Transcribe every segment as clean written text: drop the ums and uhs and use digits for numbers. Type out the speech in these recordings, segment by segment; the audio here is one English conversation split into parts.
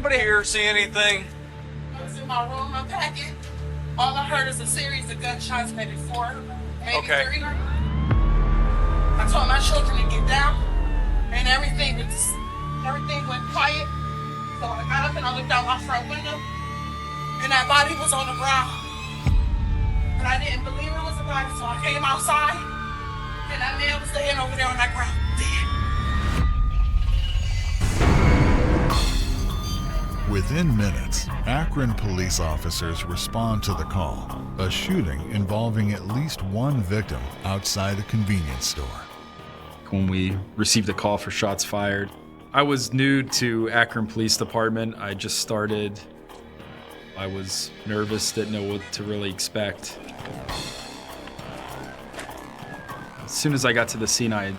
anybody here see anything? I was in my room unpacking. All I heard is a series of gunshots, maybe 4, maybe 3. I told my children to get down, and everything went quiet. So I got up and I looked out my front window, and that body was on the ground. And I didn't believe it was a body, so I came outside, and that man was laying over there on that ground, dead. Within minutes, Akron police officers respond to the call, a shooting involving at least one victim outside a convenience store. When we received a call for shots fired, I was new to Akron Police Department. I just started. I was nervous, didn't know what to really expect. As soon as I got to the scene, I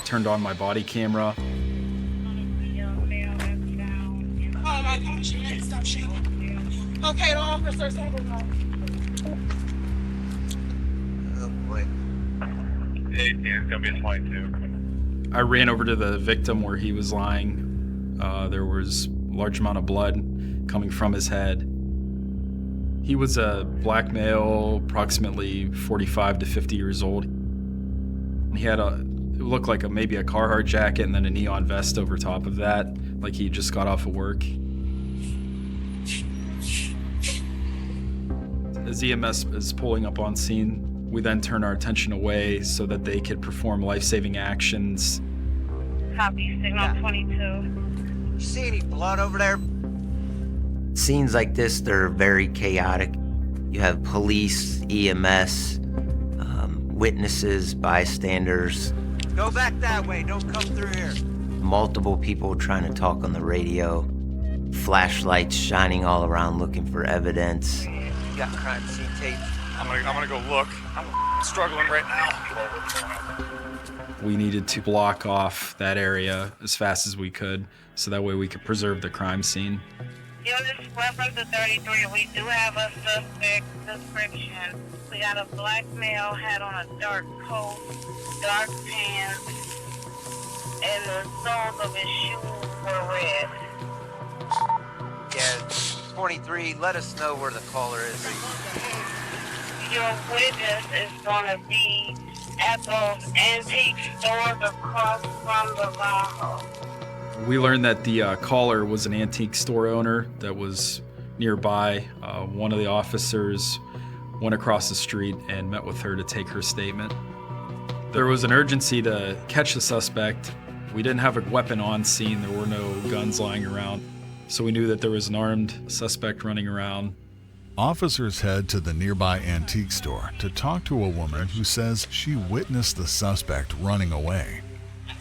turned on my body camera. Oh my gosh, you can't stop shaking. Okay, the officers have it now. Oh boy. It's gonna be a 22. I ran over to the victim where he was lying. There was a large amount of blood coming from his head. He was a black male, approximately 45 to 50 years old. He had it looked like maybe a Carhartt jacket and then a neon vest over top of that, like he just got off of work. As EMS is pulling up on scene, we then turn our attention away so that they could perform life-saving actions. Copy, signal 22. You see any blood over there? Scenes like this, they're very chaotic. You have police, EMS, witnesses, bystanders. Go back that way, don't come through here. Multiple people trying to talk on the radio. Flashlights shining all around looking for evidence. You got crime scene tape. I'm gonna go look. I'm struggling right now. We needed to block off that area as fast as we could, so that way we could preserve the crime scene. Units reference to 33, we do have a suspect description. We got a black male, had on a dark coat, dark pants, and the soles of his shoes were red. Yeah, 23, let us know where the caller is. Your witness is going to be at those antique stores across from the Bajo. We learned that the caller was an antique store owner that was nearby. One of the officers went across the street and met with her to take her statement. There was an urgency to catch the suspect. We didn't have a weapon on scene. There were no guns lying around. So we knew that there was an armed suspect running around. Officers head to the nearby antique store to talk to a woman who says she witnessed the suspect running away.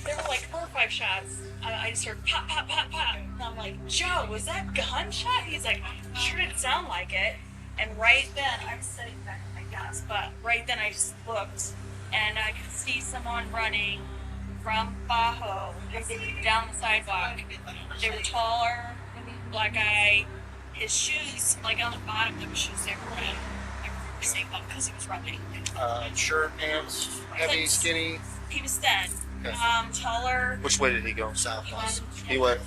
There were like 4 or 5 shots. I just heard pop, pop, pop, pop. And I'm like, Joe, was that a gunshot? He's like, sure didn't sound like it. And right then, I was sitting back at my desk, but right then I just looked and I could see someone running from Bajo down the sidewalk. They were taller, black eye. His shoes, like on the bottom of his shoes, they were red. I remember seeing them because he was running. Shirt, pants, heavy, skinny. He was thin, taller. Which way did he go? South. He went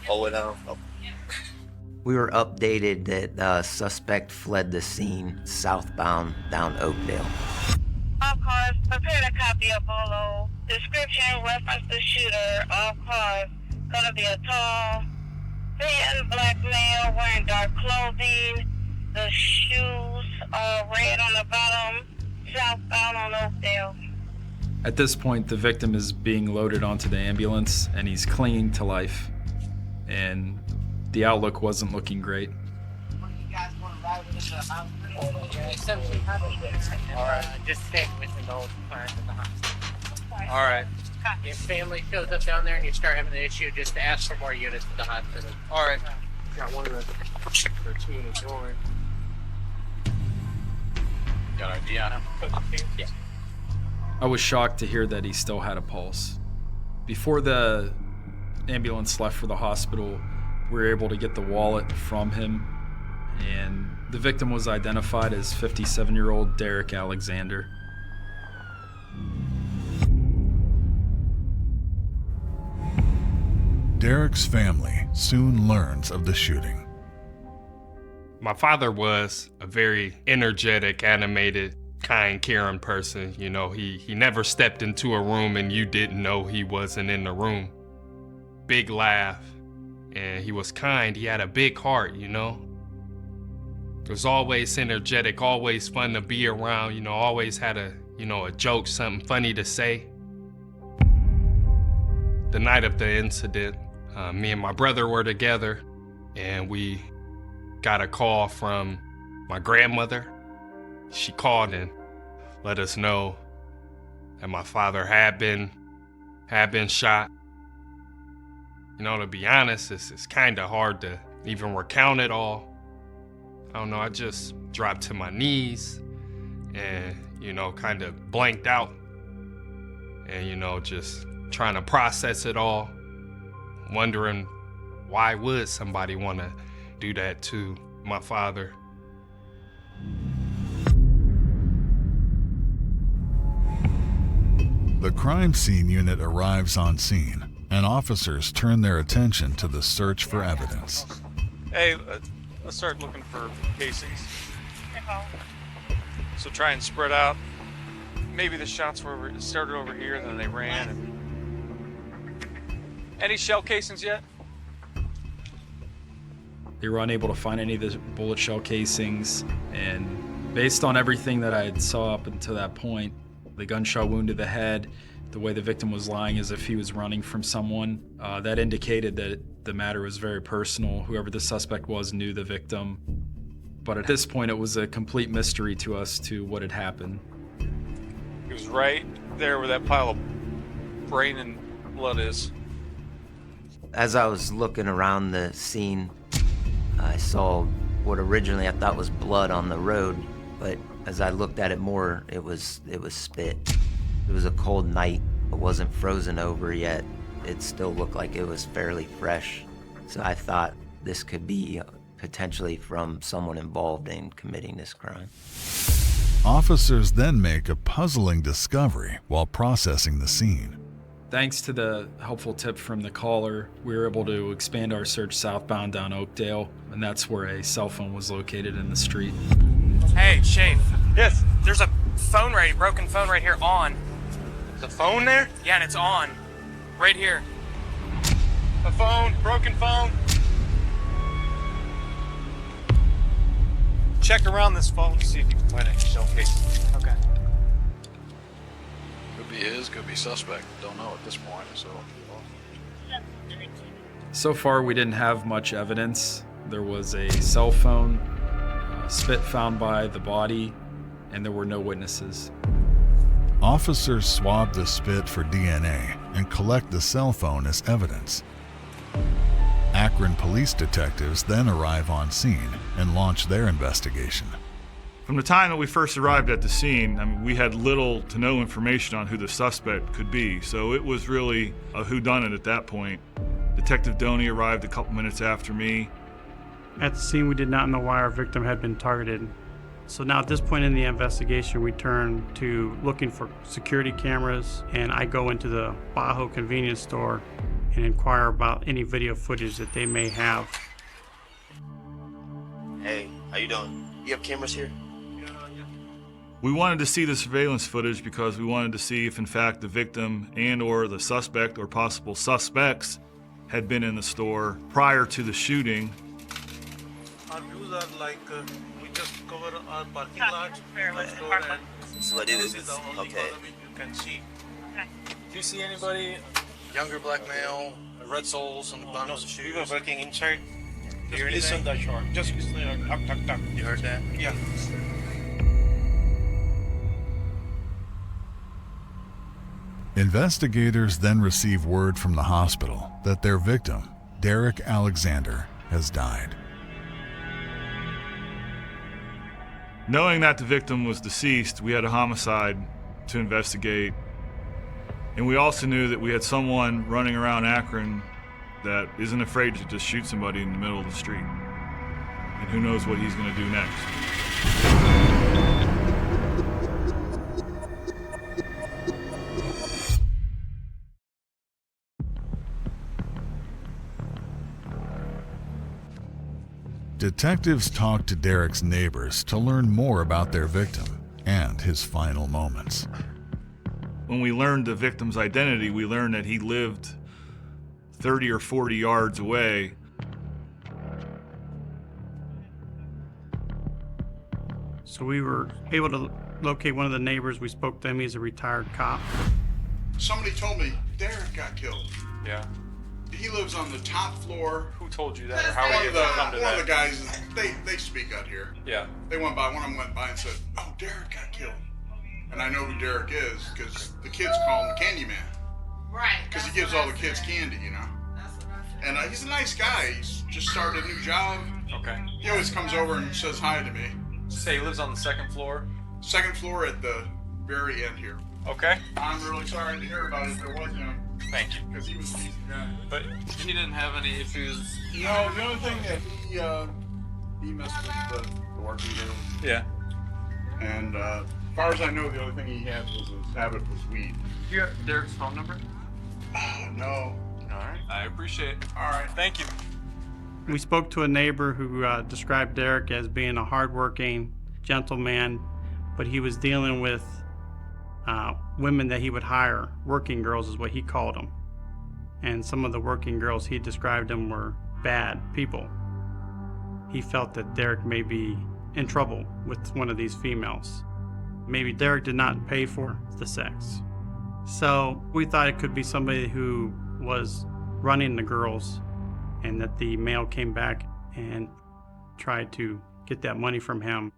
all the way down. Oh. We were updated that the suspect fled the scene southbound down Oakdale. All cars, prepare a copy of Bolo. Description, reference the shooter. All cars, gonna be a tall, thin black male wearing dark clothing. The shoes are red on the bottom, southbound on Oakdale. At this point, the victim is being loaded onto the ambulance and he's clinging to life. And the outlook wasn't looking great. Just stay with the old client at the hospital. All right. If family shows up down there and you start having an issue, just ask for more units at the hospital. All right. Got one of the 13 is going. Got an ID on him? Yeah. I was shocked to hear that he still had a pulse. Before the ambulance left for the hospital, we were able to get the wallet from him, and the victim was identified as 57-year-old Derek Alexander. Derek's family soon learns of the shooting. My father was a very energetic, animated, kind, caring person. You know, he never stepped into a room and you didn't know he wasn't in the room. Big laugh, and he was kind. He had a big heart, you know. It was always energetic, always fun to be around, you know, always had a joke, something funny to say. The night of the incident, me and my brother were together, and we got a call from my grandmother. She called and let us know that my father had been shot. You know, to be honest, it's kind of hard to even recount it all. I don't know, I just dropped to my knees and, you know, kind of blanked out. And, you know, just trying to process it all, wondering why would somebody want to do that to my father. The crime scene unit arrives on scene, and officers turn their attention to the search for evidence. Hey, let's start looking for casings. So try and spread out. Maybe the shots started over here, then they ran. Any shell casings yet? They were unable to find any of the bullet shell casings, and based on everything that I had saw up until that point, the gunshot wound to the head, the way the victim was lying as if he was running from someone, that indicated that the matter was very personal. Whoever the suspect was knew the victim. But at this point, it was a complete mystery to us to what had happened. He was right there where that pile of brain and blood is. As I was looking around the scene, I saw what originally I thought was blood on the road, but as I looked at it more, it was spit. It was a cold night. It wasn't frozen over yet. It still looked like it was fairly fresh. So I thought this could be potentially from someone involved in committing this crime. Officers then make a puzzling discovery while processing the scene. Thanks to the helpful tip from the caller, we were able to expand our search southbound down Oakdale, and that's where a cell phone was located in the street. Hey, Shane. Yes? There's a broken phone right here on. The phone there? Yeah, and it's on. Right here. A phone, broken phone. Check around this phone to see if you can find any shell casings. Okay. Could be his, could be suspect. Don't know at this point, so. So far, we didn't have much evidence. There was a cell phone, spit found by the body, and there were no witnesses. Officers swab the spit for DNA and collect the cell phone as evidence. Akron police detectives then arrive on scene and launch their investigation. From the time that we first arrived at the scene, we had little to no information on who the suspect could be, so it was really a whodunit at that point. Detective Doney arrived a couple minutes after me. At the scene, we did not know why our victim had been targeted. So now at this point in the investigation, we turn to looking for security cameras, and I go into the Bajo convenience store and inquire about any video footage that they may have. Hey, how you doing? You have cameras here? We wanted to see the surveillance footage because we wanted to see if in fact the victim and or the suspect or possible suspects had been in the store prior to the shooting. Our views are like we just cover our parking lot, So what it is, this is the only okay. color you can see. Do you see anybody, younger black male, red soles on the bottom of the shoes? We were working inside. You hear Just anything? listen that short. Just listen, tuck, tuck, tuck. You heard that? Yeah. Investigators then receive word from the hospital that their victim, Derek Alexander, has died. Knowing that the victim was deceased, we had a homicide to investigate. And we also knew that we had someone running around Akron that isn't afraid to just shoot somebody in the middle of the street. And who knows what he's going to do next. Detectives talked to Derek's neighbors to learn more about their victim and his final moments. When we learned the victim's identity, we learned that he lived 30 or 40 yards away. So we were able to locate one of the neighbors. We spoke to him. He's a retired cop. Somebody told me Derek got killed. Yeah. He lives on the top floor. Who told you that, or how did you come to One of that? the guys, they speak out here. Yeah. They went by, one of them went by and said, "Oh, Derek got killed." And I know who Derek is because the kids call him the Candy Man. Right. Because he gives all the kids candy, you know. And he's a nice guy. He's just started a new job. Okay. He always comes over and says hi to me. Say he lives on the second floor? Second floor at the very end here. Okay. I'm really sorry to hear about it if there was him. Thank you. Because he was a decent guy. But he didn't have any issues? No, the only thing that he messed with the working girls. Yeah. And as far as I know, the only thing he had was his habit was weed. Do you have Derek's phone number? No. All right. I appreciate it. All right. Thank you. We spoke to a neighbor who described Derek as being a hardworking gentleman, but he was dealing with women that he would hire. Working girls is what he called them. And some of the working girls, he described them were bad people. He felt that Derek may be in trouble with one of these females. Maybe Derek did not pay for the sex. So we thought it could be somebody who was running the girls, and that the male came back and tried to get that money from him.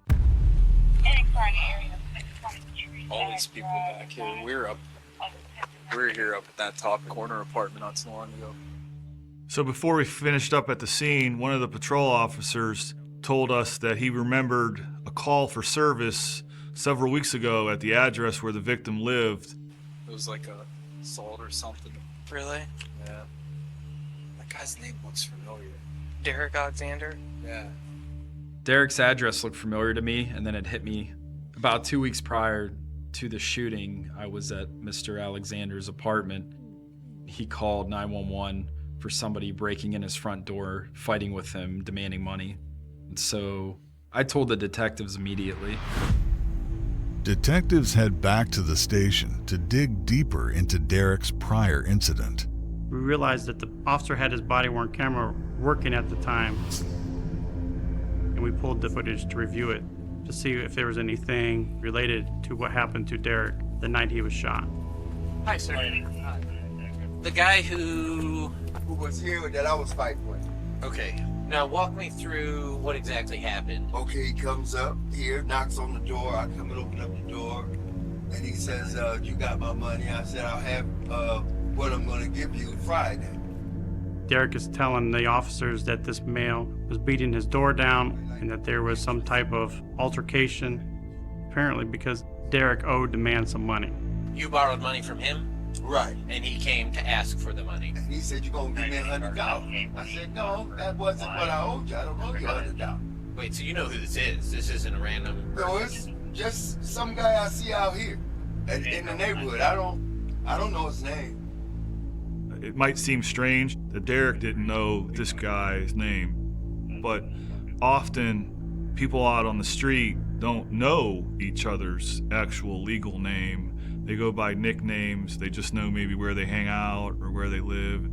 All these people back here, we were here up at that top corner apartment not so long ago. So before we finished up at the scene, one of the patrol officers told us that he remembered a call for service several weeks ago at the address where the victim lived. It was like a assault or something. Really? Yeah. That guy's name looks familiar. Derek Alexander? Yeah. Derek's address looked familiar to me, and then it hit me about 2 weeks prior to the shooting. I was at Mr. Alexander's apartment. He called 911 for somebody breaking in his front door, fighting with him, demanding money. And so I told the detectives immediately. Detectives head back to the station to dig deeper into Derek's prior incident. We realized that the officer had his body-worn camera working at the time, and we pulled the footage to review it to see if there was anything related to what happened to Derek the night he was shot. Hi, sir. The guy who was here that I was fighting with. Okay. Now walk me through what exactly happened. Okay, he comes up here, knocks on the door. I come and open up the door, and he says, "You got my money." I said, "I'll have what I'm going to give you Friday." Derek is telling the officers that this male was beating his door down and that there was some type of altercation, apparently because Derek owed the man some money. You borrowed money from him? Right. And he came to ask for the money. And he said, "You're going to give me $100. I said, "No, that wasn't what I owed you. I don't owe you $100. Wait, so you know who this is? This isn't a random... No, it's just some guy I see out here in the neighborhood. I don't know his name. It might seem strange that Derek didn't know this guy's name, but often people out on the street don't know each other's actual legal name. They go by nicknames. They just know maybe where they hang out or where they live.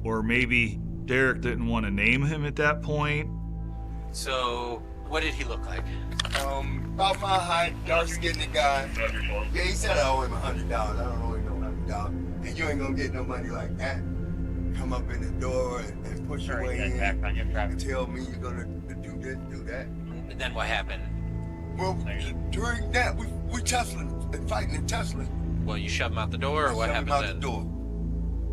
Or maybe Derek didn't want to name him at that point. So, what did he look like? About my height, dark-skinned guy. Yeah, he said I owe him $100. I don't owe him no $100. And you ain't gonna get no money like that. Come up in the door and push your way in and tell me you're gonna do this, do that. And then what happened? Well, during that, we tussling and fighting and tussling. Well, you shove him out the door, or what happened then? Out the door.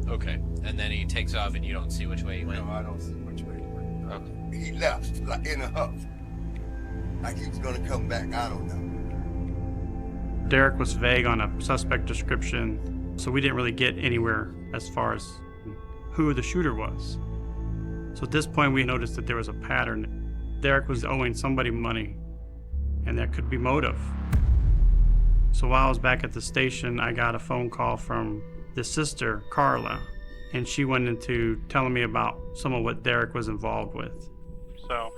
Okay. And then he takes off and you don't see which way he went? No, I don't see which way he went. Okay. He left, like in a huff. Like he was gonna come back, I don't know. Derek was vague on a suspect description, so we didn't really get anywhere as far as who the shooter was. So at this point, we noticed that there was a pattern. Derek was owing somebody money, and that could be motive. So while I was back at the station, I got a phone call from the sister, Carla, and she went into telling me about some of what Derek was involved with. So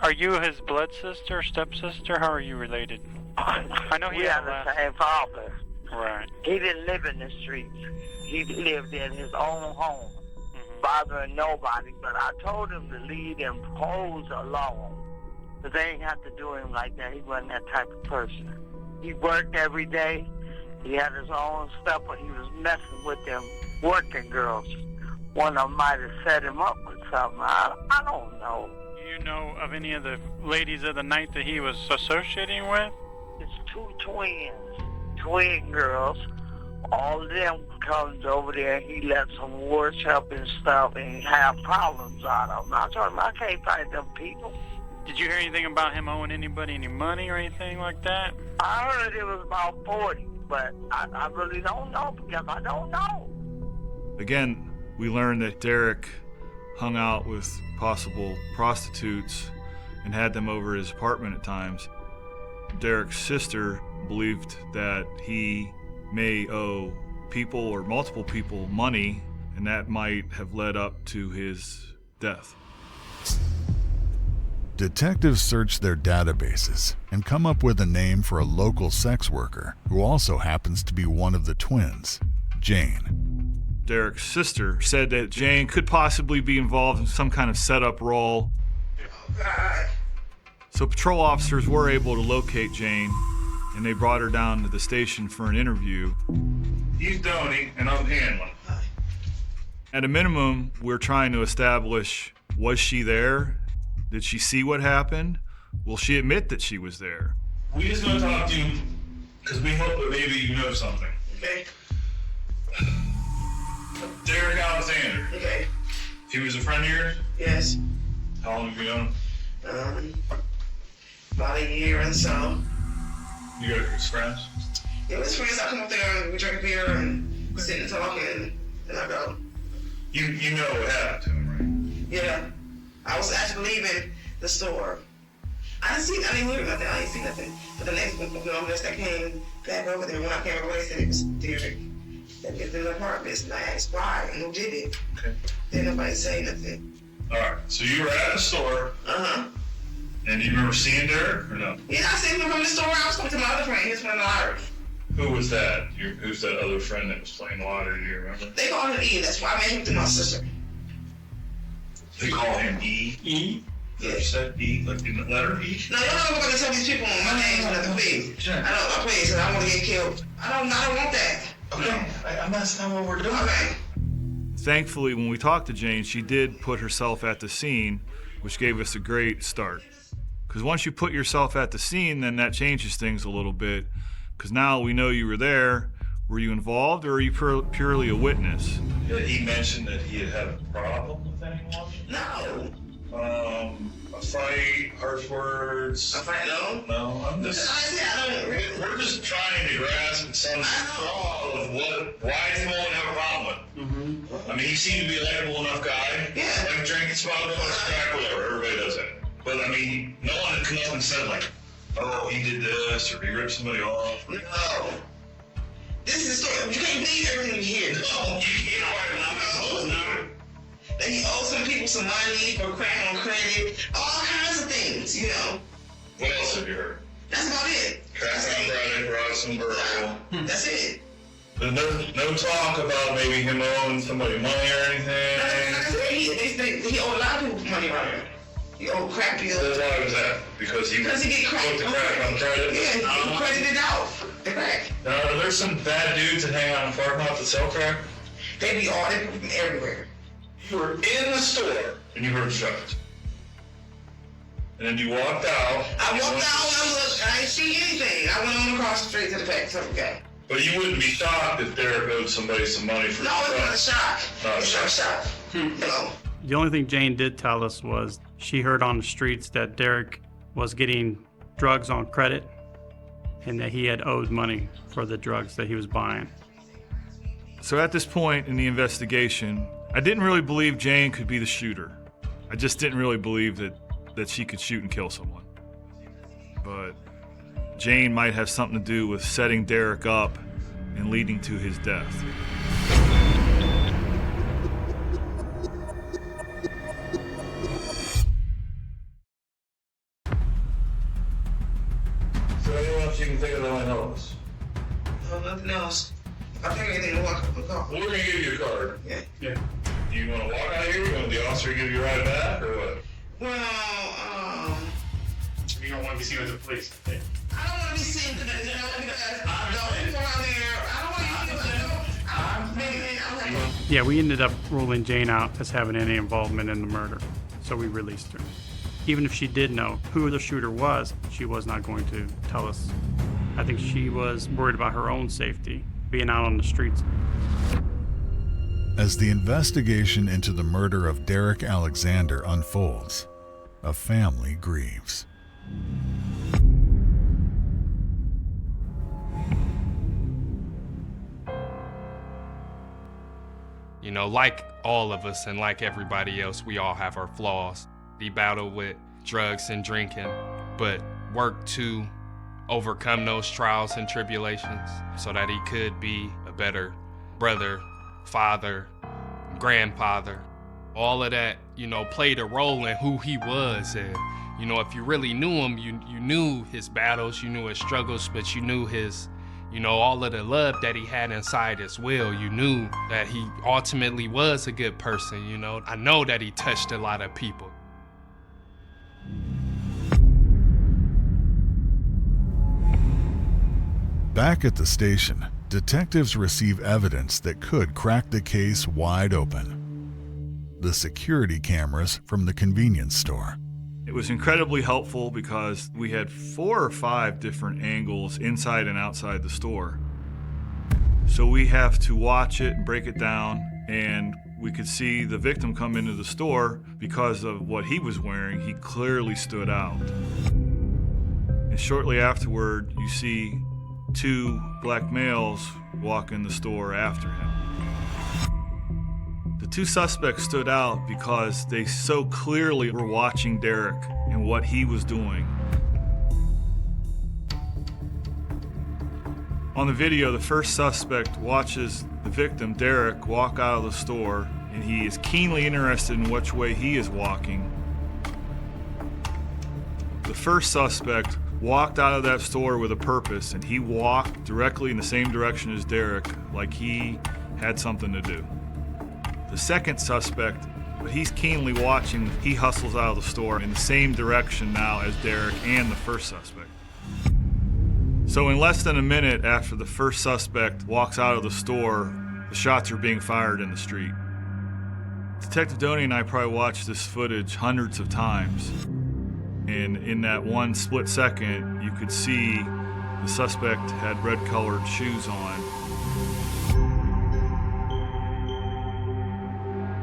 Are you his blood sister, stepsister? How are you related? I know he We had have a the last. same father. Right. He didn't live in the streets. He lived in his own home, bothering nobody. But I told him to leave them hoes alone. Because they ain't have to do him like that. He wasn't that type of person. He worked every day. He had his own stuff, but he was messing with them working girls. One of them might have set him up with something. I don't know. Do you know of any of the ladies of the night that he was associating with? It's two twin girls. All of them comes over there. He lets them worship and stuff and have problems out of them. I told him I can't fight them people. Did you hear anything about him owing anybody any money or anything like that? I heard it was about 40, but I really don't know because I don't know. Again, we learned that Derek hung out with possible prostitutes and had them over his apartment at times. Derek's sister believed that he may owe people or multiple people money, and that might have led up to his death. Detectives search their databases and come up with a name for a local sex worker who also happens to be one of the twins, Jane. Derek's sister said that Jane could possibly be involved in some kind of setup role. So patrol officers were able to locate Jane, and they brought her down to the station for an interview. He's Donnie, and I'm Hanlon. At a minimum, we're trying to establish, was she there? Did she see what happened? Will she admit that she was there? We just gonna talk to you because we hope that maybe you know something. Okay. Derek Alexander. Okay. He was a friend of yours? Yes. How long have you known him? About a year and so. You guys were friends? It was friends. I come up there and we drink beer and we're sitting and talking and I go. You know what happened to him, right? Yeah. I was actually leaving the store. I didn't hear nothing. I didn't see nothing. But the next nurse that came back over there, when I came over, they said it was Derek. That lived in the apartment. And I asked why and who did it. Okay. Didn't nobody say nothing. All right. So you were at the store. Uh-huh. And you remember seeing Derek or no? Yeah, I seen him from the store. I was talking to my other friend. His friend Larry. Who was that? Who's that other friend that was playing lottery? Do you remember? They call him E. That's why I met him through my sister. They call him E? E? Yeah. Said E, like in the letter E? No, you're not going to tell these people my name or nothing, please. I don't, please, and I want to get killed. I don't want that. Okay. That's not what we're doing. Okay. Thankfully, when we talked to Jane, she did put herself at the scene, which gave us a great start. Because once you put yourself at the scene, then that changes things a little bit. Because now we know you were there. Were you involved, or are you purely a witness? Yeah, he mentioned that he had a problem with anyone? No. A fight, harsh words. A fight, no? No, I'm just. We're just trying to grasp some straw of why he won't have a problem with. Mm-hmm. I mean, he seemed to be a likable enough guy. Yeah. Like drinking, smoking, crack, whatever. Everybody does that. But I mean, no one had come up and said like, oh, he did this or he ripped somebody off. No. This is the story. You can't believe everything you hear. No, you can't. No. Then he owes some people some money for crack on credit, all kinds of things, you know. What else have you heard? That's about it. Crack on credit, Bryson Burrow. That's it. There's no talk about maybe him owing somebody money or anything. Like I said, he owed a lot of people money right here. He owed crack deals. That's why was that? Because he get crack. put the crack on credit? Yeah, he credited out the crack. Now, are there some bad dudes that hang out in the parking lot that sell crack? They be all everywhere. You were in the store and you heard shots. And then you walked out. I walked out and I didn't see anything. I went on across the street to the back to the guy. But you wouldn't be shocked if Derek owed somebody some money for No, it's not a shock. It's not a shock. No. The only thing Jane did tell us was she heard on the streets that Derek was getting drugs on credit and that he had owed money for the drugs that he was buying. So at this point in the investigation, I didn't really believe Jane could be the shooter. I just didn't really believe that she could shoot and kill someone. But Jane might have something to do with setting Derek up and leading to his death. you think of anything else? No, nothing else. I think I need to walk up the car. We're gonna give you a card. Yeah. Do you wanna walk out here? You want the officer to give you a ride back, or what? Well, You don't want to be seen with the police. I don't want to be seen because I don't want Yeah, we ended up ruling Jane out as having any involvement in the murder, so we released her. Even if she did know who the shooter was, she was not going to tell us. I think she was worried about her own safety, being out on the streets. As the investigation into the murder of Derek Alexander unfolds, a family grieves. You know, like all of us and like everybody else, we all have our flaws. He battled with drugs and drinking, but worked to overcome those trials and tribulations so that he could be a better brother, father, grandfather. All of that, you know, played a role in who he was. And, you know, if you really knew him, you knew his battles, you knew his struggles, but you knew his, you know, all of the love that he had inside as well. You knew that he ultimately was a good person, you know. I know that he touched a lot of people. Back at the station, detectives receive evidence that could crack the case wide open. The security cameras from the convenience store. It was incredibly helpful because we had 4 or 5 different angles inside and outside the store. So we have to watch it and break it down, and we could see the victim come into the store because of what he was wearing. He clearly stood out. And shortly afterward, you see 2 black males walk in the store after him. The 2 suspects stood out because they so clearly were watching Derek and what he was doing. On the video, the first suspect watches the victim, Derek, walk out of the store, and he is keenly interested in which way he is walking. The first suspect walked out of that store with a purpose, and he walked directly in the same direction as Derek, like he had something to do. The second suspect, but he's keenly watching, he hustles out of the store in the same direction now as Derek and the first suspect. So in less than a minute after the first suspect walks out of the store, the shots are being fired in the street. Detective Doney and I probably watched this footage hundreds of times. And in that one split second, you could see the suspect had red-colored shoes on.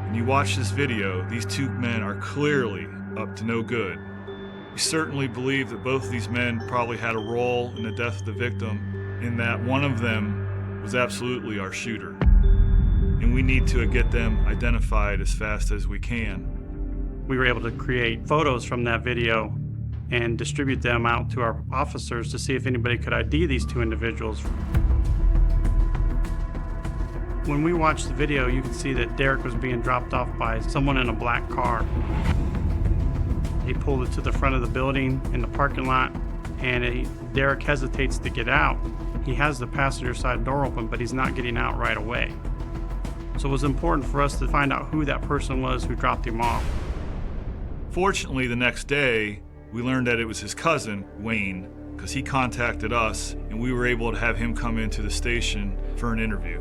And you watch this video, these 2 men are clearly up to no good. We certainly believe that both of these men probably had a role in the death of the victim, and that one of them was absolutely our shooter. And we need to get them identified as fast as we can. We were able to create photos from that video and distribute them out to our officers to see if anybody could ID these 2 individuals. When we watched the video, you could see that Derek was being dropped off by someone in a black car. He pulled it to the front of the building in the parking lot, and Derek hesitates to get out. He has the passenger side door open, but he's not getting out right away. So it was important for us to find out who that person was who dropped him off. Fortunately, the next day, we learned that it was his cousin, Wayne, because he contacted us, and we were able to have him come into the station for an interview.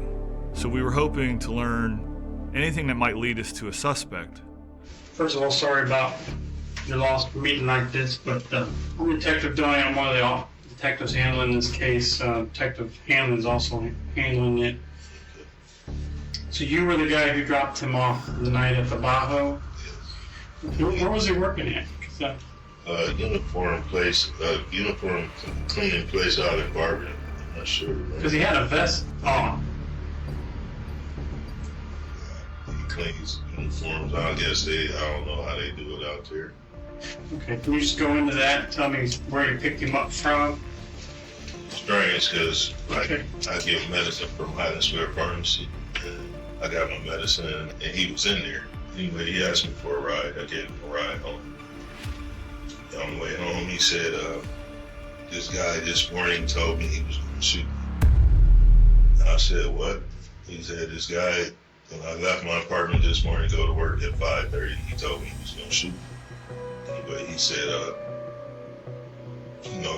So we were hoping to learn anything that might lead us to a suspect. First of all, sorry about your loss meeting like this, but I'm Detective Doney. I'm one of the detectives handling this case. Detective Hanlon's also handling it. So you were the guy who dropped him off the night at the Bajo? Where was he working at? Uniform cleaning place out in Barber. I'm not sure. Because he had a vest on. He cleans uniforms. I don't know how they do it out there. Okay, can you just go into that and tell me where you picked him up from? Strange, because I give medicine from Highland Square Pharmacy. I got my medicine, and he was in there. Anyway, he asked me for a ride. I gave him a ride home. On the way home, he said this guy this morning told me he was going to shoot me. And I said, what? He said, this guy, when I left my apartment this morning to go to work at 5:30, he told me he was going to shoot me. But he said,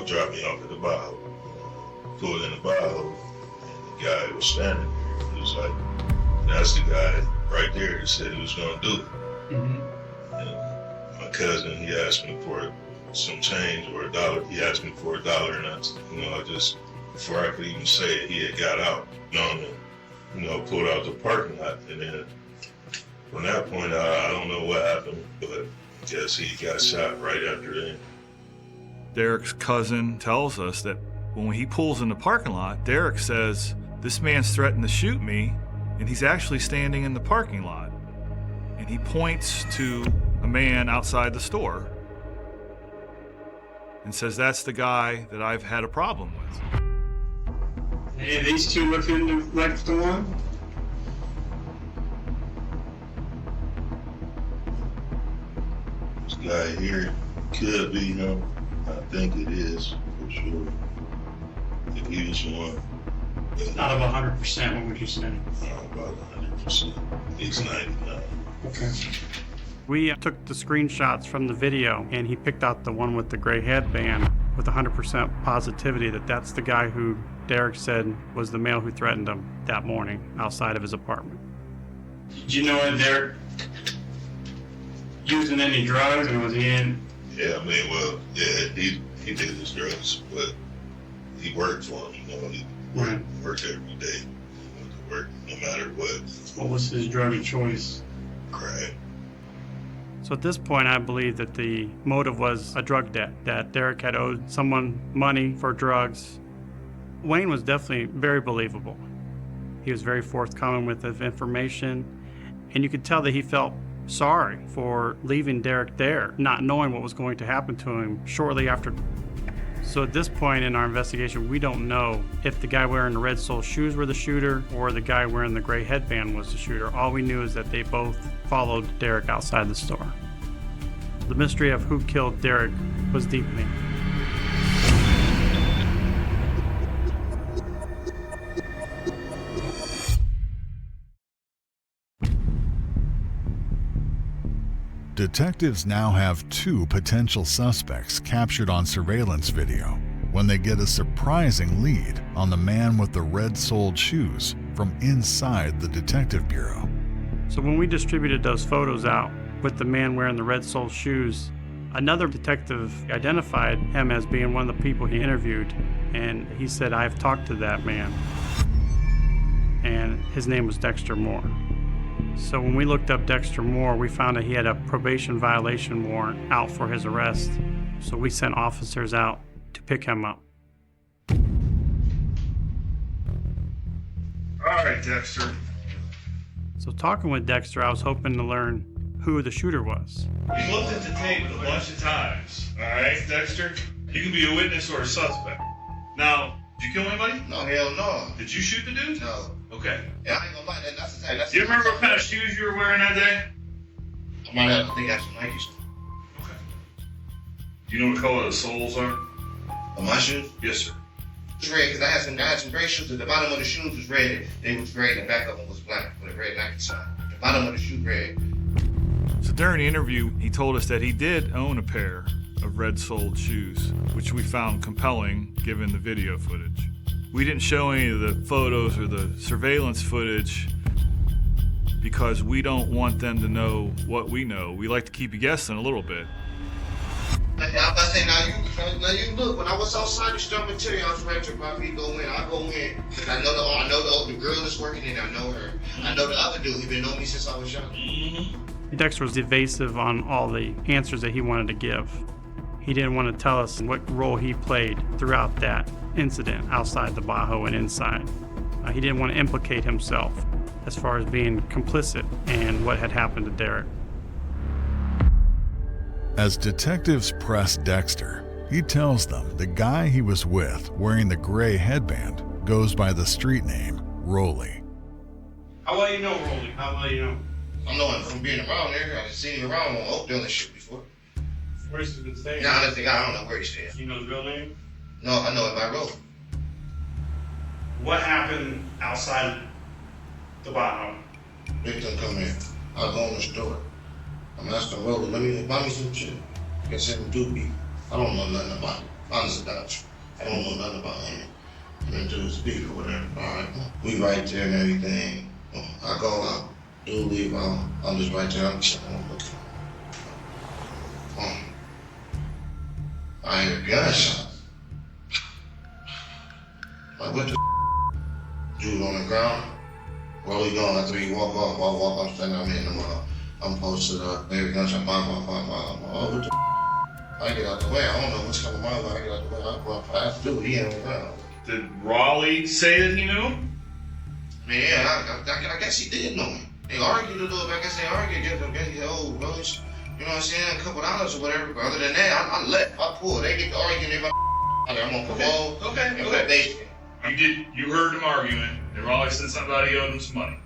drop me off at the Bajo. Pulled in the Bajo, and the guy was standing there. He was like, that's the guy right there that said he was going to do it. And my cousin, he asked me for some change or $1. He asked me for $1, and I just, before I could even say it, he had got out, pulled out the parking lot. And then from that point, I don't know what happened, but I guess he got shot right after that. Derek's cousin tells us that when he pulls in the parking lot, Derek says, this man's threatened to shoot me, and he's actually standing in the parking lot. And he points to a man outside the store and says, that's the guy that I've had a problem with. Hey, these two looking like the one? This guy here could be him. I think it is, for sure. If he was one. Out of 100%, what would you say? About 100%. It's 99. Okay. We took the screenshots from the video, and he picked out the one with the gray headband with 100% positivity that that's the guy who Derek said was the male who threatened him that morning outside of his apartment. Did you know that Derek using any drugs, or was he in? Yeah, he did his drugs, but he worked for him, he worked every day. He went to work no matter what. What was his drug of choice? Crack. So at this point, I believe that the motive was a drug debt, that Derek had owed someone money for drugs. Wayne was definitely very believable. He was very forthcoming with his information, and you could tell that he felt sorry for leaving Derek there, not knowing what was going to happen to him shortly after. So at this point in our investigation, we don't know if the guy wearing the red sole shoes were the shooter or the guy wearing the gray headband was the shooter. All we knew is that they both followed Derek outside the store. The mystery of who killed Derek was deepening. Detectives now have 2 potential suspects captured on surveillance video when they get a surprising lead on the man with the red-soled shoes from inside the detective bureau. So when we distributed those photos out with the man wearing the red-soled shoes, another detective identified him as being one of the people he interviewed, and he said, I've talked to that man. And his name was Dexter Moore. So when we looked up Dexter Moore, we found that he had a probation violation warrant out for his arrest. So we sent officers out to pick him up. All right, Dexter. So talking with Dexter, I was hoping to learn who the shooter was. We looked at the tape a bunch of times. All right, Dexter? You can be a witness or a suspect. Now, did you kill anybody? No, hell no. Did you shoot the dude? No. Okay. Yeah, I ain't gonna lie. That's the thing. Do you remember what kind of shoes you were wearing that day? I might have. I think I got some Nikes. Okay. Do you know what color the soles are? Of my shoes? Yes, sir. It's red because I had some gray shoes. At the bottom of the shoes was red. They was gray, and the back of them was black with a red Nike sign. The bottom of the shoe red. So during the interview, he told us that he did own a pair of red-soled shoes, which we found compelling given the video footage. We didn't show any of the photos or the surveillance footage because we don't want them to know what we know. We like to keep you guessing a little bit. I say now you look. When I was outside the store, I'm tell you I was ready to my feet go in. I go in because I know the girl that's working in. I know her. I know the other dude. He been knowing me since I was young. Dexter was evasive on all the answers that he wanted to give. He didn't want to tell us what role he played throughout that incident outside the Bajo and inside. He didn't want to implicate himself as far as being complicit in what had happened to Derek. As detectives press Dexter, he tells them the guy he was with wearing the gray headband goes by the street name Rolly. How well you know Rolly? How well you know? I know him from being around there. I've seen him around on Oakdale and shit before. Where's he been staying? Nah, I don't know where he's staying. You know his real name? No, I know it by road. What happened outside the Bajo? Victim come in. I go in the store. I'm asking Roller, let me buy me some shit. Get some doobie. I don't know nothing about it. Honest to God. I don't know nothing about him. I'm into the speaker or whatever. Alright. We right there and everything. I go out, do leave out. I'm just right there. I'm chilling. I hear gunshots. Like, what the dude on the ground? Where we going? After he walk off, I'm standing out here in the mall. I'm posted up, baby gunshot, bang. Oh, what the I get out the way. I don't know what's coming my way. I get out the way. I go past dude. He ain't on the ground. Did Raleigh say that he knew him? Yeah, I guess he did know me. They argued a little bit. I guess they argued. I guess he said, oh, Rose, you know what I'm saying? A couple dollars or whatever. But other than that, I left. I pulled. They get to arguing. I'm on parole. Okay. You heard them arguing, and Raleigh said somebody owed him some money.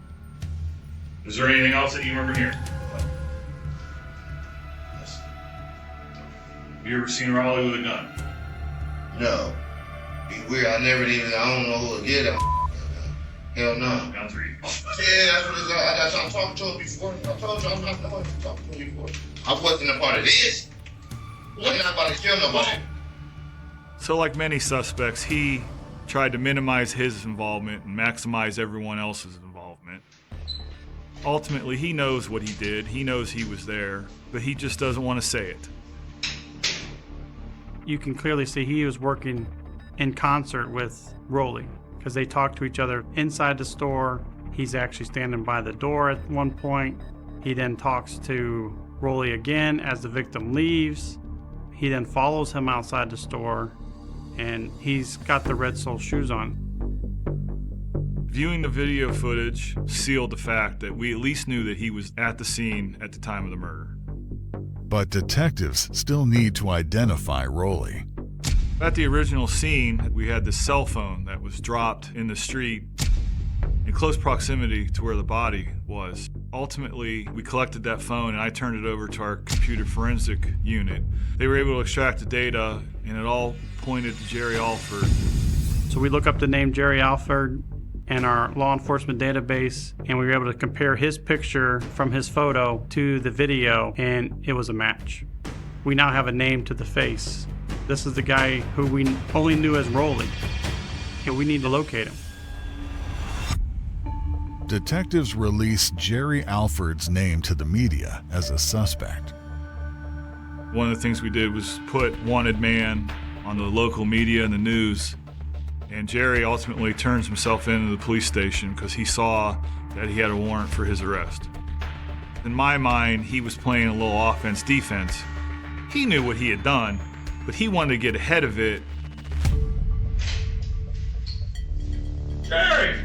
Is there anything else that you remember hearing? Have you ever seen Raleigh with a gun? No. Be weird. I don't know who did it. Hell no. Guns are Yeah, that's what it's like. I'm talking to him before. I told you I'm not talking to him before. I wasn't a part of this. I'm not about to kill nobody. So like many suspects, he tried to minimize his involvement and maximize everyone else's involvement. Ultimately, he knows what he did. He knows he was there, but he just doesn't want to say it. You can clearly see he was working in concert with Rolly because they talk to each other inside the store. He's actually standing by the door at one point. He then talks to Rolly again as the victim leaves. He then follows him outside the store, and he's got the Red Sole shoes on. Viewing the video footage sealed the fact that we at least knew that he was at the scene at the time of the murder. But detectives still need to identify Rolly. At the original scene, we had this cell phone that was dropped in the street in close proximity to where the body was. Ultimately, we collected that phone and I turned it over to our computer forensic unit. They were able to extract the data and it all pointed to Jerry Alford. So we look up the name Jerry Alford in our law enforcement database, and we were able to compare his picture from his photo to the video, and it was a match. We now have a name to the face. This is the guy who we only knew as Rolly, and we need to locate him. Detectives released Jerry Alford's name to the media as a suspect. One of the things we did was put wanted man on the local media and the news, and Jerry ultimately turns himself into the police station because he saw that he had a warrant for his arrest. In my mind, he was playing a little offense-defense. He knew what he had done, but he wanted to get ahead of it. Jerry!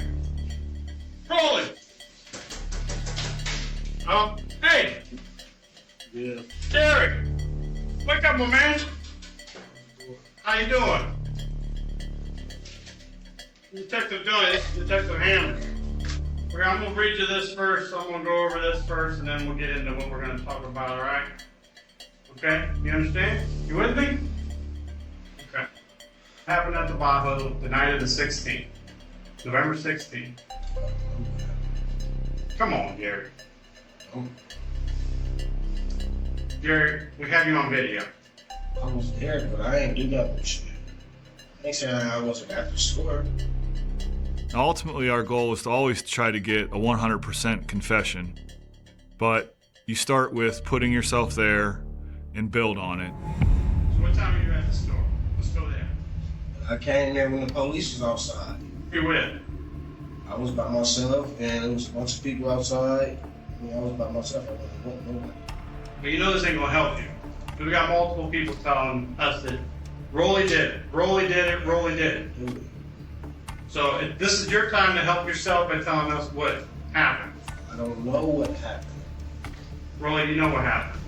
Rolly! Hey! Yeah. Jerry! Wake up, my man! How you doing? Detective Johnny, this is Detective Hammond. Okay, I'm gonna read you this first, so I'm gonna go over this first, and then we'll get into what we're gonna talk about, alright? Okay, you understand? You with me? Okay. Happened at the Bajo the night of the 16th. November 16th. Come on, Jerry. Jerry, we have you on video. I was there, but I ain't do nothing shit. They said I wasn't at the store. Ultimately, our goal was to always try to get a 100% confession, but you start with putting yourself there and build on it. So what time were you at the store? Let's go there. I came there when the police was outside. Who with? I was by myself, and there was a bunch of people outside. I was by myself. I wasn't with nobody. But you know this ain't gonna help you. We got multiple people telling us that Rolly did it. Rolly did it. Rolly did it. So this is your time to help yourself by telling us what happened. I don't know what happened. Rolly, you know what happened.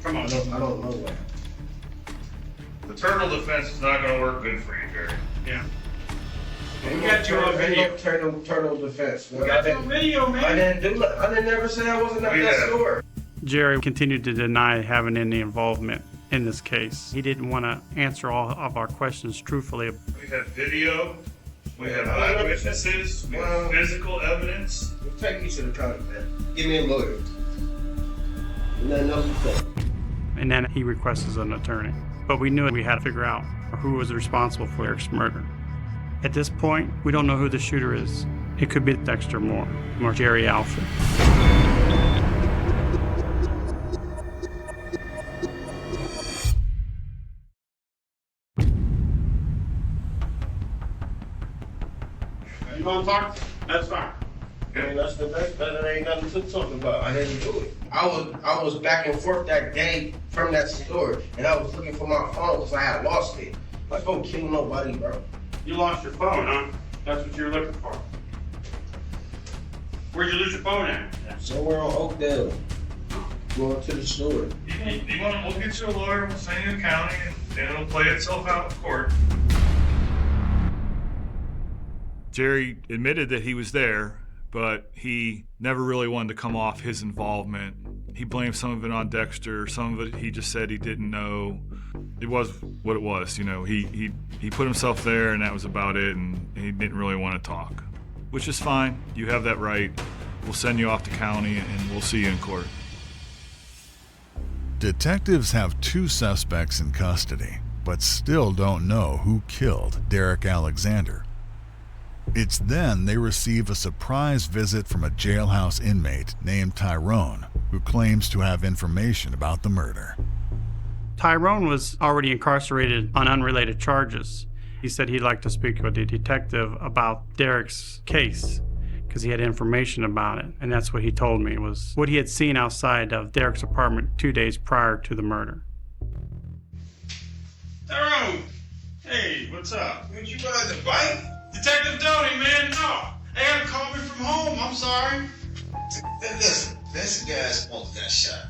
Come on. I don't know what happened. The turtle defense is not going to work good for you, Jerry. Yeah. We got you on video. Turtle defense. We got you on video, man. I didn't do it. I didn't never say I wasn't at that store. Jerry continued to deny having any involvement in this case. He didn't want to answer all of our questions truthfully. We have video, we have eyewitnesses, we have physical evidence. Take me to the county, man. Give me a lawyer. Nothing else to say. And then he requests an attorney. But we knew we had to figure out who was responsible for Eric's murder. At this point, we don't know who the shooter is. It could be Dexter Moore or Jerry Alford. You want to talk? That's fine. Okay, that ain't nothing to talk about. I didn't do it. I was back and forth that day from that store, and I was looking for my phone because I had lost it. I don't kill nobody, bro. You lost your phone, huh? That's what you were looking for. Where'd you lose your phone at? Somewhere on Oakdale. Going to the store. We'll get you a lawyer, we'll send you to county, and it'll play itself out in court. Jerry admitted that he was there, but he never really wanted to come off his involvement. He blamed some of it on Dexter, some of it he just said he didn't know. It was what it was, you know. He put himself there and that was about it, and he didn't really want to talk. Which is fine, you have that right. We'll send you off to county and we'll see you in court. Detectives have 2 suspects in custody, but still don't know who killed Derek Alexander. It's then they receive a surprise visit from a jailhouse inmate named Tyrone, who claims to have information about the murder. Tyrone was already incarcerated on unrelated charges. He said he'd like to speak with the detective about Derek's case because he had information about it. And that's what he told me, was what he had seen outside of Derek's apartment 2 days prior to the murder. Tyrone! Hey, what's up? Did you ride the bike? Detective Doty, man, no. They had to call me from home. I'm sorry. Listen, that's the guy's supposed to got shot.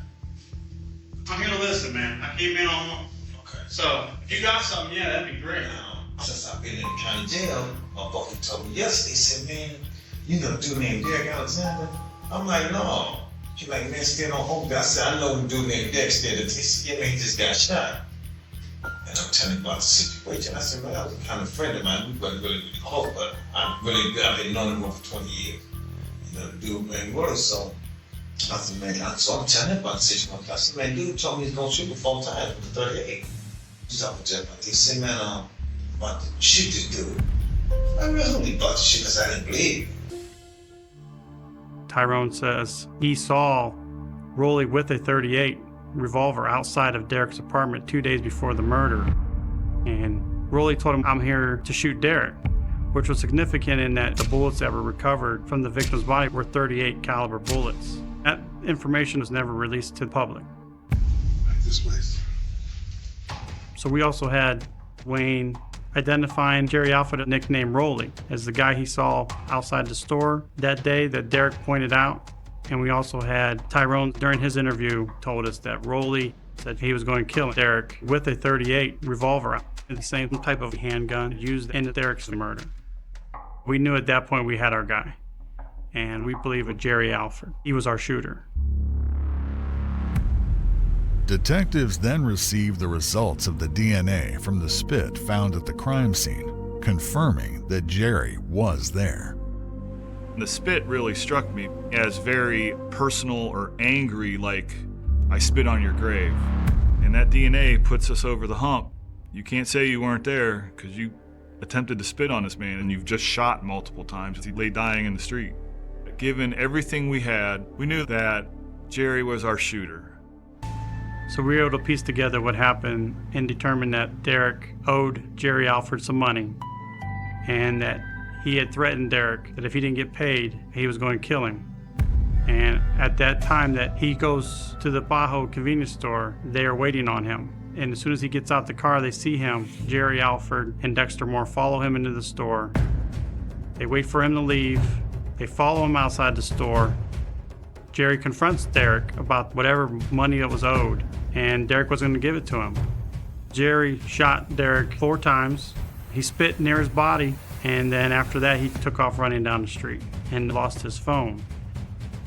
I'm here to listen, man. I came in on. Okay. So, if you got something, yeah, that'd be great. Since I've been in the county jail, my brother told me yesterday, he said, man, you know the dude named Derek Alexander? I'm like, no. He's like, man, still on home. I said, I know the dude named Dexter. He said, yeah, man, he just got shot. And I'm telling him about the situation. I said, man, that was a kind of friend of mine. We wasn't really close, but I've been knowing him over 20 years. You know, the dude, man, was. So I said, man, so I'm telling him about the situation. I said, man, dude told me he's going to shoot me 4 times with the 38. He's talking to him about this. He said, man, about to shoot this dude. I really about to shoot because I didn't believe. Tyrone says he saw Rolly with a .38 revolver outside of Derek's apartment 2 days before the murder. And Rolly told him, I'm here to shoot Derek, which was significant in that the bullets that were recovered from the victim's body were .38 caliber bullets. That information was never released to the public. Like this place. So we also had Wayne identifying Jerry Alford, nicknamed Rolly, as the guy he saw outside the store that day that Derek pointed out. And we also had Tyrone, during his interview, told us that Rolly said he was going to kill Derek with a .38 revolver, the same type of handgun used in Derek's murder. We knew at that point we had our guy, and we believe it Jerry Alford. He was our shooter. Detectives then received the results of the DNA from the spit found at the crime scene, confirming that Jerry was there. The spit really struck me as very personal or angry, like, I spit on your grave. And that DNA puts us over the hump. You can't say you weren't there because you attempted to spit on this man and you've just shot multiple times as he lay dying in the street. Given everything we had, we knew that Jerry was our shooter. So we were able to piece together what happened and determine that Derek owed Jerry Alford some money, and that he had threatened Derek that if he didn't get paid, he was going to kill him. And at that time that he goes to the Bajo convenience store, they are waiting on him. And as soon as he gets out the car, they see him, Jerry Alford and Dexter Moore follow him into the store. They wait for him to leave. They follow him outside the store. Jerry confronts Derek about whatever money that was owed, and Derek was going to give it to him. Jerry shot Derek 4 times. He spit near his body, and then after that, he took off running down the street and lost his phone.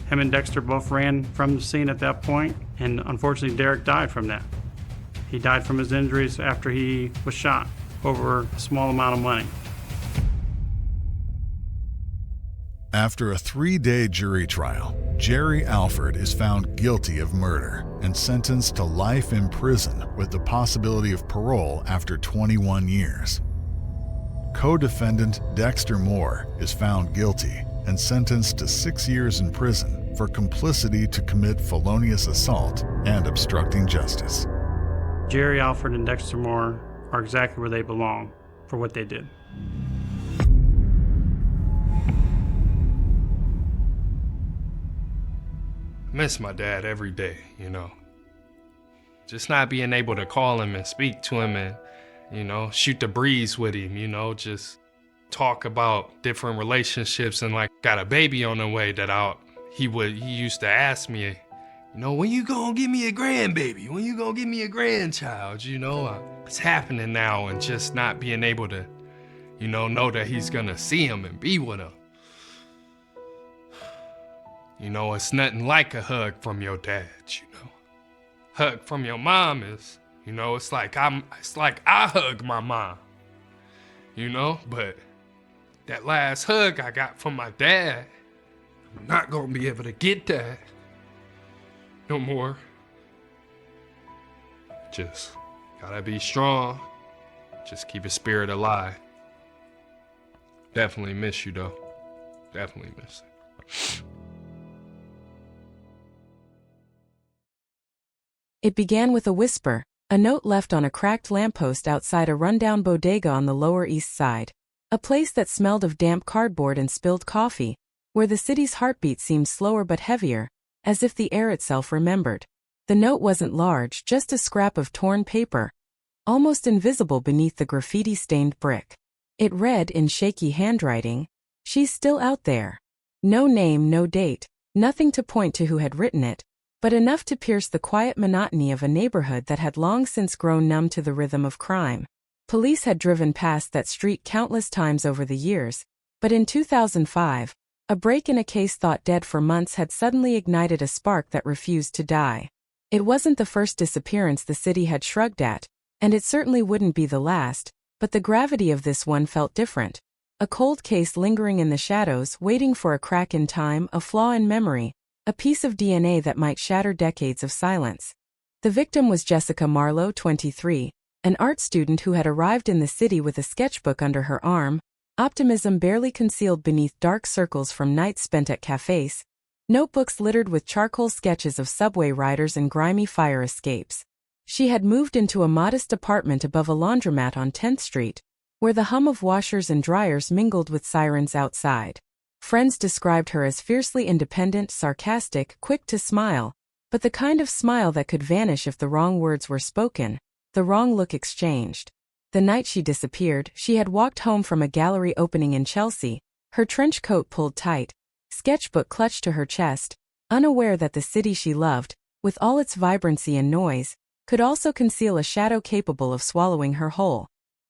Him and Dexter both ran from the scene at that point, and unfortunately, Derek died from that. He died from his injuries after he was shot over a small amount of money. After a 3-day jury trial, Jerry Alford is found guilty of murder and sentenced to life in prison with the possibility of parole after 21 years. Co-defendant Dexter Moore is found guilty and sentenced to 6 years in prison for complicity to commit felonious assault and obstructing justice. Jerry Alford and Dexter Moore are exactly where they belong for what they did. I miss my dad every day, you know. Just not being able to call him and speak to him and, you know, shoot the breeze with him, you know, just talk about different relationships and like got a baby on the way that he used to ask me, you know, when you gonna give me a grandbaby? When you gonna give me a grandchild? You know, it's happening now and just not being able to, you know that he's gonna see him and be with him. You know, it's nothing like a hug from your dad, you know. Hug from your mom is, you know, it's like I hug my mom, you know, but that last hug I got from my dad, I'm not gonna be able to get that no more. Just gotta be strong, just keep your spirit alive. Definitely miss you though, definitely miss it. It began with a whisper, a note left on a cracked lamppost outside a rundown bodega on the Lower East Side, a place that smelled of damp cardboard and spilled coffee, where the city's heartbeat seemed slower but heavier, as if the air itself remembered. The note wasn't large, just a scrap of torn paper, almost invisible beneath the graffiti-stained brick. It read in shaky handwriting, "She's still out there." No name, no date, nothing to point to who had written it, but enough to pierce the quiet monotony of a neighborhood that had long since grown numb to the rhythm of crime. Police had driven past that street countless times over the years, but in 2005, a break in a case thought dead for months had suddenly ignited a spark that refused to die. It wasn't the first disappearance the city had shrugged at, and it certainly wouldn't be the last, but the gravity of this one felt different. A cold case lingering in the shadows, waiting for a crack in time, a flaw in memory, a piece of DNA that might shatter decades of silence. The victim was Jessica Marlowe, 23, an art student who had arrived in the city with a sketchbook under her arm, optimism barely concealed beneath dark circles from nights spent at cafes, notebooks littered with charcoal sketches of subway riders and grimy fire escapes. She had moved into a modest apartment above a laundromat on 10th Street, where the hum of washers and dryers mingled with sirens outside. Friends described her as fiercely independent, sarcastic, quick to smile, but the kind of smile that could vanish if the wrong words were spoken, the wrong look exchanged. The night she disappeared, she had walked home from a gallery opening in Chelsea, her trench coat pulled tight, sketchbook clutched to her chest, unaware that the city she loved, with all its vibrancy and noise, could also conceal a shadow capable of swallowing her whole.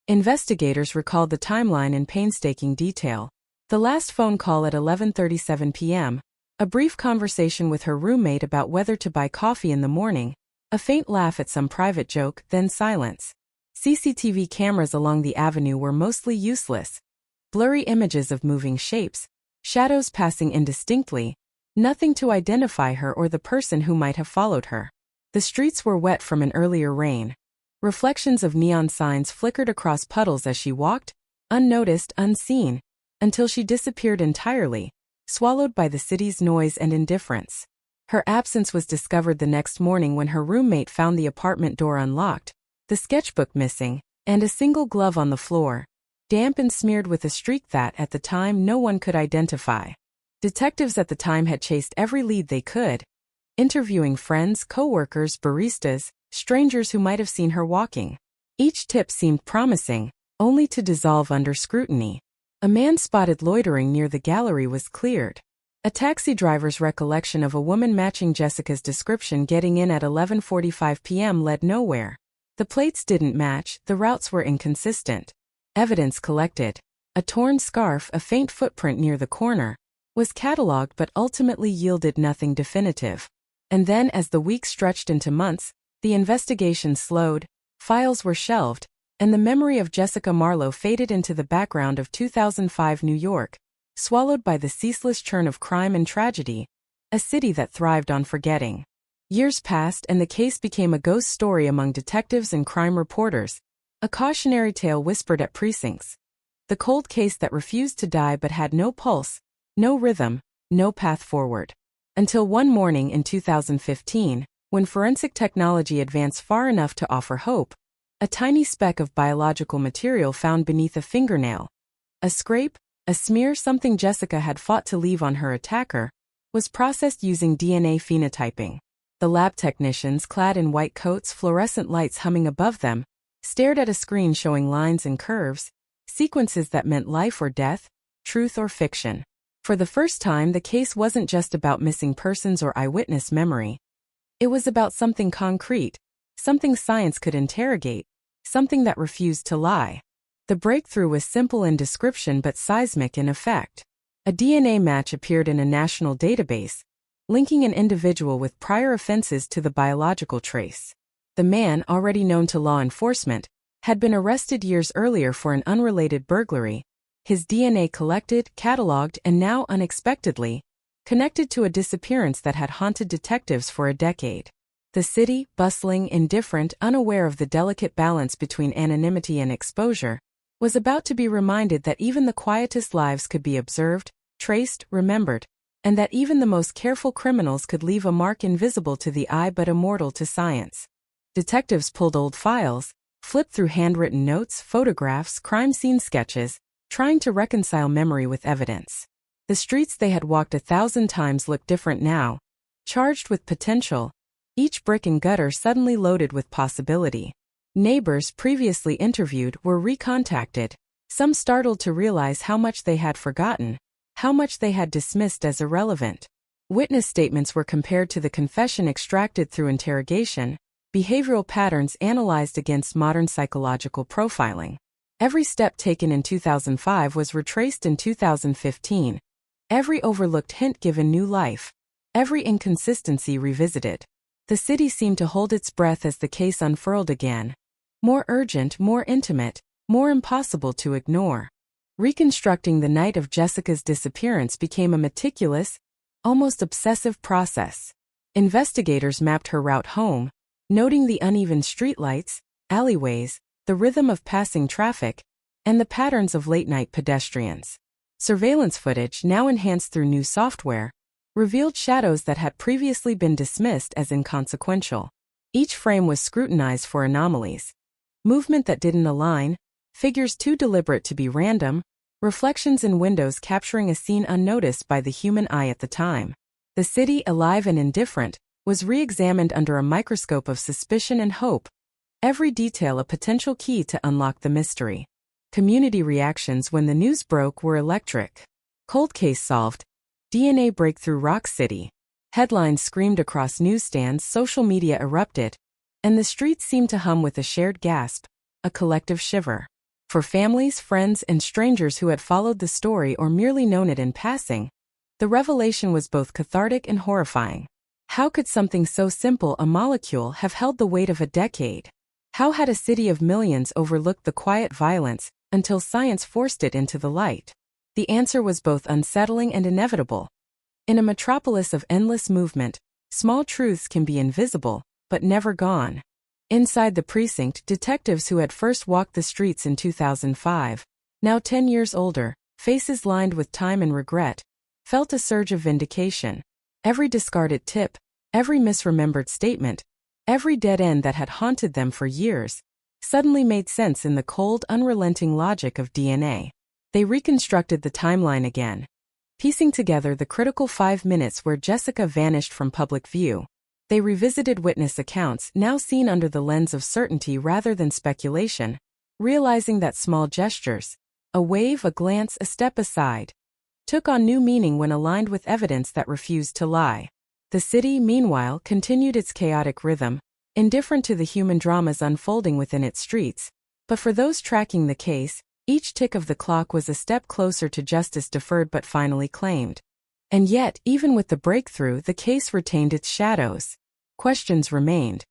Investigators recalled the timeline in painstaking detail. The last phone call at 11:37 p.m., a brief conversation with her roommate about whether to buy coffee in the morning, a faint laugh at some private joke, then silence. CCTV cameras along the avenue were mostly useless. Blurry images of moving shapes, shadows passing indistinctly, nothing to identify her or the person who might have followed her. The streets were wet from an earlier rain. Reflections of neon signs flickered across puddles as she walked, unnoticed, unseen, until she disappeared entirely, swallowed by the city's noise and indifference. Her absence was discovered the next morning when her roommate found the apartment door unlocked, the sketchbook missing, and a single glove on the floor, damp and smeared with a streak that, at the time, no one could identify. Detectives at the time had chased every lead they could, interviewing friends, co-workers, baristas, strangers who might have seen her walking. Each tip seemed promising, only to dissolve under scrutiny. A man spotted loitering near the gallery was cleared. A taxi driver's recollection of a woman matching Jessica's description getting in at 11:45 p.m. led nowhere. The plates didn't match, the routes were inconsistent. Evidence collected. A torn scarf, a faint footprint near the corner, was catalogued but ultimately yielded nothing definitive. And then, as the weeks stretched into months, The investigation slowed, files were shelved, and the memory of Jessica Marlowe faded into the background of 2005 New York, swallowed by the ceaseless churn of crime and tragedy, a city that thrived on forgetting. Years passed and the case became a ghost story among detectives and crime reporters, a cautionary tale whispered at precincts. The cold case that refused to die but had no pulse, no rhythm, no path forward. Until one morning in 2015, when forensic technology advanced far enough to offer hope, a tiny speck of biological material found beneath a fingernail. A scrape, a smear, something Jessica had fought to leave on her attacker, was processed using DNA phenotyping. The lab technicians, clad in white coats, fluorescent lights humming above them, stared at a screen showing lines and curves, sequences that meant life or death, truth or fiction. For the first time, the case wasn't just about missing persons or eyewitness memory. It was about something concrete, something science could interrogate, something that refused to lie. The breakthrough was simple in description but seismic in effect. A DNA match appeared in a national database, linking an individual with prior offenses to the biological trace. The man, already known to law enforcement, had been arrested years earlier for an unrelated burglary, his DNA collected, catalogued, and now, unexpectedly, connected to a disappearance that had haunted detectives for a decade. The city, bustling, indifferent, unaware of the delicate balance between anonymity and exposure, was about to be reminded that even the quietest lives could be observed, traced, remembered, and that even the most careful criminals could leave a mark invisible to the eye but immortal to science. Detectives pulled old files, flipped through handwritten notes, photographs, crime scene sketches, trying to reconcile memory with evidence. The streets they had walked 1,000 times looked different now, charged with potential, each brick and gutter suddenly loaded with possibility. Neighbors previously interviewed were recontacted, some startled to realize how much they had forgotten, how much they had dismissed as irrelevant. Witness statements were compared to the confession extracted through interrogation, behavioral patterns analyzed against modern psychological profiling. Every step taken in 2005 was retraced in 2015, every overlooked hint given new life, every inconsistency revisited. The city seemed to hold its breath as the case unfurled again. More urgent, more intimate, more impossible to ignore. Reconstructing the night of Jessica's disappearance became a meticulous, almost obsessive process. Investigators mapped her route home, noting the uneven streetlights, alleyways, the rhythm of passing traffic, and the patterns of late-night pedestrians. Surveillance footage, now enhanced through new software, revealed shadows that had previously been dismissed as inconsequential. Each frame was scrutinized for anomalies. Movement that didn't align, figures too deliberate to be random, reflections in windows capturing a scene unnoticed by the human eye at the time. The city, alive and indifferent, was re-examined under a microscope of suspicion and hope, every detail a potential key to unlock the mystery. Community reactions when the news broke were electric. Cold case solved. DNA breakthrough Rock City. Headlines screamed across newsstands, social media erupted, and the streets seemed to hum with a shared gasp, a collective shiver. For families, friends, and strangers who had followed the story or merely known it in passing, the revelation was both cathartic and horrifying. How could something so simple, a molecule, have held the weight of a decade? How had a city of millions overlooked the quiet violence until science forced it into the light? The answer was both unsettling and inevitable. In a metropolis of endless movement, small truths can be invisible, but never gone. Inside the precinct, detectives who had first walked the streets in 2005, now 10 years older, faces lined with time and regret, felt a surge of vindication. Every discarded tip, every misremembered statement, every dead end that had haunted them for years, suddenly made sense in the cold, unrelenting logic of DNA. They reconstructed the timeline again, piecing together the critical 5 minutes where Jessica vanished from public view. They revisited witness accounts, now seen under the lens of certainty rather than speculation, realizing that small gestures, a wave, a glance, a step aside, took on new meaning when aligned with evidence that refused to lie. The city, meanwhile, continued its chaotic rhythm, indifferent to the human dramas unfolding within its streets. But for those tracking the case, each tick of the clock was a step closer to justice deferred but finally claimed. And yet, even with the breakthrough, the case retained its shadows. Questions remained.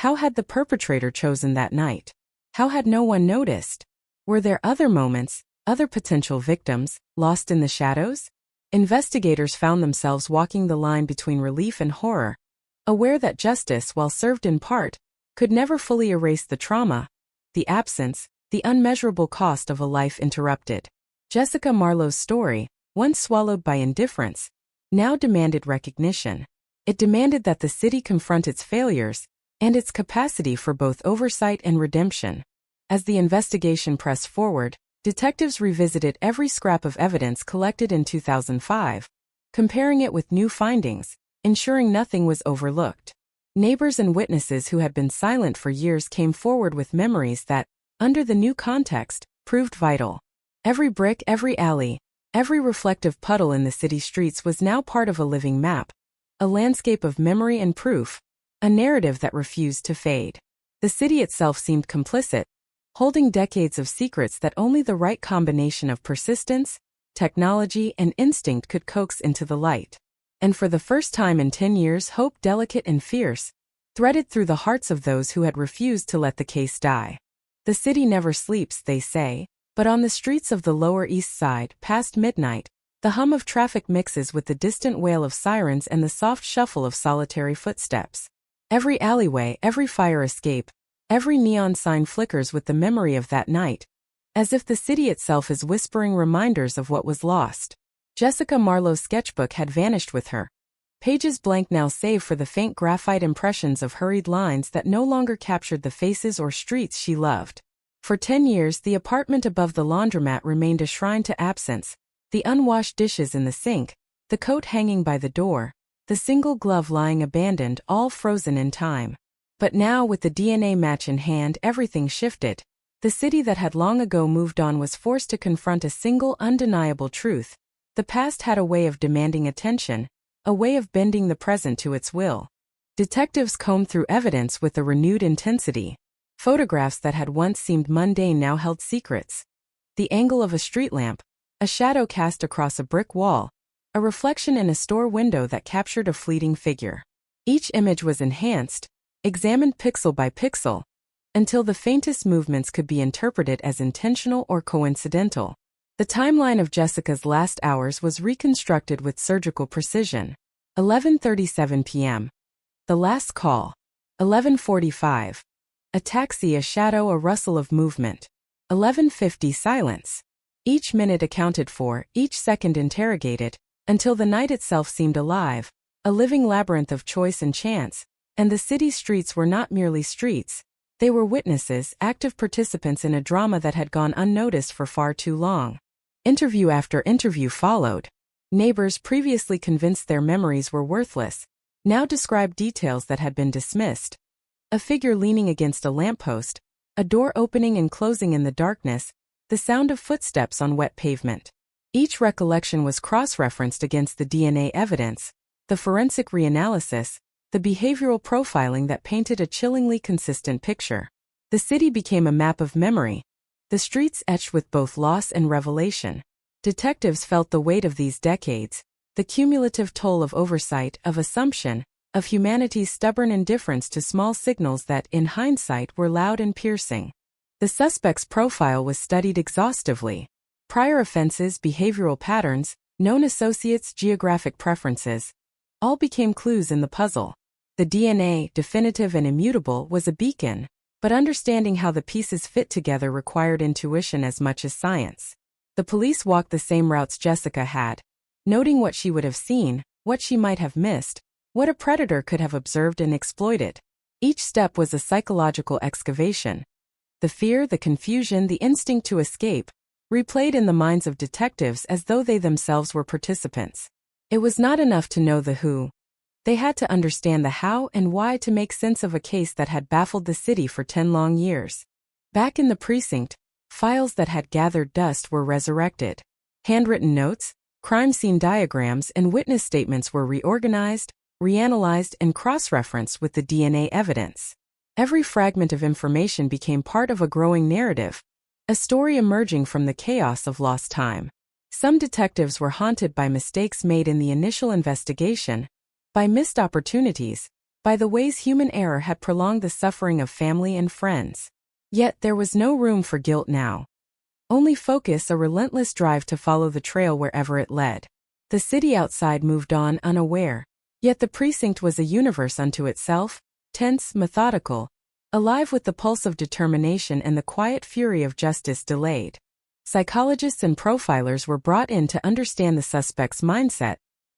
How had the perpetrator chosen that night? How had no one noticed? Were there other moments, other potential victims, lost in the shadows? Investigators found themselves walking the line between relief and horror, aware that justice, while served in part, could never fully erase the trauma, the absence, the unmeasurable cost of a life interrupted. Jessica Marlowe's story, once swallowed by indifference, now demanded recognition. It demanded that the city confront its failures and its capacity for both oversight and redemption. As the investigation pressed forward, detectives revisited every scrap of evidence collected in 2005, comparing it with new findings, ensuring nothing was overlooked. Neighbors and witnesses who had been silent for years came forward with memories that, under the new context, proved vital. Every brick, every alley, every reflective puddle in the city streets was now part of a living map, a landscape of memory and proof, a narrative that refused to fade. The city itself seemed complicit, holding decades of secrets that only the right combination of persistence, technology, and instinct could coax into the light. And for the first time in 10 years, hope, delicate and fierce, threaded through the hearts of those who had refused to let the case die. The city never sleeps, they say, but on the streets of the Lower East Side, past midnight, the hum of traffic mixes with the distant wail of sirens and the soft shuffle of solitary footsteps. Every alleyway, every fire escape, every neon sign flickers with the memory of that night, as if the city itself is whispering reminders of what was lost. Jessica Marlowe's sketchbook had vanished with her, pages blank now save for the faint graphite impressions of hurried lines that no longer captured the faces or streets she loved. For 10 years, the apartment above the laundromat remained a shrine to absence, the unwashed dishes in the sink, the coat hanging by the door, the single glove lying abandoned, all frozen in time. But now, with the DNA match in hand, everything shifted. The city that had long ago moved on was forced to confront a single, undeniable truth. The past had a way of demanding attention, a way of bending the present to its will. Detectives combed through evidence with a renewed intensity. Photographs that had once seemed mundane now held secrets. The angle of a street lamp, a shadow cast across a brick wall, a reflection in a store window that captured a fleeting figure. Each image was enhanced, examined pixel by pixel, until the faintest movements could be interpreted as intentional or coincidental. The timeline of Jessica's last hours was reconstructed with surgical precision. 11:37 p.m. The last call. 11:45. A taxi, a shadow, a rustle of movement. 11:50 silence. Each minute accounted for, each second interrogated, until the night itself seemed alive, a living labyrinth of choice and chance, and the city's streets were not merely streets. They were witnesses, active participants in a drama that had gone unnoticed for far too long. Interview after interview followed. Neighbors previously convinced their memories were worthless, now described details that had been dismissed. A figure leaning against a lamppost, a door opening and closing in the darkness, the sound of footsteps on wet pavement. Each recollection was cross-referenced against the DNA evidence, the forensic reanalysis, the behavioral profiling that painted a chillingly consistent picture. The city became a map of memory, the streets etched with both loss and revelation. Detectives felt the weight of these decades, the cumulative toll of oversight, of assumption, of humanity's stubborn indifference to small signals that, in hindsight, were loud and piercing. The suspect's profile was studied exhaustively. Prior offenses, behavioral patterns, known associates, geographic preferences, all became clues in the puzzle. The DNA, definitive and immutable, was a beacon, but understanding how the pieces fit together required intuition as much as science. The police walked the same routes Jessica had, noting what she would have seen, what she might have missed, what a predator could have observed and exploited. Each step was a psychological excavation. The fear, the confusion, the instinct to escape, replayed in the minds of detectives as though they themselves were participants. It was not enough to know the who. They had to understand the how and why to make sense of a case that had baffled the city for 10 long years. Back in the precinct, files that had gathered dust were resurrected. Handwritten notes, crime scene diagrams, and witness statements were reorganized, reanalyzed, and cross-referenced with the DNA evidence. Every fragment of information became part of a growing narrative, a story emerging from the chaos of lost time. Some detectives were haunted by mistakes made in the initial investigation, by missed opportunities, by the ways human error had prolonged the suffering of family and friends. Yet there was no room for guilt now. Only focus, a relentless drive to follow the trail wherever it led. The city outside moved on unaware, yet the precinct was a universe unto itself, tense, methodical, alive with the pulse of determination and the quiet fury of justice delayed. Psychologists and profilers were brought in to understand the suspect's mindset,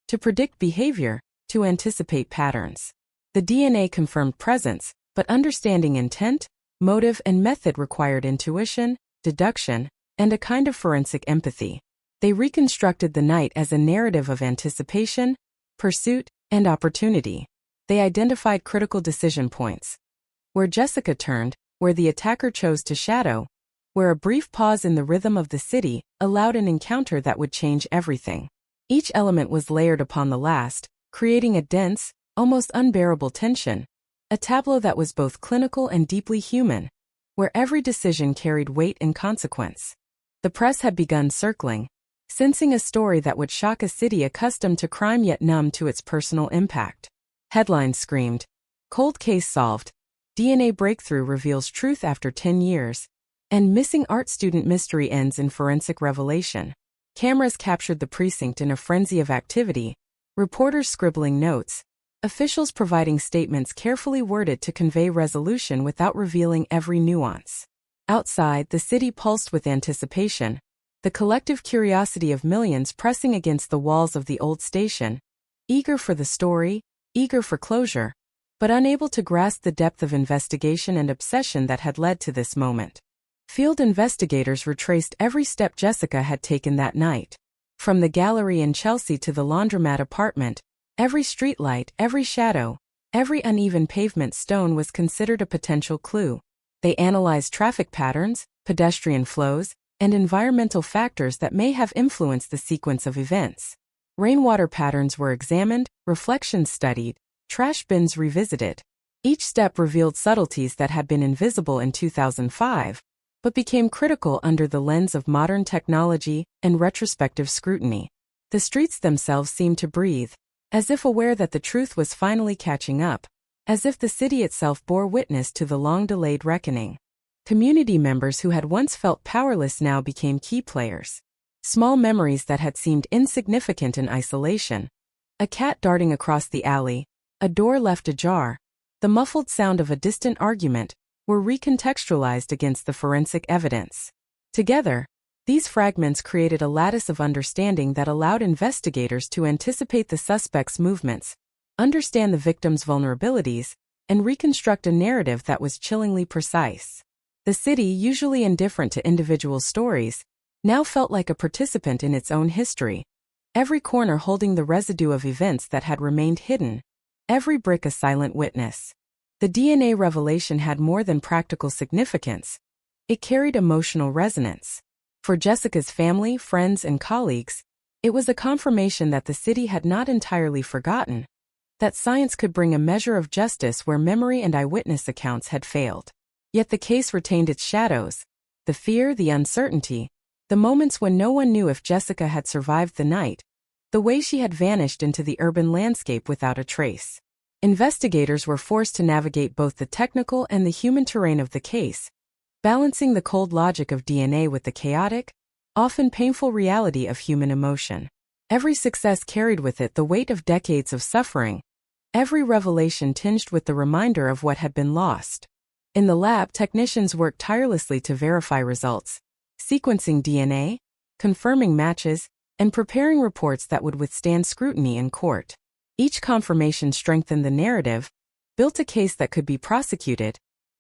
to predict behavior, to anticipate patterns. The DNA confirmed presence, but understanding intent, motive, and method required intuition, deduction, and a kind of forensic empathy. They reconstructed the night as a narrative of anticipation, pursuit, and opportunity. They identified critical decision points. Where Jessica turned, where the attacker chose to shadow, where a brief pause in the rhythm of the city allowed an encounter that would change everything. Each element was layered upon the last, creating a dense, almost unbearable tension, a tableau that was both clinical and deeply human, where every decision carried weight and consequence. The press had begun circling, sensing a story that would shock a city accustomed to crime yet numb to its personal impact. Headlines screamed, "Cold case solved," "DNA breakthrough reveals truth after 10 years," and "Missing art student mystery ends in forensic revelation." Cameras captured the precinct in a frenzy of activity, reporters scribbling notes, officials providing statements carefully worded to convey resolution without revealing every nuance. Outside, the city pulsed with anticipation, the collective curiosity of millions pressing against the walls of the old station, eager for the story, eager for closure, but unable to grasp the depth of investigation and obsession that had led to this moment. Field investigators retraced every step Jessica had taken that night. From the gallery in Chelsea to the laundromat apartment, every streetlight, every shadow, every uneven pavement stone was considered a potential clue. They analyzed traffic patterns, pedestrian flows, and environmental factors that may have influenced the sequence of events. Rainwater patterns were examined, reflections studied, trash bins revisited. Each step revealed subtleties that had been invisible in 2005, but became critical under the lens of modern technology and retrospective scrutiny. The streets themselves seemed to breathe, as if aware that the truth was finally catching up, as if the city itself bore witness to the long-delayed reckoning. Community members who had once felt powerless now became key players. Small memories that had seemed insignificant in isolation. A cat darting across the alley, a door left ajar, the muffled sound of a distant argument, were recontextualized against the forensic evidence. Together, these fragments created a lattice of understanding that allowed investigators to anticipate the suspect's movements, understand the victim's vulnerabilities, and reconstruct a narrative that was chillingly precise. The city, usually indifferent to individual stories, now felt like a participant in its own history, every corner holding the residue of events that had remained hidden, every brick a silent witness. The DNA revelation had more than practical significance. It carried emotional resonance. For Jessica's family, friends, and colleagues, it was a confirmation that the city had not entirely forgotten, that science could bring a measure of justice where memory and eyewitness accounts had failed. Yet the case retained its shadows, the fear, the uncertainty, the moments when no one knew if Jessica had survived the night, the way she had vanished into the urban landscape without a trace. Investigators were forced to navigate both the technical and the human terrain of the case, balancing the cold logic of DNA with the chaotic, often painful reality of human emotion. Every success carried with it the weight of decades of suffering, every revelation tinged with the reminder of what had been lost. In the lab, technicians worked tirelessly to verify results, sequencing DNA, confirming matches, and preparing reports that would withstand scrutiny in court. Each confirmation strengthened the narrative, built a case that could be prosecuted,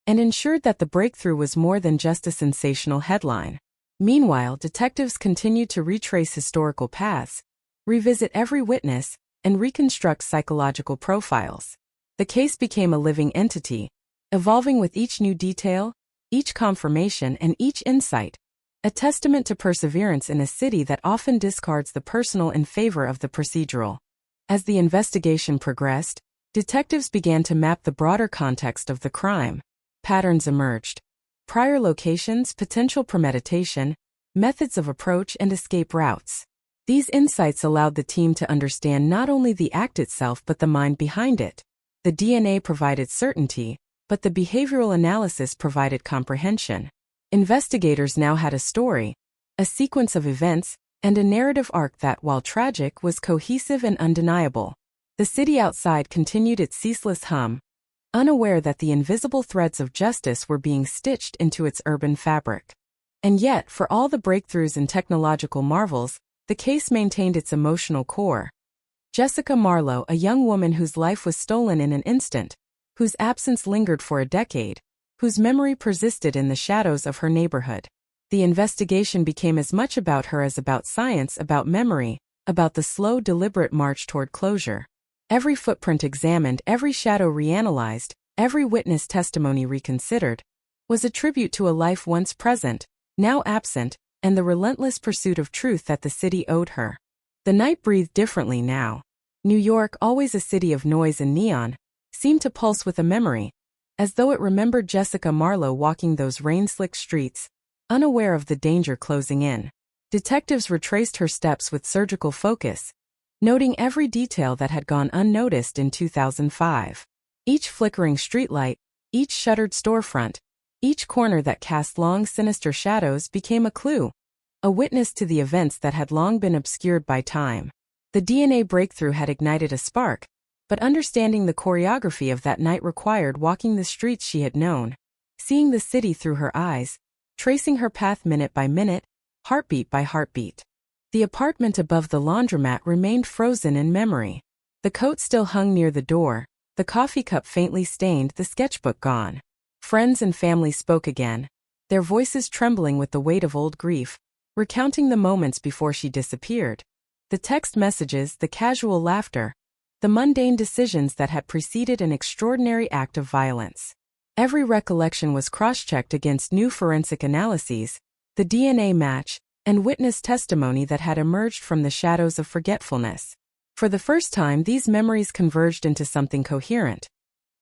and ensured that the breakthrough was more than just a sensational headline. Meanwhile, detectives continued to retrace historical paths, revisit every witness, and reconstruct psychological profiles. The case became a living entity, evolving with each new detail, each confirmation, and each insight, a testament to perseverance in a city that often discards the personal in favor of the procedural. As the investigation progressed, detectives began to map the broader context of the crime. Patterns emerged. Prior locations, potential premeditation, methods of approach, and escape routes. These insights allowed the team to understand not only the act itself but the mind behind it. The DNA provided certainty, but the behavioral analysis provided comprehension. Investigators now had a story, a sequence of events, and a narrative arc that, while tragic, was cohesive and undeniable. The city outside continued its ceaseless hum, unaware that the invisible threads of justice were being stitched into its urban fabric. And yet, for all the breakthroughs and technological marvels, the case maintained its emotional core. Jessica Marlowe, a young woman whose life was stolen in an instant, whose absence lingered for a decade, whose memory persisted in the shadows of her neighborhood. The investigation became as much about her as about science, about memory, about the slow, deliberate march toward closure. Every footprint examined, every shadow reanalyzed, every witness testimony reconsidered, was a tribute to a life once present, now absent, and the relentless pursuit of truth that the city owed her. The night breathed differently now. New York, always a city of noise and neon, seemed to pulse with a memory, as though it remembered Jessica Marlowe walking those rain-slicked streets, unaware of the danger closing in. Detectives retraced her steps with surgical focus, noting every detail that had gone unnoticed in 2005. Each flickering streetlight, each shuttered storefront, each corner that cast long, sinister shadows became a clue, a witness to the events that had long been obscured by time. The DNA breakthrough had ignited a spark, but understanding the choreography of that night required walking the streets she had known, seeing the city through her eyes, tracing her path minute by minute, heartbeat by heartbeat. The apartment above the laundromat remained frozen in memory. The coat still hung near the door, the coffee cup faintly stained, the sketchbook gone. Friends and family spoke again, their voices trembling with the weight of old grief, recounting the moments before she disappeared. The text messages, the casual laughter, the mundane decisions that had preceded an extraordinary act of violence. Every recollection was cross-checked against new forensic analyses, the DNA match, and witness testimony that had emerged from the shadows of forgetfulness. For the first time, these memories converged into something coherent.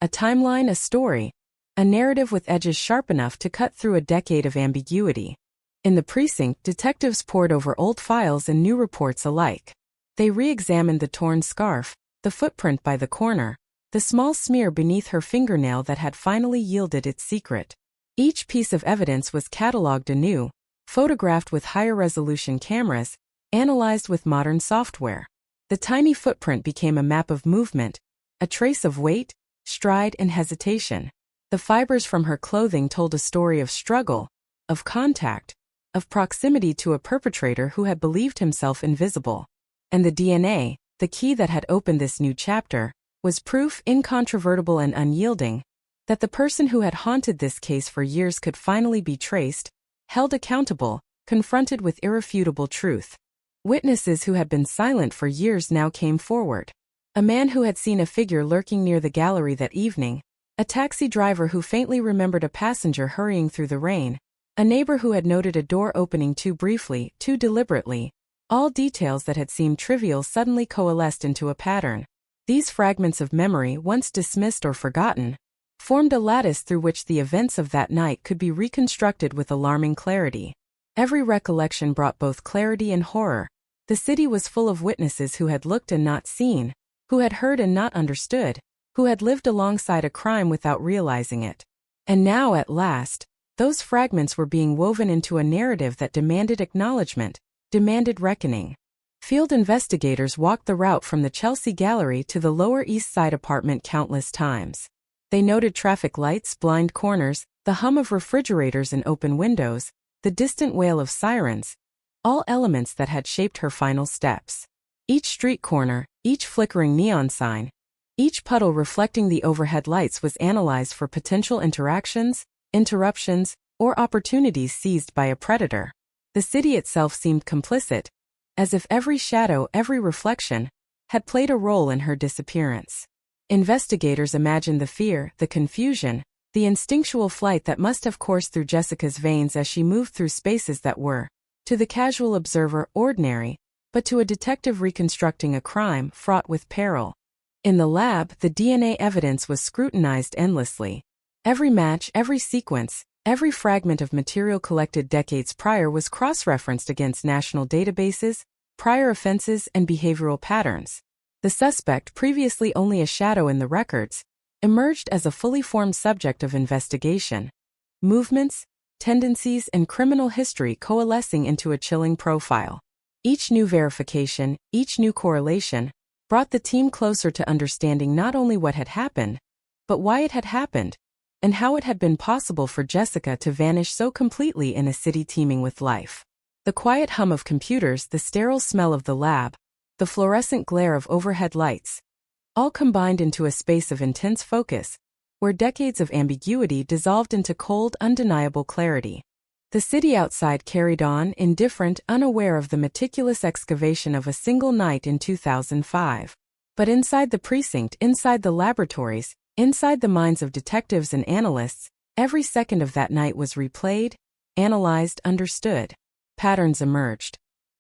A timeline, a story, a narrative with edges sharp enough to cut through a decade of ambiguity. In the precinct, detectives pored over old files and new reports alike. They re-examined the torn scarf, the footprint by the corner, the small smear beneath her fingernail that had finally yielded its secret. Each piece of evidence was catalogued anew, photographed with higher-resolution cameras, analyzed with modern software. The tiny footprint became a map of movement, a trace of weight, stride, and hesitation. The fibers from her clothing told a story of struggle, of contact, of proximity to a perpetrator who had believed himself invisible. And the DNA, the key that had opened this new chapter, was proof, incontrovertible and unyielding, that the person who had haunted this case for years could finally be traced, held accountable, confronted with irrefutable truth. Witnesses who had been silent for years now came forward. A man who had seen a figure lurking near the gallery that evening, a taxi driver who faintly remembered a passenger hurrying through the rain, a neighbor who had noted a door opening too briefly, too deliberately. All details that had seemed trivial suddenly coalesced into a pattern. These fragments of memory, once dismissed or forgotten, formed a lattice through which the events of that night could be reconstructed with alarming clarity. Every recollection brought both clarity and horror. The city was full of witnesses who had looked and not seen, who had heard and not understood, who had lived alongside a crime without realizing it. And now, at last, those fragments were being woven into a narrative that demanded acknowledgement, demanded reckoning. Field investigators walked the route from the Chelsea Gallery to the Lower East Side apartment countless times. They noted traffic lights, blind corners, the hum of refrigerators and open windows, the distant wail of sirens, all elements that had shaped her final steps. Each street corner, each flickering neon sign, each puddle reflecting the overhead lights was analyzed for potential interactions, interruptions, or opportunities seized by a predator. The city itself seemed complicit, as if every shadow, every reflection, had played a role in her disappearance. Investigators imagined the fear, the confusion, the instinctual flight that must have coursed through Jessica's veins as she moved through spaces that were, to the casual observer, ordinary, but to a detective reconstructing a crime fraught with peril. In the lab, the DNA evidence was scrutinized endlessly. Every match, every sequence, every fragment of material collected decades prior was cross-referenced against national databases, prior offenses, and behavioral patterns. The suspect, previously only a shadow in the records, emerged as a fully formed subject of investigation. Movements, tendencies, and criminal history coalescing into a chilling profile. Each new verification, each new correlation, brought the team closer to understanding not only what had happened, but why it had happened, and how it had been possible for Jessica to vanish so completely in a city teeming with life. The quiet hum of computers, the sterile smell of the lab, the fluorescent glare of overhead lights, all combined into a space of intense focus, where decades of ambiguity dissolved into cold, undeniable clarity. The city outside carried on, indifferent, unaware of the meticulous excavation of a single night in 2005. But inside the precinct, inside the laboratories, inside the minds of detectives and analysts, every second of that night was replayed, analyzed, understood. Patterns emerged.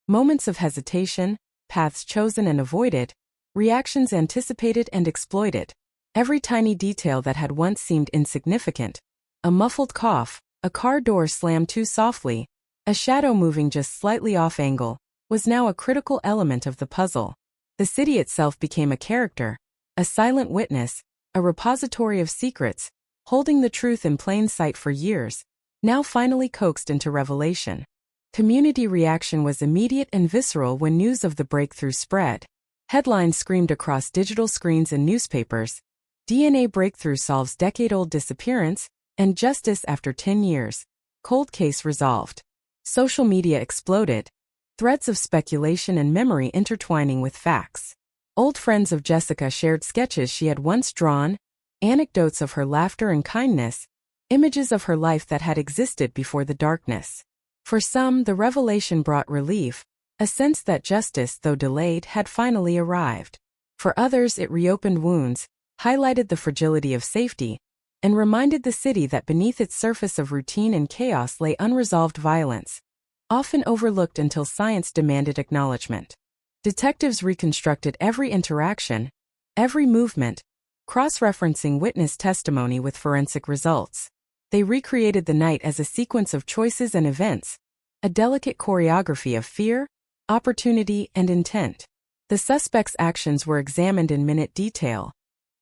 Moments of hesitation, paths chosen and avoided, reactions anticipated and exploited. Every tiny detail that had once seemed insignificant, a muffled cough, a car door slammed too softly, a shadow moving just slightly off angle, was now a critical element of the puzzle. The city itself became a character, a silent witness, a repository of secrets, holding the truth in plain sight for years, now finally coaxed into revelation. Community reaction was immediate and visceral when news of the breakthrough spread. Headlines screamed across digital screens and newspapers. DNA breakthrough solves decade-old disappearance, and justice after 10 years. Cold case resolved. Social media exploded. Threads of speculation and memory intertwining with facts. Old friends of Jessica shared sketches she had once drawn, anecdotes of her laughter and kindness, images of her life that had existed before the darkness. For some, the revelation brought relief, a sense that justice, though delayed, had finally arrived. For others, it reopened wounds, highlighted the fragility of safety, and reminded the city that beneath its surface of routine and chaos lay unresolved violence, often overlooked until science demanded acknowledgement. Detectives reconstructed every interaction, every movement, cross-referencing witness testimony with forensic results. They recreated the night as a sequence of choices and events, a delicate choreography of fear, opportunity, and intent. The suspect's actions were examined in minute detail.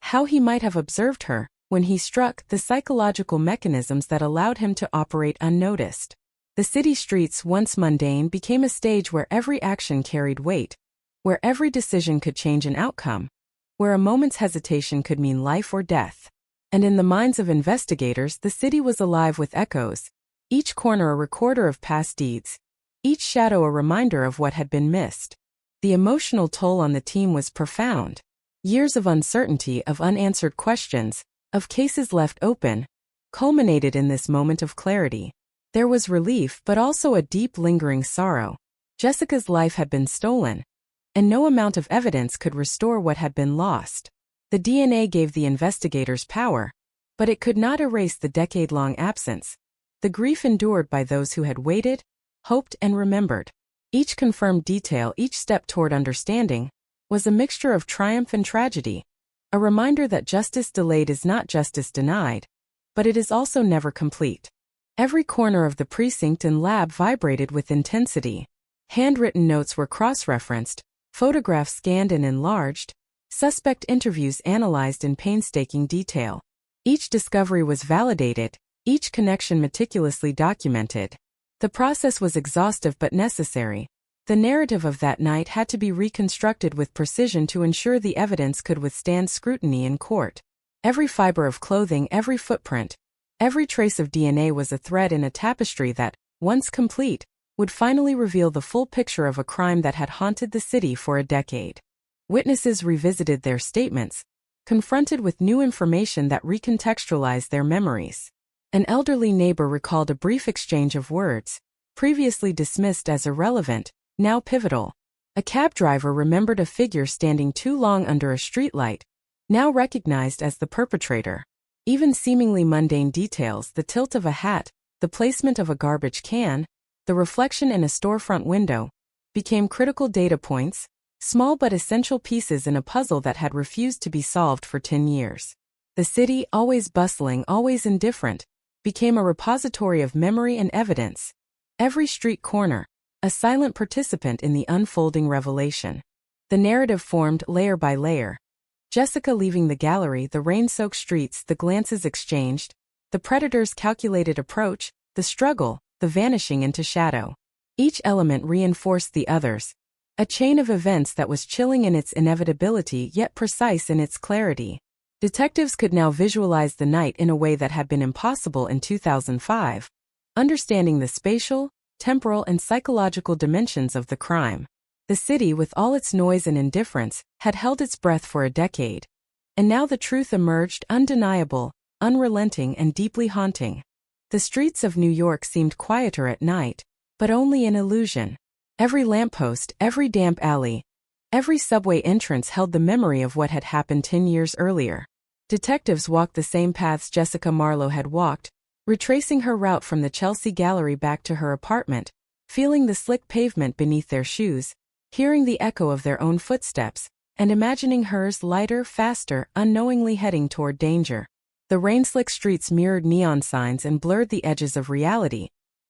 How he might have observed her, when he struck, the psychological mechanisms that allowed him to operate unnoticed. The city streets, once mundane, became a stage where every action carried weight, where every decision could change an outcome, where a moment's hesitation could mean life or death. And in the minds of investigators, the city was alive with echoes, each corner a recorder of past deeds, each shadow a reminder of what had been missed. The emotional toll on the team was profound. Years of uncertainty, of unanswered questions, of cases left open, culminated in this moment of clarity. There was relief, but also a deep, lingering sorrow. Jessica's life had been stolen, and no amount of evidence could restore what had been lost. The DNA gave the investigators power, but it could not erase the decade-long absence, the grief endured by those who had waited, hoped, and remembered. Each confirmed detail, each step toward understanding, was a mixture of triumph and tragedy, a reminder that justice delayed is not justice denied, but it is also never complete. Every corner of the precinct and lab vibrated with intensity. Handwritten notes were cross-referenced, photographs scanned and enlarged, suspect interviews analyzed in painstaking detail. Each discovery was validated, each connection meticulously documented. The process was exhaustive but necessary. The narrative of that night had to be reconstructed with precision to ensure the evidence could withstand scrutiny in court. Every fiber of clothing, every footprint, every trace of DNA was a thread in a tapestry that, once complete, would finally reveal the full picture of a crime that had haunted the city for a decade. Witnesses revisited their statements, confronted with new information that recontextualized their memories. An elderly neighbor recalled a brief exchange of words, previously dismissed as irrelevant, now pivotal. A cab driver remembered a figure standing too long under a streetlight, now recognized as the perpetrator. Even seemingly mundane details, the tilt of a hat, the placement of a garbage can, the reflection in a storefront window, became critical data points, small but essential pieces in a puzzle that had refused to be solved for 10 years. The city, always bustling, always indifferent, became a repository of memory and evidence. Every street corner, a silent participant in the unfolding revelation. The narrative formed layer by layer. Jessica leaving the gallery, the rain-soaked streets, the glances exchanged, the predator's calculated approach, the struggle, the vanishing into shadow. Each element reinforced the others. A chain of events that was chilling in its inevitability yet precise in its clarity. Detectives could now visualize the night in a way that had been impossible in 2005, understanding the spatial, temporal, and psychological dimensions of the crime. The city, with all its noise and indifference, had held its breath for a decade. And now the truth emerged, undeniable, unrelenting, and deeply haunting. The streets of New York seemed quieter at night, but only an illusion. Every lamppost, every damp alley, every subway entrance held the memory of what had happened 10 years earlier. Detectives walked the same paths Jessica Marlowe had walked, retracing her route from the Chelsea Gallery back to her apartment, feeling the slick pavement beneath their shoes, hearing the echo of their own footsteps, and imagining hers lighter, faster, unknowingly heading toward danger. The rain-slick streets mirrored neon signs and blurred the edges of reality,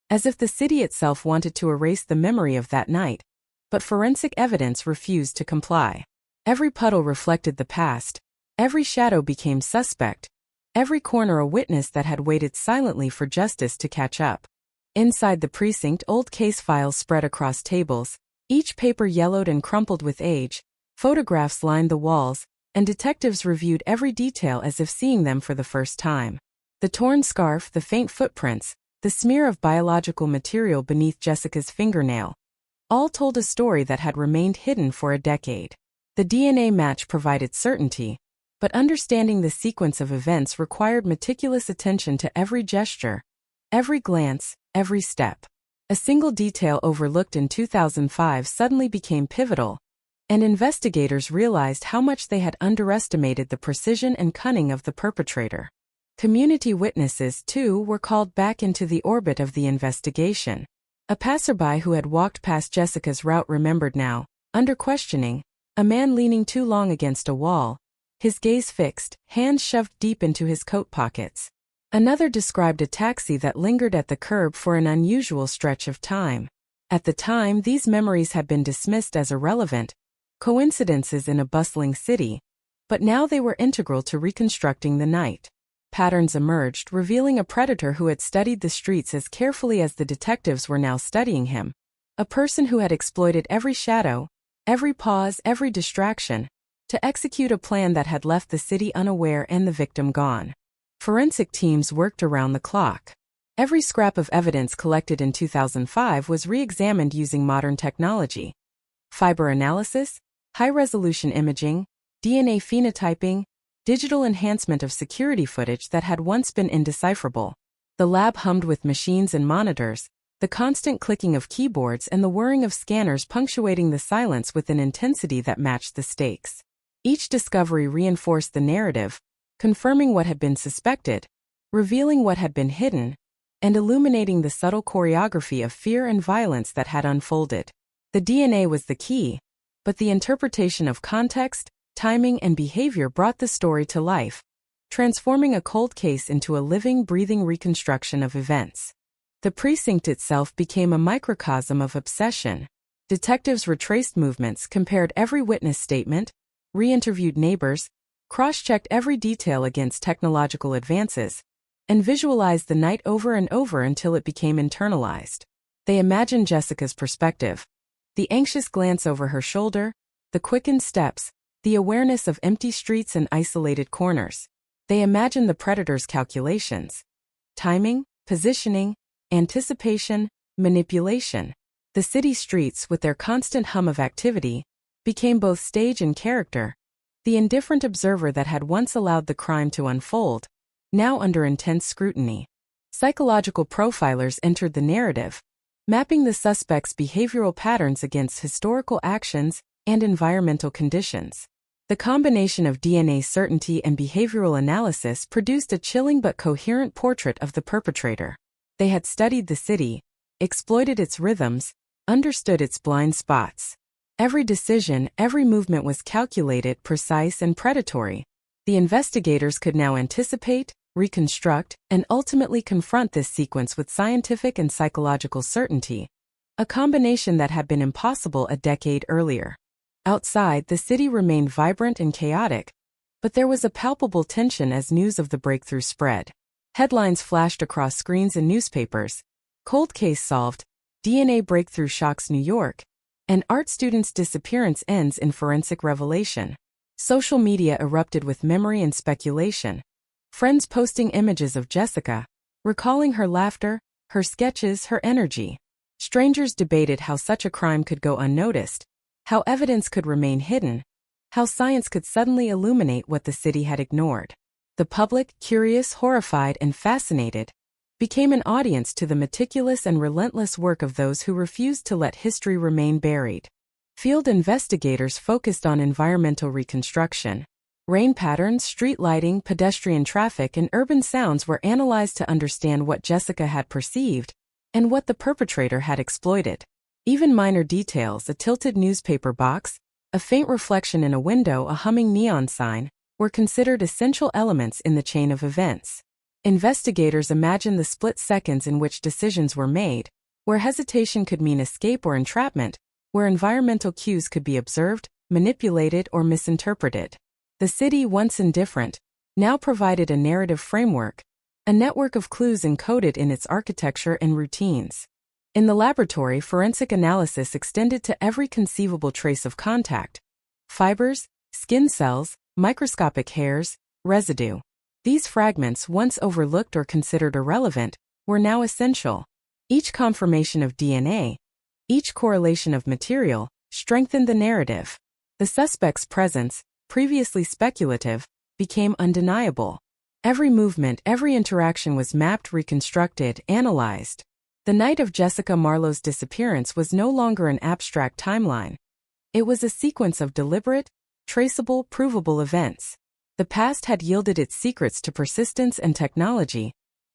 as if the city itself wanted to erase the memory of that night, but forensic evidence refused to comply. Every puddle reflected the past, every shadow became suspect, every corner a witness that had waited silently for justice to catch up. Inside the precinct, old case files spread across tables, each paper yellowed and crumpled with age, photographs lined the walls, and detectives reviewed every detail as if seeing them for the first time. The torn scarf, the faint footprints, the smear of biological material beneath Jessica's fingernail, all told a story that had remained hidden for a decade. The DNA match provided certainty, but understanding the sequence of events required meticulous attention to every gesture, every glance, every step. A single detail overlooked in 2005 suddenly became pivotal, and investigators realized how much they had underestimated the precision and cunning of the perpetrator. Community witnesses, too, were called back into the orbit of the investigation. A passerby who had walked past Jessica's route remembered now, under questioning, a man leaning too long against a wall, his gaze fixed, hands shoved deep into his coat pockets. Another described a taxi that lingered at the curb for an unusual stretch of time. At the time, these memories had been dismissed as irrelevant, coincidences in a bustling city, but now they were integral to reconstructing the night. Patterns emerged, revealing a predator who had studied the streets as carefully as the detectives were now studying him. A person who had exploited every shadow, every pause, every distraction, to execute a plan that had left the city unaware and the victim gone. Forensic teams worked around the clock. Every scrap of evidence collected in 2005 was re-examined using modern technology. Fiber analysis, high-resolution imaging, DNA phenotyping, digital enhancement of security footage that had once been indecipherable. The lab hummed with machines and monitors, the constant clicking of keyboards and the whirring of scanners punctuating the silence with an intensity that matched the stakes. Each discovery reinforced the narrative, confirming what had been suspected, revealing what had been hidden, and illuminating the subtle choreography of fear and violence that had unfolded. The DNA was the key, but the interpretation of context, timing, and behavior brought the story to life, transforming a cold case into a living, breathing reconstruction of events. The precinct itself became a microcosm of obsession. Detectives retraced movements, compared every witness statement, re-interviewed neighbors, cross-checked every detail against technological advances, and visualized the night over and over until it became internalized. They imagined Jessica's perspective, the anxious glance over her shoulder, the quickened steps, the awareness of empty streets and isolated corners. They imagined the predator's calculations, timing, positioning, anticipation, manipulation. The city streets, with their constant hum of activity, became both stage and character. The indifferent observer that had once allowed the crime to unfold, now under intense scrutiny. Psychological profilers entered the narrative, mapping the suspect's behavioral patterns against historical actions and environmental conditions. The combination of DNA certainty and behavioral analysis produced a chilling but coherent portrait of the perpetrator. They had studied the city, exploited its rhythms, understood its blind spots. Every decision, every movement was calculated, precise, and predatory. The investigators could now anticipate, reconstruct, and ultimately confront this sequence with scientific and psychological certainty, a combination that had been impossible a decade earlier. Outside, the city remained vibrant and chaotic, But there was a palpable tension as news of the breakthrough spread. Headlines flashed across screens in newspapers. Cold case solved, DNA breakthrough shocks New York, and art student's disappearance ends in forensic revelation. Social media erupted with memory and speculation. Friends posting images of Jessica, recalling her laughter, her sketches, her energy. Strangers debated how such a crime could go unnoticed, how evidence could remain hidden, how science could suddenly illuminate what the city had ignored. The public, curious, horrified, and fascinated, became an audience to the meticulous and relentless work of those who refused to let history remain buried. Field investigators focused on environmental reconstruction. Rain patterns, street lighting, pedestrian traffic, and urban sounds were analyzed to understand what Jessica had perceived and what the perpetrator had exploited. Even minor details, a tilted newspaper box, a faint reflection in a window, a humming neon sign, were considered essential elements in the chain of events. Investigators imagined the split seconds in which decisions were made, where hesitation could mean escape or entrapment, where environmental cues could be observed, manipulated, or misinterpreted. The city, once indifferent, now provided a narrative framework, a network of clues encoded in its architecture and routines. In the laboratory, forensic analysis extended to every conceivable trace of contact: fibers, skin cells, microscopic hairs, residue. These fragments, once overlooked or considered irrelevant, were now essential. Each confirmation of DNA, each correlation of material, strengthened the narrative. The suspect's presence, previously speculative, became undeniable. Every movement, every interaction was mapped, reconstructed, analyzed. The night of Jessica Marlowe's disappearance was no longer an abstract timeline. It was a sequence of deliberate, traceable, provable events. The past had yielded its secrets to persistence and technology,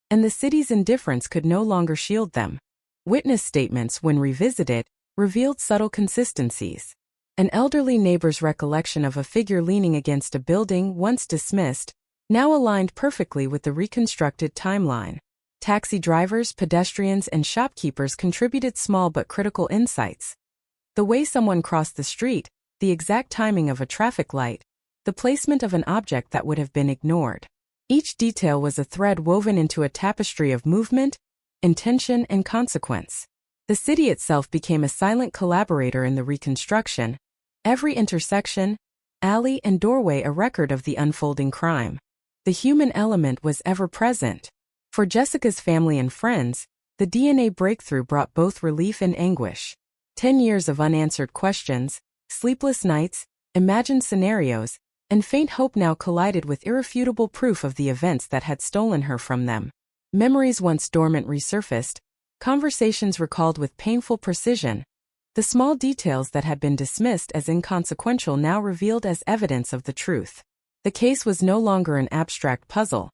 and the city's indifference could no longer shield them. Witness statements, when revisited, revealed subtle consistencies. An elderly neighbor's recollection of a figure leaning against a building once dismissed, now aligned perfectly with the reconstructed timeline. Taxi drivers, pedestrians, and shopkeepers contributed small but critical insights. The way someone crossed the street, the exact timing of a traffic light, the placement of an object that would have been ignored. Each detail was a thread woven into a tapestry of movement, intention, and consequence. The city itself became a silent collaborator in the reconstruction, every intersection, alley, and doorway a record of the unfolding crime. The human element was ever present. For Jessica's family and friends, the DNA breakthrough brought both relief and anguish. 10 years of unanswered questions, sleepless nights, imagined scenarios, and faint hope now collided with irrefutable proof of the events that had stolen her from them. Memories once dormant resurfaced, conversations recalled with painful precision. The small details that had been dismissed as inconsequential now revealed as evidence of the truth. The case was no longer an abstract puzzle.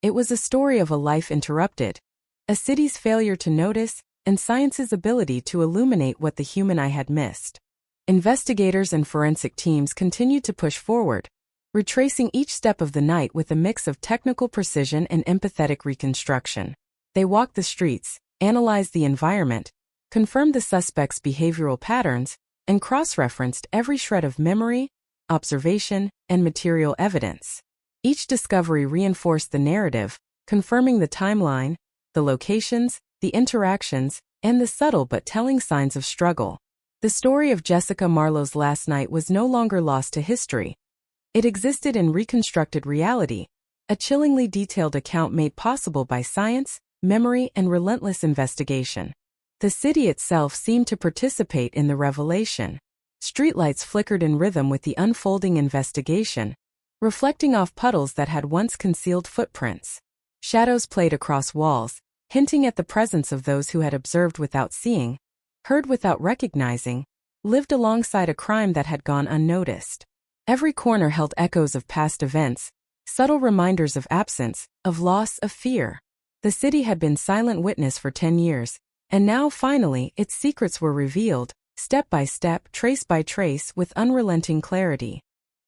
It was a story of a life interrupted, a city's failure to notice, and science's ability to illuminate what the human eye had missed. Investigators and forensic teams continued to push forward, retracing each step of the night with a mix of technical precision and empathetic reconstruction. They walked the streets, analyzed the environment, confirmed the suspect's behavioral patterns, and cross-referenced every shred of memory, observation, and material evidence. Each discovery reinforced the narrative, confirming the timeline, the locations, the interactions, and the subtle but telling signs of struggle. The story of Jessica Marlowe's last night was no longer lost to history. It existed in reconstructed reality, a chillingly detailed account made possible by science, memory, and relentless investigation. The city itself seemed to participate in the revelation. Streetlights flickered in rhythm with the unfolding investigation, reflecting off puddles that had once concealed footprints. Shadows played across walls, hinting at the presence of those who had observed without seeing, heard without recognizing, lived alongside a crime that had gone unnoticed. Every corner held echoes of past events, subtle reminders of absence, of loss, of fear. The city had been silent witness for 10 years, and now finally its secrets were revealed, step by step, trace by trace, with unrelenting clarity.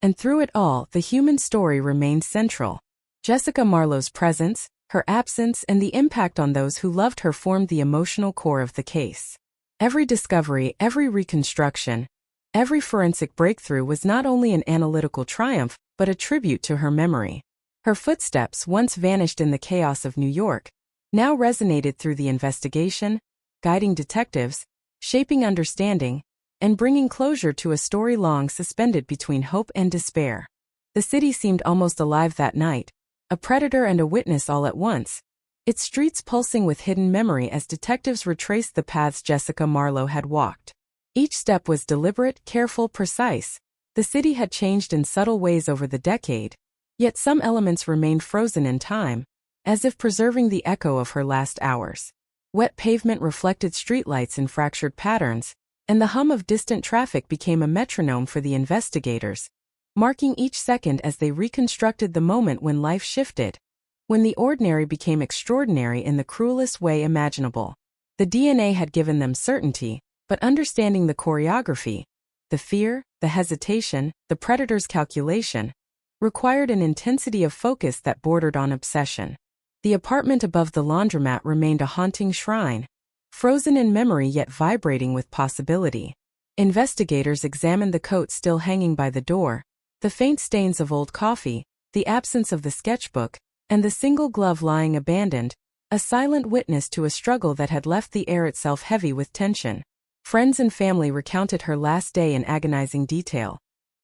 And through it all, the human story remained central. Jessica Marlowe's presence, her absence, and the impact on those who loved her formed the emotional core of the case. Every discovery, every reconstruction, Every forensic breakthrough was not only an analytical triumph, but a tribute to her memory. Her footsteps, once vanished in the chaos of New York, now resonated through the investigation, guiding detectives, shaping understanding, and bringing closure to a story long suspended between hope and despair. The city seemed almost alive that night, a predator and a witness all at once, its streets pulsing with hidden memory as detectives retraced the paths Jessica Marlowe had walked. Each step was deliberate, careful, precise. The city had changed in subtle ways over the decade, yet some elements remained frozen in time, as if preserving the echo of her last hours. Wet pavement reflected streetlights in fractured patterns, and the hum of distant traffic became a metronome for the investigators, marking each second as they reconstructed the moment when life shifted, when the ordinary became extraordinary in the cruelest way imaginable. The DNA had given them certainty, but understanding the choreography, the fear, the hesitation, the predator's calculation, required an intensity of focus that bordered on obsession. The apartment above the laundromat remained a haunting shrine, frozen in memory yet vibrating with possibility. Investigators examined the coat still hanging by the door, the faint stains of old coffee, the absence of the sketchbook, and the single glove lying abandoned, a silent witness to a struggle that had left the air itself heavy with tension. Friends and family recounted her last day in agonizing detail.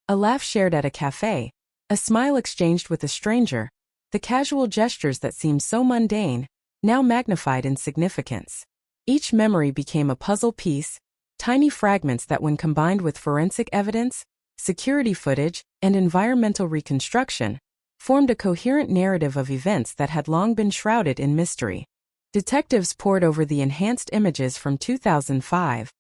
A laugh shared at a cafe, a smile exchanged with a stranger, the casual gestures that seemed so mundane, now magnified in significance. Each memory became a puzzle piece, tiny fragments that when combined with forensic evidence, security footage, and environmental reconstruction, formed a coherent narrative of events that had long been shrouded in mystery. Detectives pored over the enhanced images from 2005,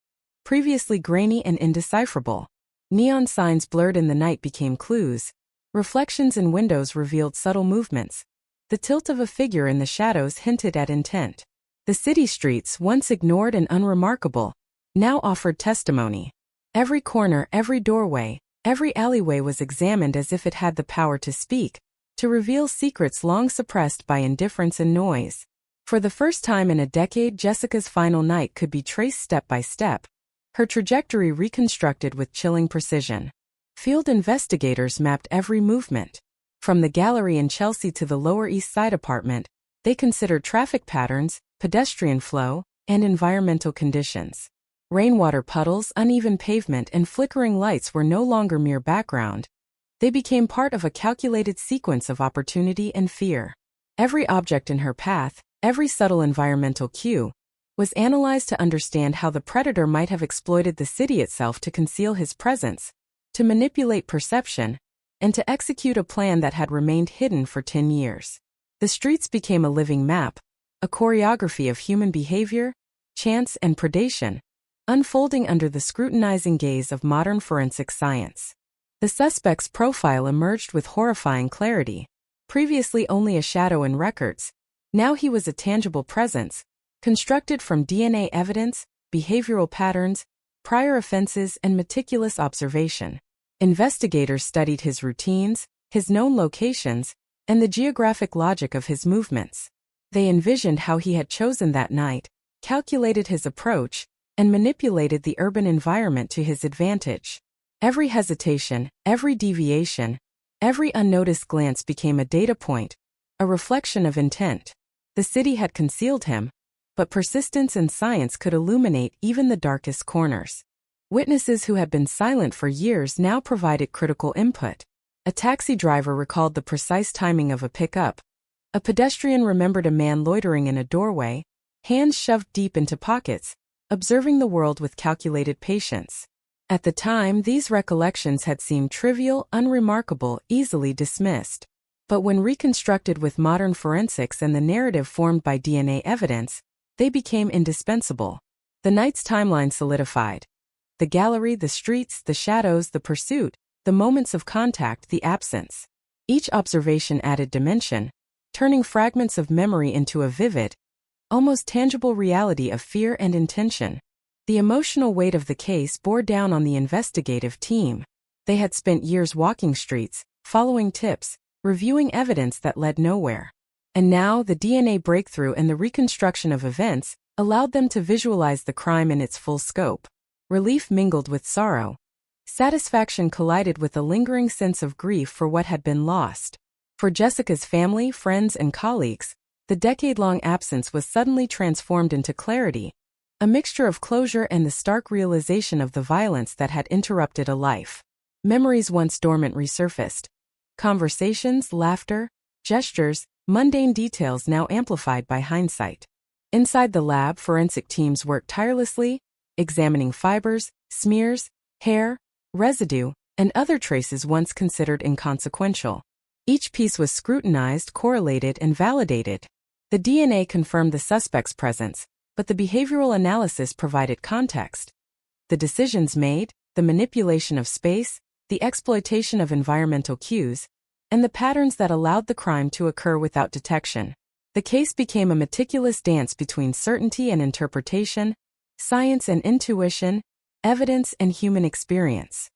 previously grainy and indecipherable. Neon signs blurred in the night became clues. Reflections in windows revealed subtle movements. The tilt of a figure in the shadows hinted at intent. The city streets, once ignored and unremarkable, now offered testimony. Every corner, every doorway, every alleyway was examined as if it had the power to speak, to reveal secrets long suppressed by indifference and noise. For the first time in a decade, Jessica's final night could be traced step by step, her trajectory reconstructed with chilling precision. Field investigators mapped every movement. From the gallery in Chelsea to the Lower East Side apartment, they considered traffic patterns, pedestrian flow, and environmental conditions. Rainwater puddles, uneven pavement, and flickering lights were no longer mere background. They became part of a calculated sequence of opportunity and fear. Every object in her path, every subtle environmental cue, was analyzed to understand how the predator might have exploited the city itself to conceal his presence, to manipulate perception, and to execute a plan that had remained hidden for 10 years. The streets became a living map, a choreography of human behavior, chance, and predation, unfolding under the scrutinizing gaze of modern forensic science. The suspect's profile emerged with horrifying clarity. Previously only a shadow in records, now he was a tangible presence, constructed from DNA evidence, behavioral patterns, prior offenses, and meticulous observation. Investigators studied his routines, his known locations, and the geographic logic of his movements. They envisioned how he had chosen that night, calculated his approach, and manipulated the urban environment to his advantage. Every hesitation, every deviation, every unnoticed glance became a data point, a reflection of intent. The city had concealed him, but persistence and science could illuminate even the darkest corners. Witnesses who had been silent for years now provided critical input. A taxi driver recalled the precise timing of a pickup. A pedestrian remembered a man loitering in a doorway, hands shoved deep into pockets, observing the world with calculated patience. At the time, these recollections had seemed trivial, unremarkable, easily dismissed. But when reconstructed with modern forensics and the narrative formed by DNA evidence, they became indispensable. The night's timeline solidified. The gallery, the streets, the shadows, the pursuit, the moments of contact, the absence. Each observation added dimension, turning fragments of memory into a vivid, almost tangible reality of fear and intention. The emotional weight of the case bore down on the investigative team. They had spent years walking streets, following tips, reviewing evidence that led nowhere. And now, the DNA breakthrough and the reconstruction of events allowed them to visualize the crime in its full scope. Relief mingled with sorrow. Satisfaction collided with a lingering sense of grief for what had been lost. For Jessica's family, friends, and colleagues, the decade-long absence was suddenly transformed into clarity, a mixture of closure and the stark realization of the violence that had interrupted a life. Memories once dormant resurfaced. Conversations, laughter, gestures, mundane details now amplified by hindsight. Inside the lab, forensic teams worked tirelessly, examining fibers, smears, hair, residue, and other traces once considered inconsequential. Each piece was scrutinized, correlated, and validated. The DNA confirmed the suspect's presence, but the behavioral analysis provided context. The decisions made, the manipulation of space, the exploitation of environmental cues, and the patterns that allowed the crime to occur without detection. The case became a meticulous dance between certainty and interpretation, science and intuition, evidence and human experience.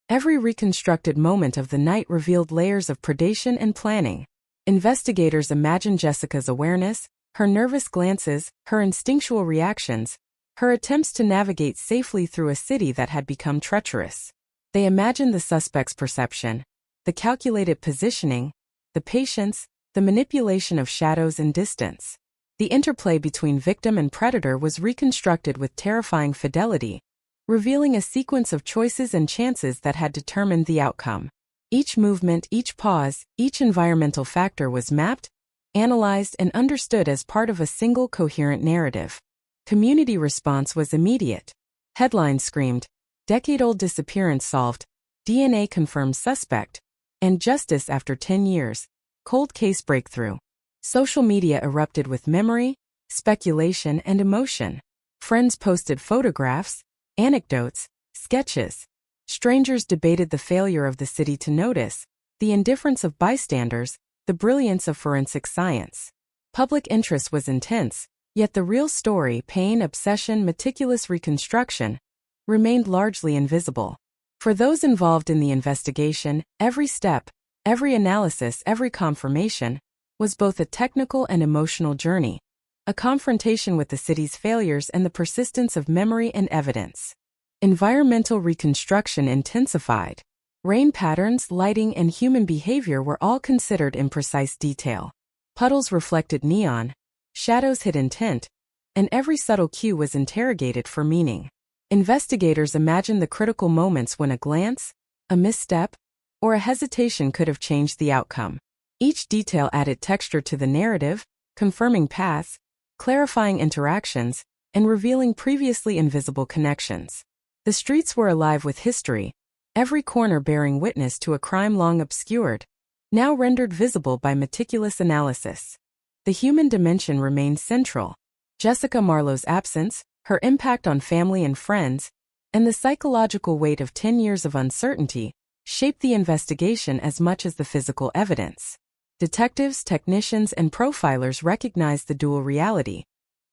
Every reconstructed moment of the night revealed layers of predation and planning. Investigators imagined Jessica's awareness, her nervous glances, her instinctual reactions, her attempts to navigate safely through a city that had become treacherous. They imagined the suspect's perception, the calculated positioning, the patience, the manipulation of shadows and distance. The interplay between victim and predator was reconstructed with terrifying fidelity, revealing a sequence of choices and chances that had determined the outcome. Each movement, each pause, each environmental factor was mapped, analyzed, and understood as part of a single coherent narrative. Community response was immediate. Headlines screamed, "Decade-old disappearance solved, DNA confirmed suspect," and "Justice after 10 years, cold case breakthrough." Social media erupted with memory, speculation, and emotion. Friends posted photographs, anecdotes, sketches. Strangers debated the failure of the city to notice, the indifference of bystanders, the brilliance of forensic science. Public interest was intense, yet the real story, pain, obsession, meticulous reconstruction, remained largely invisible. For those involved in the investigation, every step, every analysis, every confirmation, was both a technical and emotional journey, a confrontation with the city's failures and the persistence of memory and evidence. Environmental reconstruction intensified. Rain patterns, lighting, and human behavior were all considered in precise detail. Puddles reflected neon, shadows hid intent, and every subtle cue was interrogated for meaning. Investigators imagined the critical moments when a glance, a misstep, or a hesitation could have changed the outcome. Each detail added texture to the narrative, confirming paths, clarifying interactions, and revealing previously invisible connections. The streets were alive with history, every corner bearing witness to a crime long obscured, now rendered visible by meticulous analysis. The human dimension remained central. Jessica Marlowe's absence, her impact on family and friends, and the psychological weight of 10 years of uncertainty shaped the investigation as much as the physical evidence. Detectives, technicians, and profilers recognized the dual reality.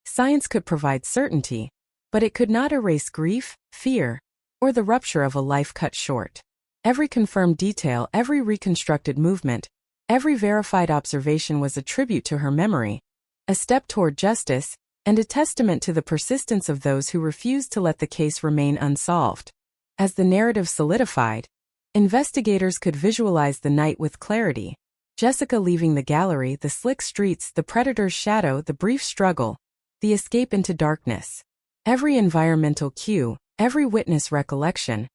Science could provide certainty, but it could not erase grief, fear, or the rupture of a life cut short. Every confirmed detail, every reconstructed movement, every verified observation was a tribute to her memory, a step toward justice, and a testament to the persistence of those who refused to let the case remain unsolved. As the narrative solidified, investigators could visualize the night with clarity. Jessica leaving the gallery, the slick streets, the predator's shadow, the brief struggle, the escape into darkness. Every environmental cue, every witness recollection,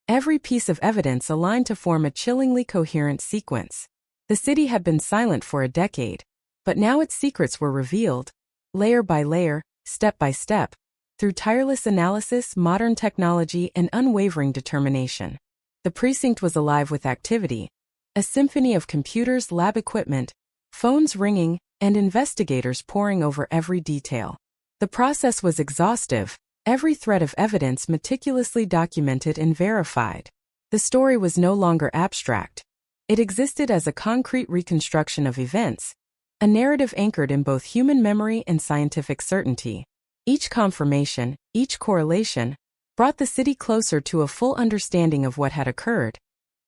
every piece of evidence aligned to form a chillingly coherent sequence. The city had been silent for a decade, but now its secrets were revealed, layer by layer, step by step, through tireless analysis, modern technology, and unwavering determination. The precinct was alive with activity, a symphony of computers, lab equipment, phones ringing, and investigators poring over every detail. The process was exhaustive, every thread of evidence meticulously documented and verified. The story was no longer abstract. It existed as a concrete reconstruction of events, a narrative anchored in both human memory and scientific certainty. Each confirmation, each correlation, brought the city closer to a full understanding of what had occurred,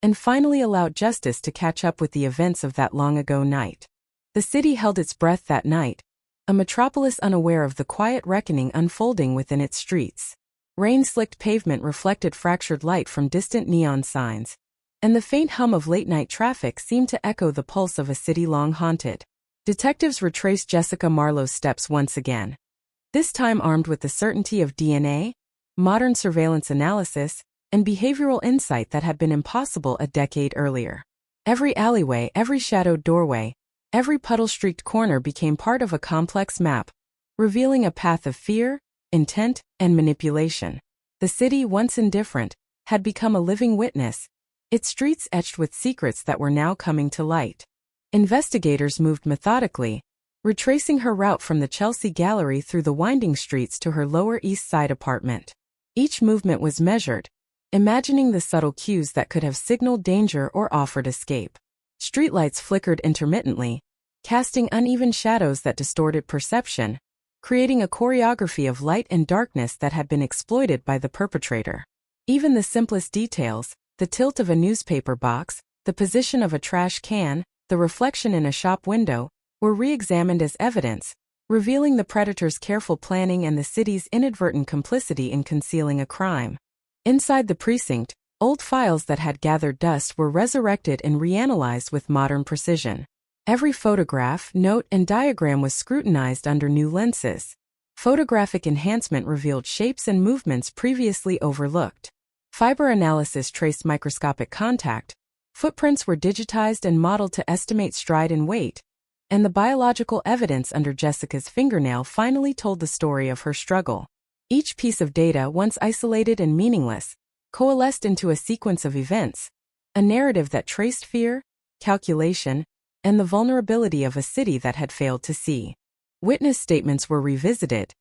and finally allowed justice to catch up with the events of that long-ago night. The city held its breath that night, a metropolis unaware of the quiet reckoning unfolding within its streets. Rain-slicked pavement reflected fractured light from distant neon signs, and the faint hum of late-night traffic seemed to echo the pulse of a city long haunted. Detectives retraced Jessica Marlowe's steps once again, this time armed with the certainty of DNA, modern surveillance analysis, and behavioral insight that had been impossible a decade earlier. Every alleyway, every shadowed doorway, every puddle-streaked corner became part of a complex map, revealing a path of fear, intent, and manipulation. The city, once indifferent, had become a living witness, its streets etched with secrets that were now coming to light. Investigators moved methodically, retracing her route from the Chelsea Gallery through the winding streets to her Lower East Side apartment. Each movement was measured, imagining the subtle cues that could have signaled danger or offered escape. Streetlights flickered intermittently, casting uneven shadows that distorted perception, creating a choreography of light and darkness that had been exploited by the perpetrator. Even the simplest details, the tilt of a newspaper box, the position of a trash can, the reflection in a shop window, were re-examined as evidence, revealing the predator's careful planning and the city's inadvertent complicity in concealing a crime. Inside the precinct, old files that had gathered dust were resurrected and reanalyzed with modern precision. Every photograph, note, and diagram was scrutinized under new lenses. Photographic enhancement revealed shapes and movements previously overlooked. Fiber analysis traced microscopic contact. Footprints were digitized and modeled to estimate stride and weight, and the biological evidence under Jessica's fingernail finally told the story of her struggle. Each piece of data, once isolated and meaningless, coalesced into a sequence of events, a narrative that traced fear, calculation, and the vulnerability of a city that had failed to see. Witness statements were revisited,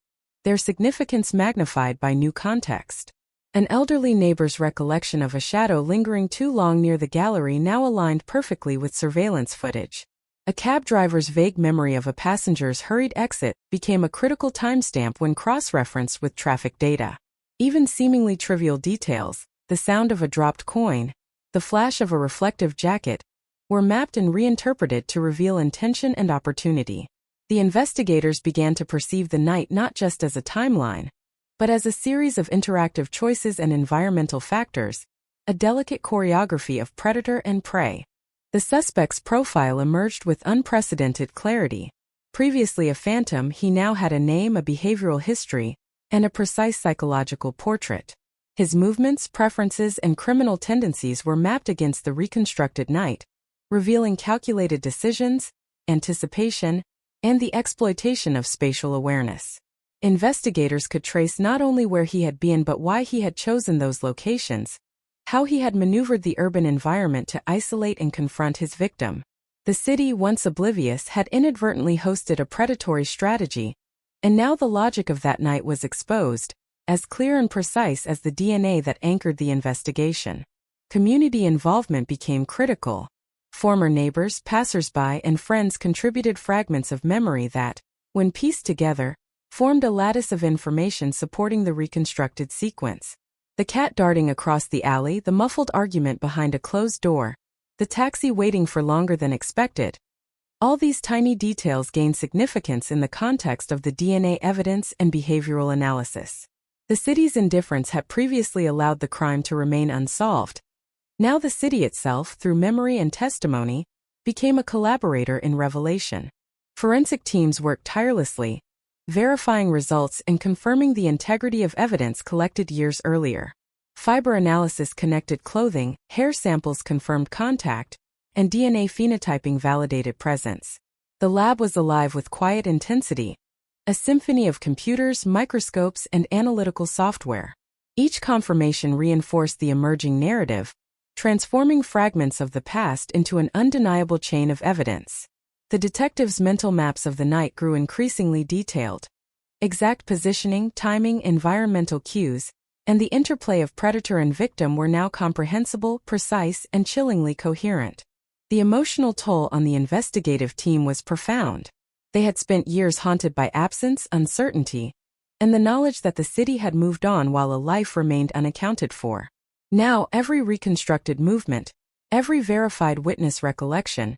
their significance magnified by new context. An elderly neighbor's recollection of a shadow lingering too long near the gallery now aligned perfectly with surveillance footage. A cab driver's vague memory of a passenger's hurried exit became a critical timestamp when cross-referenced with traffic data. Even seemingly trivial details, the sound of a dropped coin, the flash of a reflective jacket, were mapped and reinterpreted to reveal intention and opportunity. The investigators began to perceive the night not just as a timeline, but as a series of interactive choices and environmental factors, a delicate choreography of predator and prey. The suspect's profile emerged with unprecedented clarity. Previously a phantom, he now had a name, a behavioral history, and a precise psychological portrait. His movements, preferences, and criminal tendencies were mapped against the reconstructed night, revealing calculated decisions, anticipation, and the exploitation of spatial awareness. Investigators could trace not only where he had been but why he had chosen those locations, how he had maneuvered the urban environment to isolate and confront his victim. The city, once oblivious, had inadvertently hosted a predatory strategy, and now the logic of that night was exposed, as clear and precise as the DNA that anchored the investigation. Community involvement became critical. Former neighbors, passers-by, and friends contributed fragments of memory that, when pieced together, formed a lattice of information supporting the reconstructed sequence. The cat darting across the alley, the muffled argument behind a closed door, the taxi waiting for longer than expected. All these tiny details gained significance in the context of the DNA evidence and behavioral analysis. The city's indifference had previously allowed the crime to remain unsolved. Now the city itself, through memory and testimony, became a collaborator in revelation. Forensic teams worked tirelessly, verifying results and confirming the integrity of evidence collected years earlier. Fiber analysis connected clothing, hair samples confirmed contact, and DNA phenotyping validated presence. The lab was alive with quiet intensity, a symphony of computers, microscopes, and analytical software. Each confirmation reinforced the emerging narrative, transforming fragments of the past into an undeniable chain of evidence. The detectives' mental maps of the night grew increasingly detailed. Exact positioning, timing, environmental cues, and the interplay of predator and victim were now comprehensible, precise, and chillingly coherent. The emotional toll on the investigative team was profound. They had spent years haunted by absence, uncertainty, and the knowledge that the city had moved on while a life remained unaccounted for. Now every reconstructed movement, every verified witness recollection,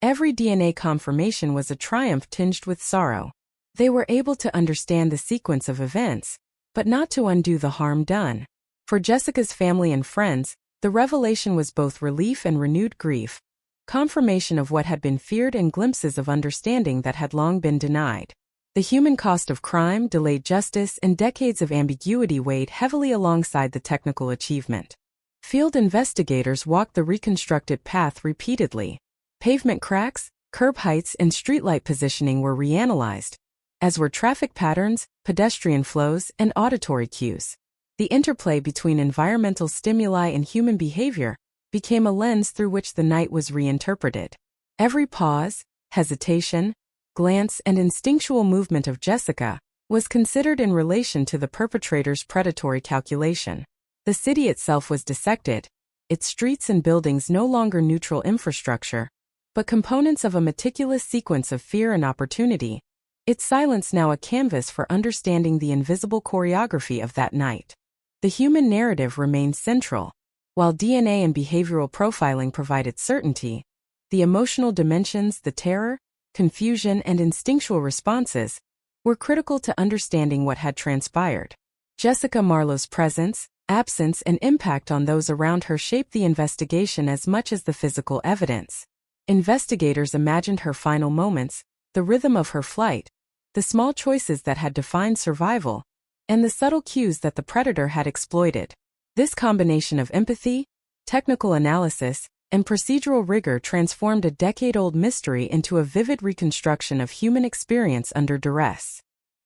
every DNA confirmation was a triumph tinged with sorrow. They were able to understand the sequence of events, but not to undo the harm done. For Jessica's family and friends, the revelation was both relief and renewed grief, confirmation of what had been feared and glimpses of understanding that had long been denied. The human cost of crime, delayed justice, and decades of ambiguity weighed heavily alongside the technical achievement. Field investigators walked the reconstructed path repeatedly. Pavement cracks, curb heights, and streetlight positioning were reanalyzed, as were traffic patterns, pedestrian flows, and auditory cues. The interplay between environmental stimuli and human behavior became a lens through which the night was reinterpreted. Every pause, hesitation, glance, and instinctual movement of Jessica was considered in relation to the perpetrator's predatory calculation. The city itself was dissected, its streets and buildings no longer neutral infrastructure, but components of a meticulous sequence of fear and opportunity, its silence now a canvas for understanding the invisible choreography of that night. The human narrative remained central. While DNA and behavioral profiling provided certainty, the emotional dimensions, the terror, confusion, and instinctual responses were critical to understanding what had transpired. Jessica Marlowe's presence, absence, and impact on those around her shaped the investigation as much as the physical evidence. Investigators imagined her final moments, the rhythm of her flight, the small choices that had defined survival, and the subtle cues that the predator had exploited. This combination of empathy, technical analysis, and procedural rigor transformed a decade-old mystery into a vivid reconstruction of human experience under duress.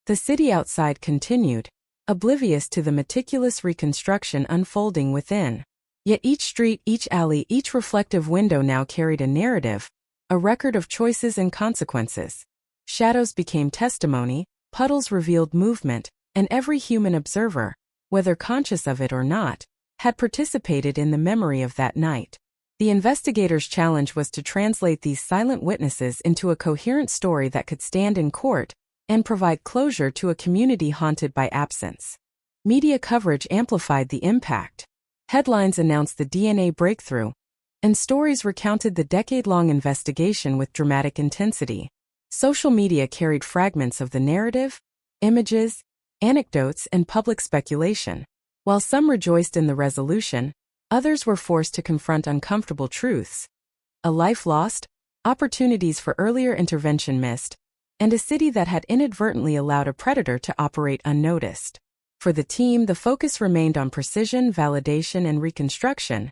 The city outside continued, oblivious to the meticulous reconstruction unfolding within. Yet each street, each alley, each reflective window now carried a narrative, a record of choices and consequences. Shadows became testimony, puddles revealed movement, and every human observer, whether conscious of it or not, had participated in the memory of that night. The investigators' challenge was to translate these silent witnesses into a coherent story that could stand in court and provide closure to a community haunted by absence. Media coverage amplified the impact. Headlines announced the DNA breakthrough, and stories recounted the decade-long investigation with dramatic intensity. Social media carried fragments of the narrative, images, anecdotes, and public speculation. While some rejoiced in the resolution, others were forced to confront uncomfortable truths. A life lost, opportunities for earlier intervention missed, and a city that had inadvertently allowed a predator to operate unnoticed. For the team, the focus remained on precision, validation, and reconstruction,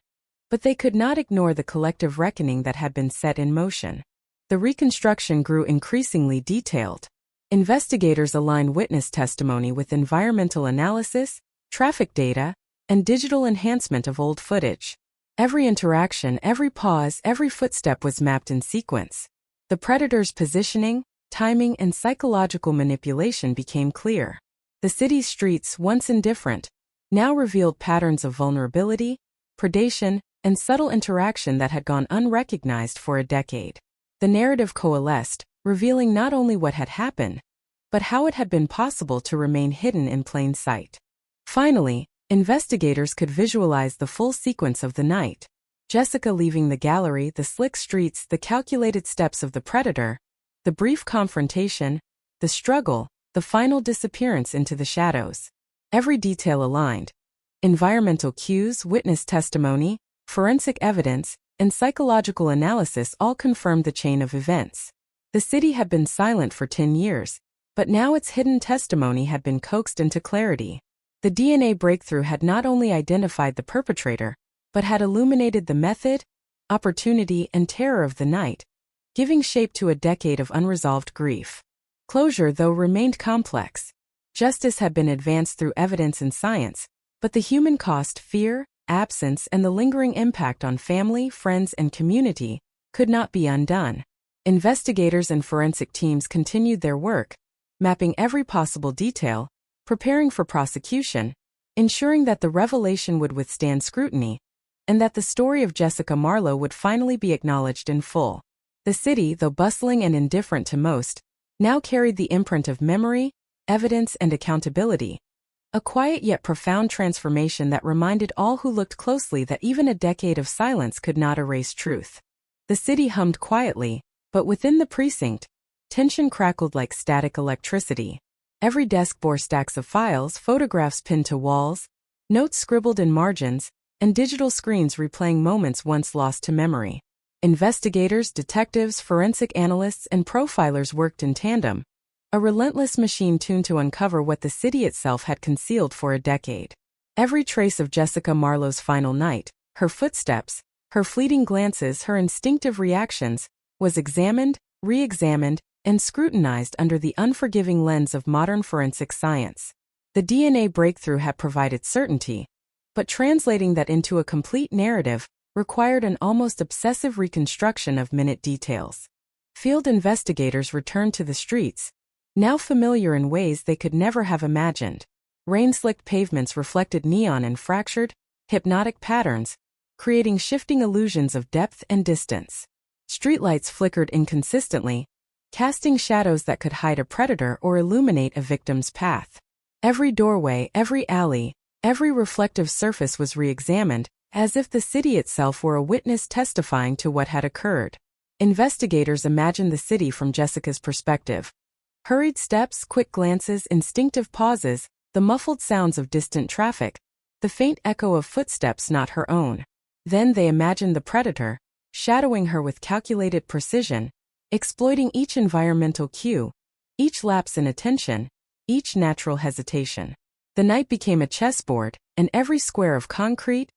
but they could not ignore the collective reckoning that had been set in motion. The reconstruction grew increasingly detailed. Investigators aligned witness testimony with environmental analysis, traffic data, and digital enhancement of old footage. Every interaction, every pause, every footstep was mapped in sequence. The predator's positioning, timing, and psychological manipulation became clear. The city's streets, once indifferent, now revealed patterns of vulnerability, predation, and subtle interaction that had gone unrecognized for a decade. The narrative coalesced, revealing not only what had happened, but how it had been possible to remain hidden in plain sight. Finally, investigators could visualize the full sequence of the night. Jessica leaving the gallery, the slick streets, the calculated steps of the predator, the brief confrontation, the struggle, the final disappearance into the shadows. Every detail aligned. Environmental cues, witness testimony, forensic evidence, and psychological analysis all confirmed the chain of events. The city had been silent for 10 years, but now its hidden testimony had been coaxed into clarity. The DNA breakthrough had not only identified the perpetrator, but had illuminated the method, opportunity, and terror of the night, giving shape to a decade of unresolved grief. Closure, though, remained complex. Justice had been advanced through evidence and science, but the human cost, fear, absence, and the lingering impact on family, friends, and community could not be undone. Investigators and forensic teams continued their work, mapping every possible detail, preparing for prosecution, ensuring that the revelation would withstand scrutiny, and that the story of Jessica Marlowe would finally be acknowledged in full. The city, though bustling and indifferent to most, now carried the imprint of memory, evidence, and accountability. A quiet yet profound transformation that reminded all who looked closely that even a decade of silence could not erase truth. The city hummed quietly, but within the precinct, tension crackled like static electricity. Every desk bore stacks of files, photographs pinned to walls, notes scribbled in margins, and digital screens replaying moments once lost to memory. Investigators, detectives, forensic analysts, and profilers worked in tandem, a relentless machine tuned to uncover what the city itself had concealed for a decade. Every trace of Jessica Marlowe's final night, her footsteps, her fleeting glances, her instinctive reactions, was examined, re-examined, and scrutinized under the unforgiving lens of modern forensic science. The DNA breakthrough had provided certainty, but translating that into a complete narrative required an almost obsessive reconstruction of minute details. Field investigators returned to the streets, now familiar in ways they could never have imagined. Rain-slicked pavements reflected neon and fractured, hypnotic patterns, creating shifting illusions of depth and distance. Streetlights flickered inconsistently, casting shadows that could hide a predator or illuminate a victim's path. Every doorway, every alley, every reflective surface was re-examined, as if the city itself were a witness testifying to what had occurred. Investigators imagined the city from Jessica's perspective. Hurried steps, quick glances, instinctive pauses, the muffled sounds of distant traffic, the faint echo of footsteps not her own. Then they imagined the predator, shadowing her with calculated precision, exploiting each environmental cue, each lapse in attention, each natural hesitation. The night became a chessboard, and every square of concrete,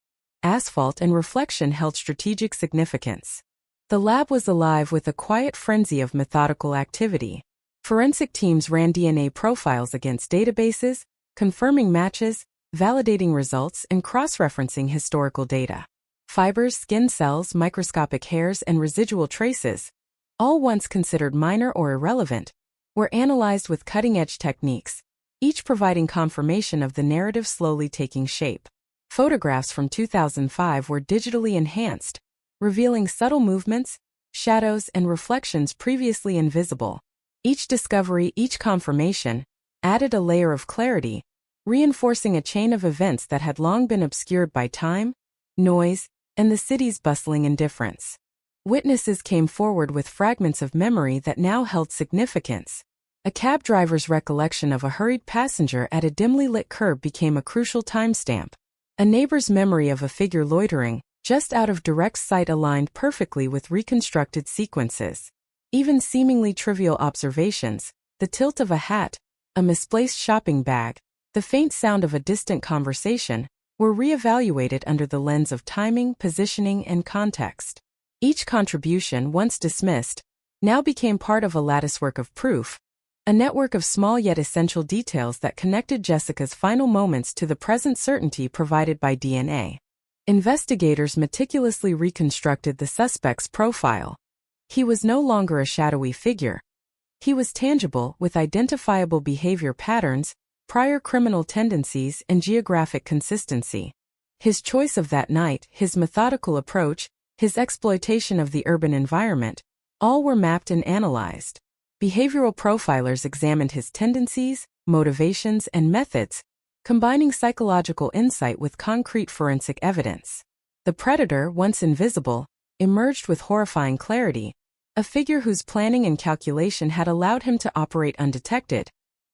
asphalt, and reflection held strategic significance. The lab was alive with a quiet frenzy of methodical activity. Forensic teams ran DNA profiles against databases, confirming matches, validating results, and cross-referencing historical data. Fibers, skin cells, microscopic hairs, and residual traces, all once considered minor or irrelevant, were analyzed with cutting-edge techniques, each providing confirmation of the narrative slowly taking shape. Photographs from 2005 were digitally enhanced, revealing subtle movements, shadows, and reflections previously invisible. Each discovery, each confirmation, added a layer of clarity, reinforcing a chain of events that had long been obscured by time, noise, and the city's bustling indifference. Witnesses came forward with fragments of memory that now held significance. A cab driver's recollection of a hurried passenger at a dimly lit curb became a crucial timestamp. A neighbor's memory of a figure loitering, just out of direct sight, aligned perfectly with reconstructed sequences. Even seemingly trivial observations, the tilt of a hat, a misplaced shopping bag, the faint sound of a distant conversation, were re-evaluated under the lens of timing, positioning, and context. Each contribution, once dismissed, now became part of a latticework of proof, a network of small yet essential details that connected Jessica's final moments to the present certainty provided by DNA. Investigators meticulously reconstructed the suspect's profile. He was no longer a shadowy figure. He was tangible, with identifiable behavior patterns, prior criminal tendencies, and geographic consistency. His choice of that night, his methodical approach, his exploitation of the urban environment, all were mapped and analyzed. Behavioral profilers examined his tendencies, motivations, and methods, combining psychological insight with concrete forensic evidence. The predator, once invisible, emerged with horrifying clarity, a figure whose planning and calculation had allowed him to operate undetected,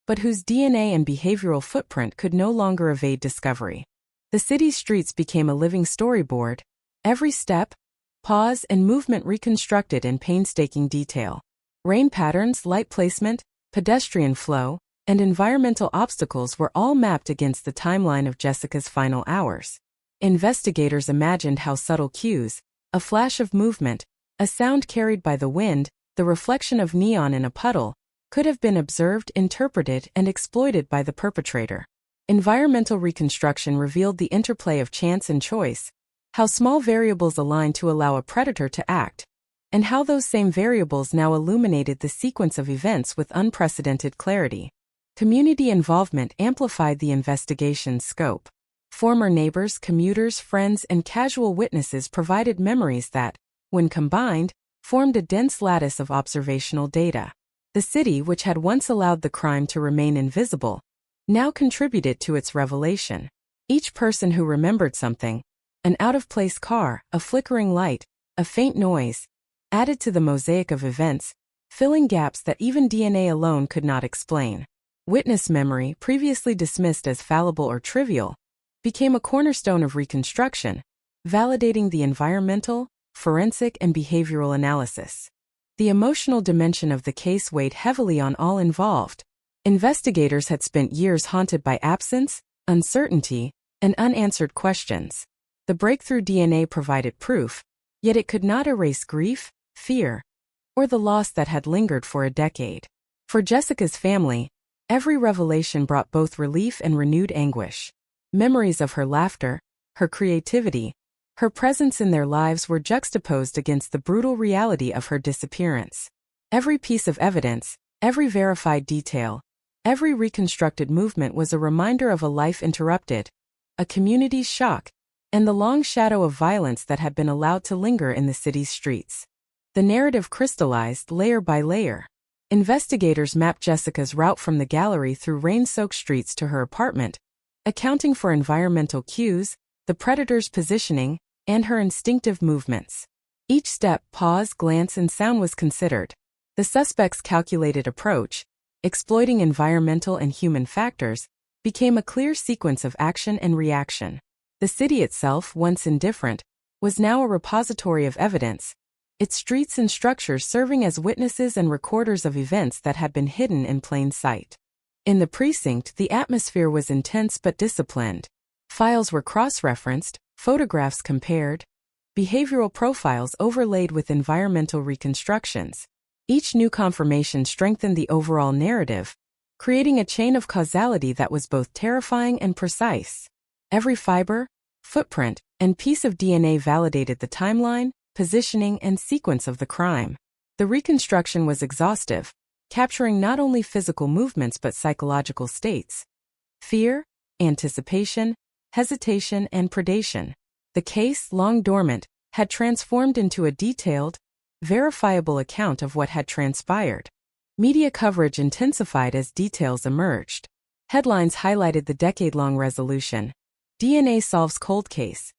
but whose DNA and behavioral footprint could no longer evade discovery. The city's streets became a living storyboard, every step, pause, and movement reconstructed in painstaking detail. Rain patterns, light placement, pedestrian flow, and environmental obstacles were all mapped against the timeline of Jessica's final hours. Investigators imagined how subtle cues, a flash of movement, a sound carried by the wind, the reflection of neon in a puddle, could have been observed, interpreted, and exploited by the perpetrator. Environmental reconstruction revealed the interplay of chance and choice, how small variables aligned to allow a predator to act, and how those same variables now illuminated the sequence of events with unprecedented clarity. Community involvement amplified the investigation's scope. Former neighbors, commuters, friends, and casual witnesses provided memories that, when combined, formed a dense lattice of observational data. The city, which had once allowed the crime to remain invisible, now contributed to its revelation. Each person who remembered something, an out-of-place car, a flickering light, a faint noise, added to the mosaic of events, filling gaps that even DNA alone could not explain. Witness memory, previously dismissed as fallible or trivial, became a cornerstone of reconstruction, validating the environmental, forensic, and behavioral analysis. The emotional dimension of the case weighed heavily on all involved. Investigators had spent years haunted by absence, uncertainty, and unanswered questions. The breakthrough DNA provided proof, yet it could not erase grief, fear, or the loss that had lingered for a decade. For Jessica's family, every revelation brought both relief and renewed anguish. Memories of her laughter, her creativity, her presence in their lives were juxtaposed against the brutal reality of her disappearance. Every piece of evidence, every verified detail, every reconstructed movement was a reminder of a life interrupted, a community's shock, and the long shadow of violence that had been allowed to linger in the city's streets. The narrative crystallized layer by layer. Investigators mapped Jessica's route from the gallery through rain-soaked streets to her apartment, accounting for environmental cues, the predator's positioning, and her instinctive movements. Each step, pause, glance, and sound was considered. The suspect's calculated approach, exploiting environmental and human factors, became a clear sequence of action and reaction. The city itself, once indifferent, was now a repository of evidence, its streets and structures serving as witnesses and recorders of events that had been hidden in plain sight. In the precinct, the atmosphere was intense but disciplined. Files were cross-referenced, photographs compared, behavioral profiles overlaid with environmental reconstructions. Each new confirmation strengthened the overall narrative, creating a chain of causality that was both terrifying and precise. Every fiber, footprint, and piece of DNA validated the timeline, positioning, and sequence of the crime. The reconstruction was exhaustive, capturing not only physical movements but psychological states: fear, anticipation, hesitation, and predation. The case, long dormant, had transformed into a detailed, verifiable account of what had transpired. Media coverage intensified as details emerged. Headlines highlighted the decade-long resolution: DNA solves cold case,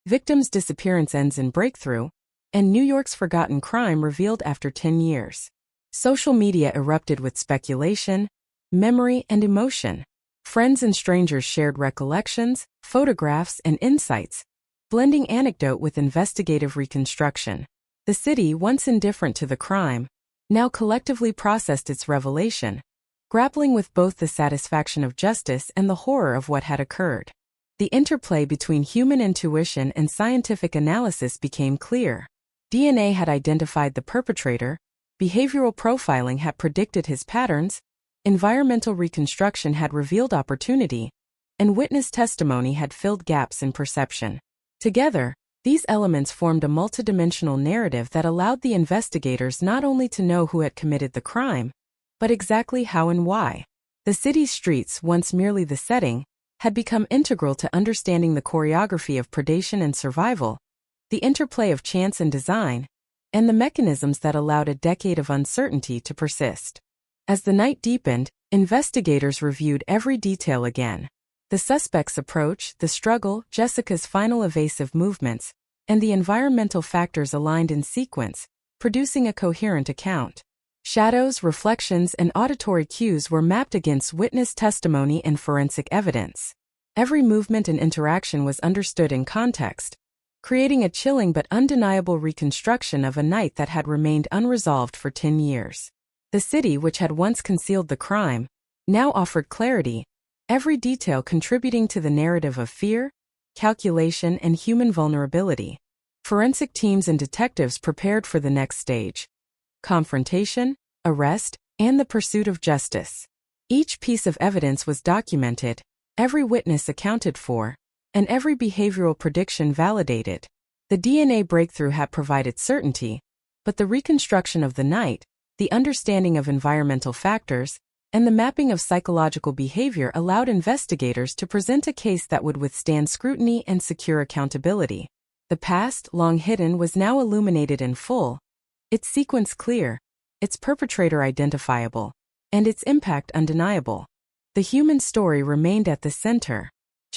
victim's disappearance ends in breakthrough, and New York's forgotten crime revealed after 10 years. Social media erupted with speculation, memory, and emotion. Friends and strangers shared recollections, photographs, and insights, blending anecdote with investigative reconstruction. The city, once indifferent to the crime, now collectively processed its revelation, grappling with both the satisfaction of justice and the horror of what had occurred. The interplay between human intuition and scientific analysis became clear. DNA had identified the perpetrator, behavioral profiling had predicted his patterns, environmental reconstruction had revealed opportunity, and witness testimony had filled gaps in perception. Together, these elements formed a multidimensional narrative that allowed the investigators not only to know who had committed the crime, but exactly how and why. The city's streets, once merely the setting, had become integral to understanding the choreography of predation and survival, the interplay of chance and design, and the mechanisms that allowed a decade of uncertainty to persist. As the night deepened, investigators reviewed every detail again: the suspect's approach, the struggle, Jessica's final evasive movements, and the environmental factors aligned in sequence, producing a coherent account. Shadows, reflections, and auditory cues were mapped against witness testimony and forensic evidence. Every movement and interaction was understood in context, creating a chilling but undeniable reconstruction of a night that had remained unresolved for 10 years. The city, which had once concealed the crime, now offered clarity, every detail contributing to the narrative of fear, calculation, and human vulnerability. Forensic teams and detectives prepared for the next stage: confrontation, arrest, and the pursuit of justice. Each piece of evidence was documented, every witness accounted for, and every behavioral prediction validated. The DNA breakthrough had provided certainty, but the reconstruction of the night, the understanding of environmental factors, and the mapping of psychological behavior allowed investigators to present a case that would withstand scrutiny and secure accountability. The past, long hidden, was now illuminated in full, its sequence clear, its perpetrator identifiable, and its impact undeniable. The human story remained at the center.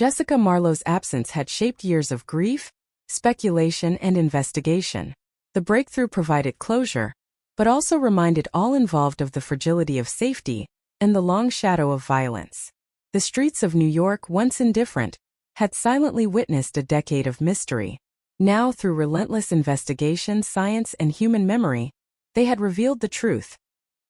Jessica Marlowe's absence had shaped years of grief, speculation, and investigation. The breakthrough provided closure, but also reminded all involved of the fragility of safety and the long shadow of violence. The streets of New York, once indifferent, had silently witnessed a decade of mystery. Now, through relentless investigation, science, and human memory, they had revealed the truth.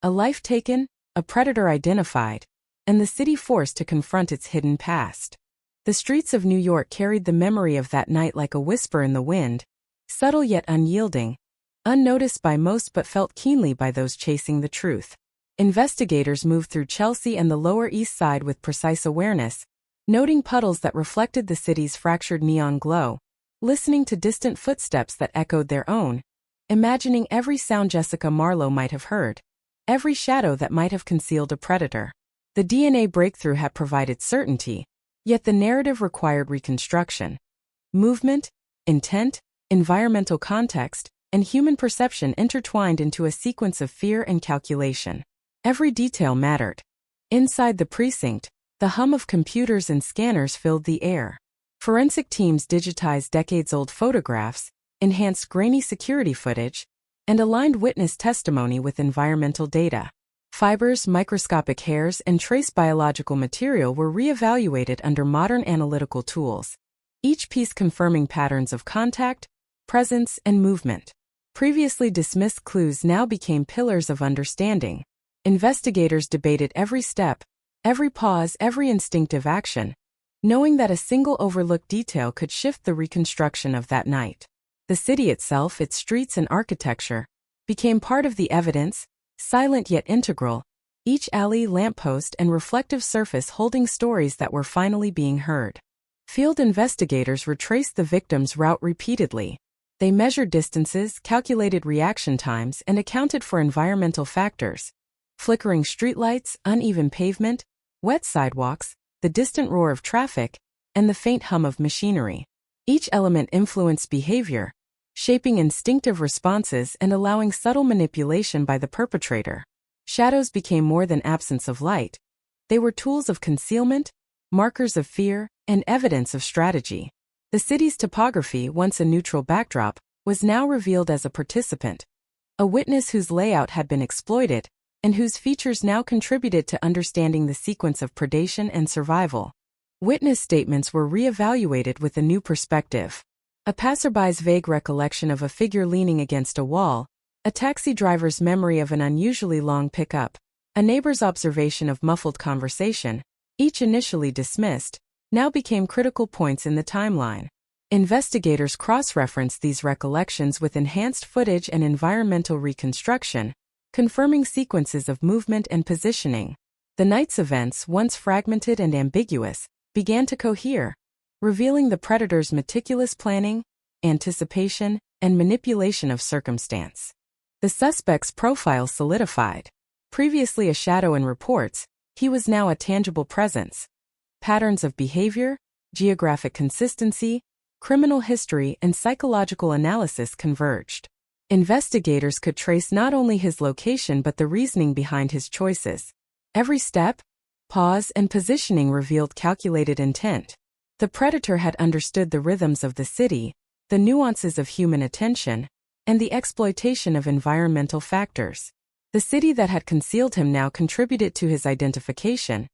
A life taken, a predator identified, and the city forced to confront its hidden past. The streets of New York carried the memory of that night like a whisper in the wind, subtle yet unyielding, unnoticed by most but felt keenly by those chasing the truth. Investigators moved through Chelsea and the Lower East Side with precise awareness, noting puddles that reflected the city's fractured neon glow, listening to distant footsteps that echoed their own, imagining every sound Jessica Marlowe might have heard, every shadow that might have concealed a predator. The DNA breakthrough had provided certainty, yet the narrative required reconstruction. Movement, intent, environmental context, and human perception intertwined into a sequence of fear and calculation. Every detail mattered. Inside the precinct, the hum of computers and scanners filled the air. Forensic teams digitized decades-old photographs, enhanced grainy security footage, and aligned witness testimony with environmental data. Fibers, microscopic hairs, and trace biological material were re-evaluated under modern analytical tools, each piece confirming patterns of contact, presence, and movement. Previously dismissed clues now became pillars of understanding. Investigators debated every step, every pause, every instinctive action, knowing that a single overlooked detail could shift the reconstruction of that night. The city itself, its streets and architecture, became part of the evidence, silent yet integral, each alley, lamppost, and reflective surface holding stories that were finally being heard. Field investigators retraced the victim's route repeatedly. They measured distances, calculated reaction times, and accounted for environmental factors. Flickering streetlights, uneven pavement, wet sidewalks, the distant roar of traffic, and the faint hum of machinery. Each element influenced behavior, shaping instinctive responses and allowing subtle manipulation by the perpetrator. Shadows became more than absence of light. They were tools of concealment, markers of fear, and evidence of strategy. The city's topography, once a neutral backdrop, was now revealed as a participant, a witness whose layout had been exploited, and whose features now contributed to understanding the sequence of predation and survival. Witness statements were re-evaluated with a new perspective. A passerby's vague recollection of a figure leaning against a wall, a taxi driver's memory of an unusually long pickup, a neighbor's observation of muffled conversation, each initially dismissed, now became critical points in the timeline. Investigators cross-referenced these recollections with enhanced footage and environmental reconstruction, confirming sequences of movement and positioning. The night's events, once fragmented and ambiguous, began to cohere, revealing the predator's meticulous planning, anticipation, and manipulation of circumstance. The suspect's profile solidified. Previously a shadow in reports, he was now a tangible presence. Patterns of behavior, geographic consistency, criminal history, and psychological analysis converged. Investigators could trace not only his location but the reasoning behind his choices. Every step, pause, and positioning revealed calculated intent. The predator had understood the rhythms of the city, the nuances of human attention, and the exploitation of environmental factors. The city that had concealed him now contributed to his identification.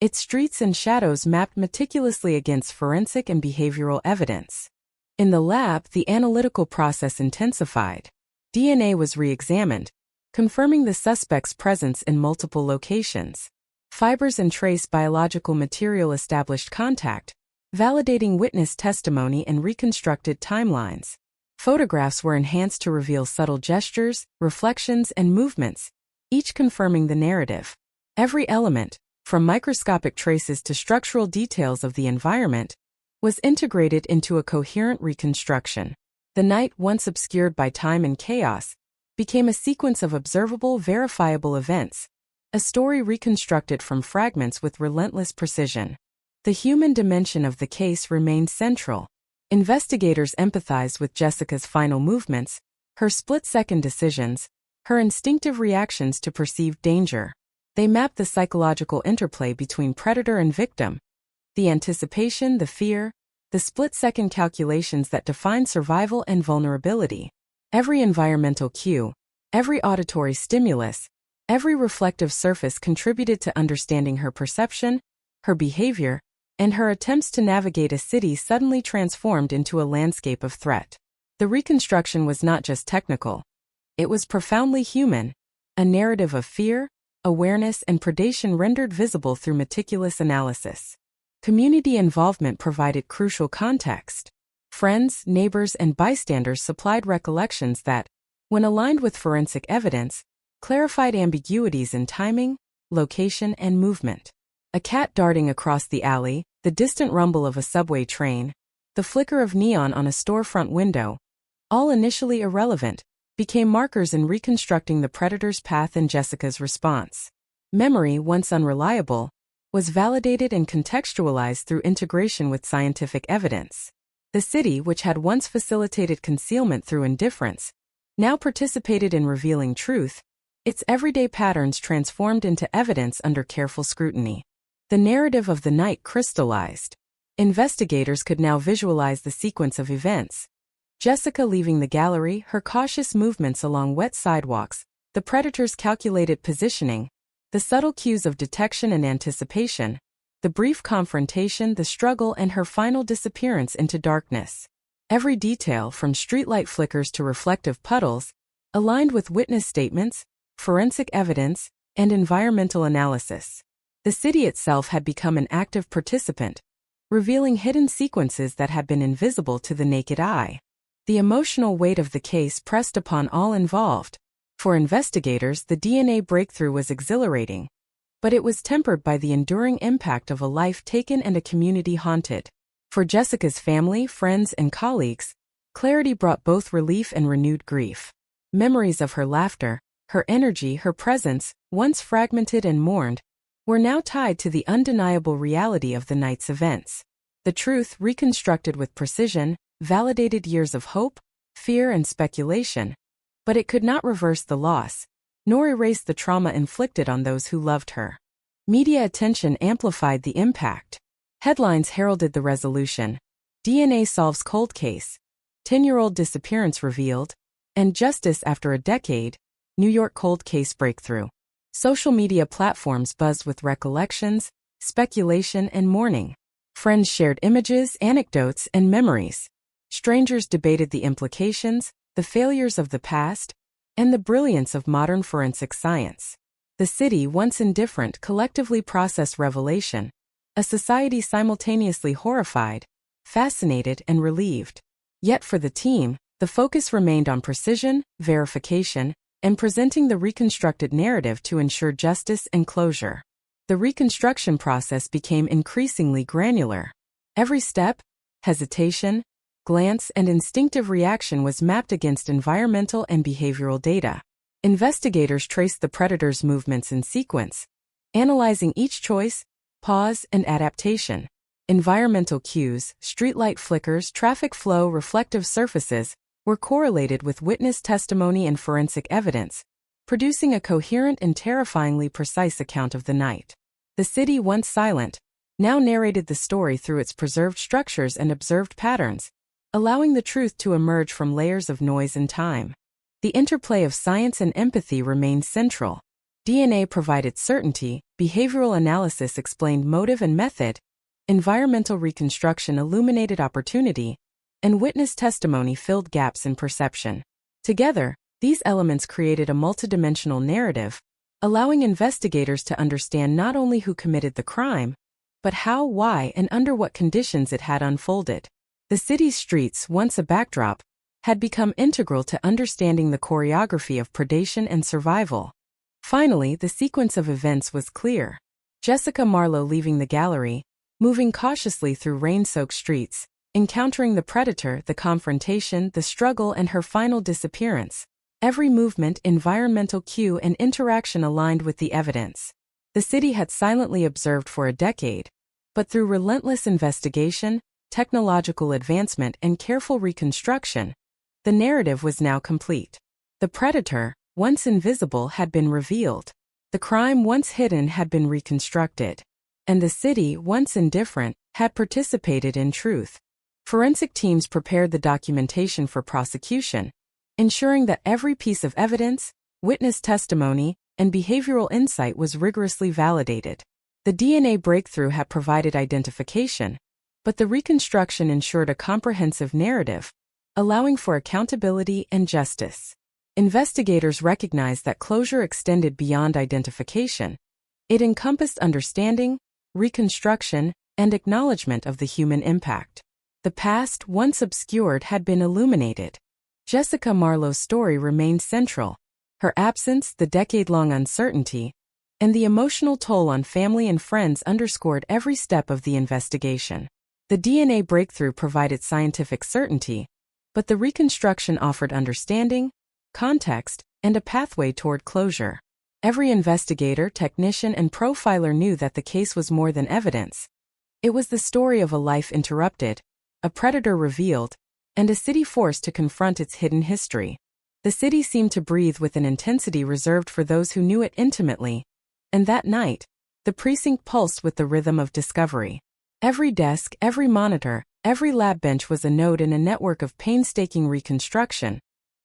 Its streets and shadows mapped meticulously against forensic and behavioral evidence. In the lab, the analytical process intensified. DNA was re-examined, confirming the suspect's presence in multiple locations. Fibers and trace biological material established contact, validating witness testimony and reconstructed timelines. Photographs were enhanced to reveal subtle gestures, reflections, and movements, each confirming the narrative. Every element, from microscopic traces to structural details of the environment, was integrated into a coherent reconstruction. The night, once obscured by time and chaos, became a sequence of observable, verifiable events, a story reconstructed from fragments with relentless precision. The human dimension of the case remained central. Investigators empathized with Jessica's final movements, her split-second decisions, her instinctive reactions to perceived danger. They mapped the psychological interplay between predator and victim, the anticipation, the fear, the split-second calculations that define survival and vulnerability. Every environmental cue, every auditory stimulus, Every reflective surface contributed to understanding her perception, her behavior, and her attempts to navigate a city suddenly transformed into a landscape of threat. The reconstruction was not just technical. It was profoundly human, a narrative of fear, awareness, and predation rendered visible through meticulous analysis. Community involvement provided crucial context. Friends, neighbors, and bystanders supplied recollections that, when aligned with forensic evidence, clarified ambiguities in timing, location, and movement. A cat darting across the alley, the distant rumble of a subway train, the flicker of neon on a storefront window, all initially irrelevant, became markers in reconstructing the predator's path and Jessica's response. Memory, once unreliable, was validated and contextualized through integration with scientific evidence. The city, which had once facilitated concealment through indifference, now participated in revealing truth, its everyday patterns transformed into evidence under careful scrutiny. The narrative of the night crystallized. Investigators could now visualize the sequence of events. Jessica leaving the gallery, her cautious movements along wet sidewalks, the predator's calculated positioning, the subtle cues of detection and anticipation, the brief confrontation, the struggle, and her final disappearance into darkness. Every detail, from streetlight flickers to reflective puddles, aligned with witness statements, forensic evidence, and environmental analysis. The city itself had become an active participant, revealing hidden sequences that had been invisible to the naked eye. The emotional weight of the case pressed upon all involved. For investigators, the DNA breakthrough was exhilarating, but it was tempered by the enduring impact of a life taken and a community haunted. For Jessica's family, friends, and colleagues, clarity brought both relief and renewed grief. Memories of her laughter, her energy, her presence, once fragmented and mourned, were now tied to the undeniable reality of the night's events. The truth, reconstructed with precision, validated years of hope, fear, and speculation, but it could not reverse the loss, nor erase the trauma inflicted on those who loved her. Media attention amplified the impact. Headlines heralded the resolution. DNA solves cold case. 10-year-old disappearance revealed. And justice after a decade. New York cold case breakthrough. Social media platforms buzzed with recollections, speculation, and mourning. Friends shared images, anecdotes, and memories. Strangers debated the implications, the failures of the past, and the brilliance of modern forensic science. The city, once indifferent, collectively processed revelation, a society simultaneously horrified, fascinated, and relieved. Yet for the team, the focus remained on precision, verification, and presenting the reconstructed narrative to ensure justice and closure. The reconstruction process became increasingly granular. Every step, hesitation, glance, and instinctive reaction was mapped against environmental and behavioral data. Investigators traced the predator's movements in sequence, analyzing each choice, pause, and adaptation. Environmental cues, streetlight flickers, traffic flow, reflective surfaces, were correlated with witness testimony and forensic evidence, producing a coherent and terrifyingly precise account of the night. The city, once silent, now narrated the story through its preserved structures and observed patterns, allowing the truth to emerge from layers of noise and time. The interplay of science and empathy remained central. DNA provided certainty, behavioral analysis explained motive and method, environmental reconstruction illuminated opportunity, and witness testimony filled gaps in perception. Together, these elements created a multidimensional narrative, allowing investigators to understand not only who committed the crime, but how, why, and under what conditions it had unfolded. The city's streets, once a backdrop, had become integral to understanding the choreography of predation and survival. Finally, the sequence of events was clear. Jessica Marlowe leaving the gallery, moving cautiously through rain-soaked streets, encountering the predator, the confrontation, the struggle, and her final disappearance. Every movement, environmental cue, and interaction aligned with the evidence. The city had silently observed for a decade, but through relentless investigation, technological advancement, and careful reconstruction, the narrative was now complete. The predator, once invisible, had been revealed. The crime, once hidden, had been reconstructed. And the city, once indifferent, had participated in truth. Forensic teams prepared the documentation for prosecution, ensuring that every piece of evidence, witness testimony, and behavioral insight was rigorously validated. The DNA breakthrough had provided identification, but the reconstruction ensured a comprehensive narrative, allowing for accountability and justice. Investigators recognized that closure extended beyond identification. It encompassed understanding, reconstruction, and acknowledgement of the human impact. The past, once obscured, had been illuminated. Jessica Marlowe's story remained central. Her absence, the decade-long uncertainty, and the emotional toll on family and friends underscored every step of the investigation. The DNA breakthrough provided scientific certainty, but the reconstruction offered understanding, context, and a pathway toward closure. Every investigator, technician, and profiler knew that the case was more than evidence. It was the story of a life interrupted, a predator revealed, and a city forced to confront its hidden history. The city seemed to breathe with an intensity reserved for those who knew it intimately, and that night, the precinct pulsed with the rhythm of discovery. Every desk, every monitor, every lab bench was a node in a network of painstaking reconstruction,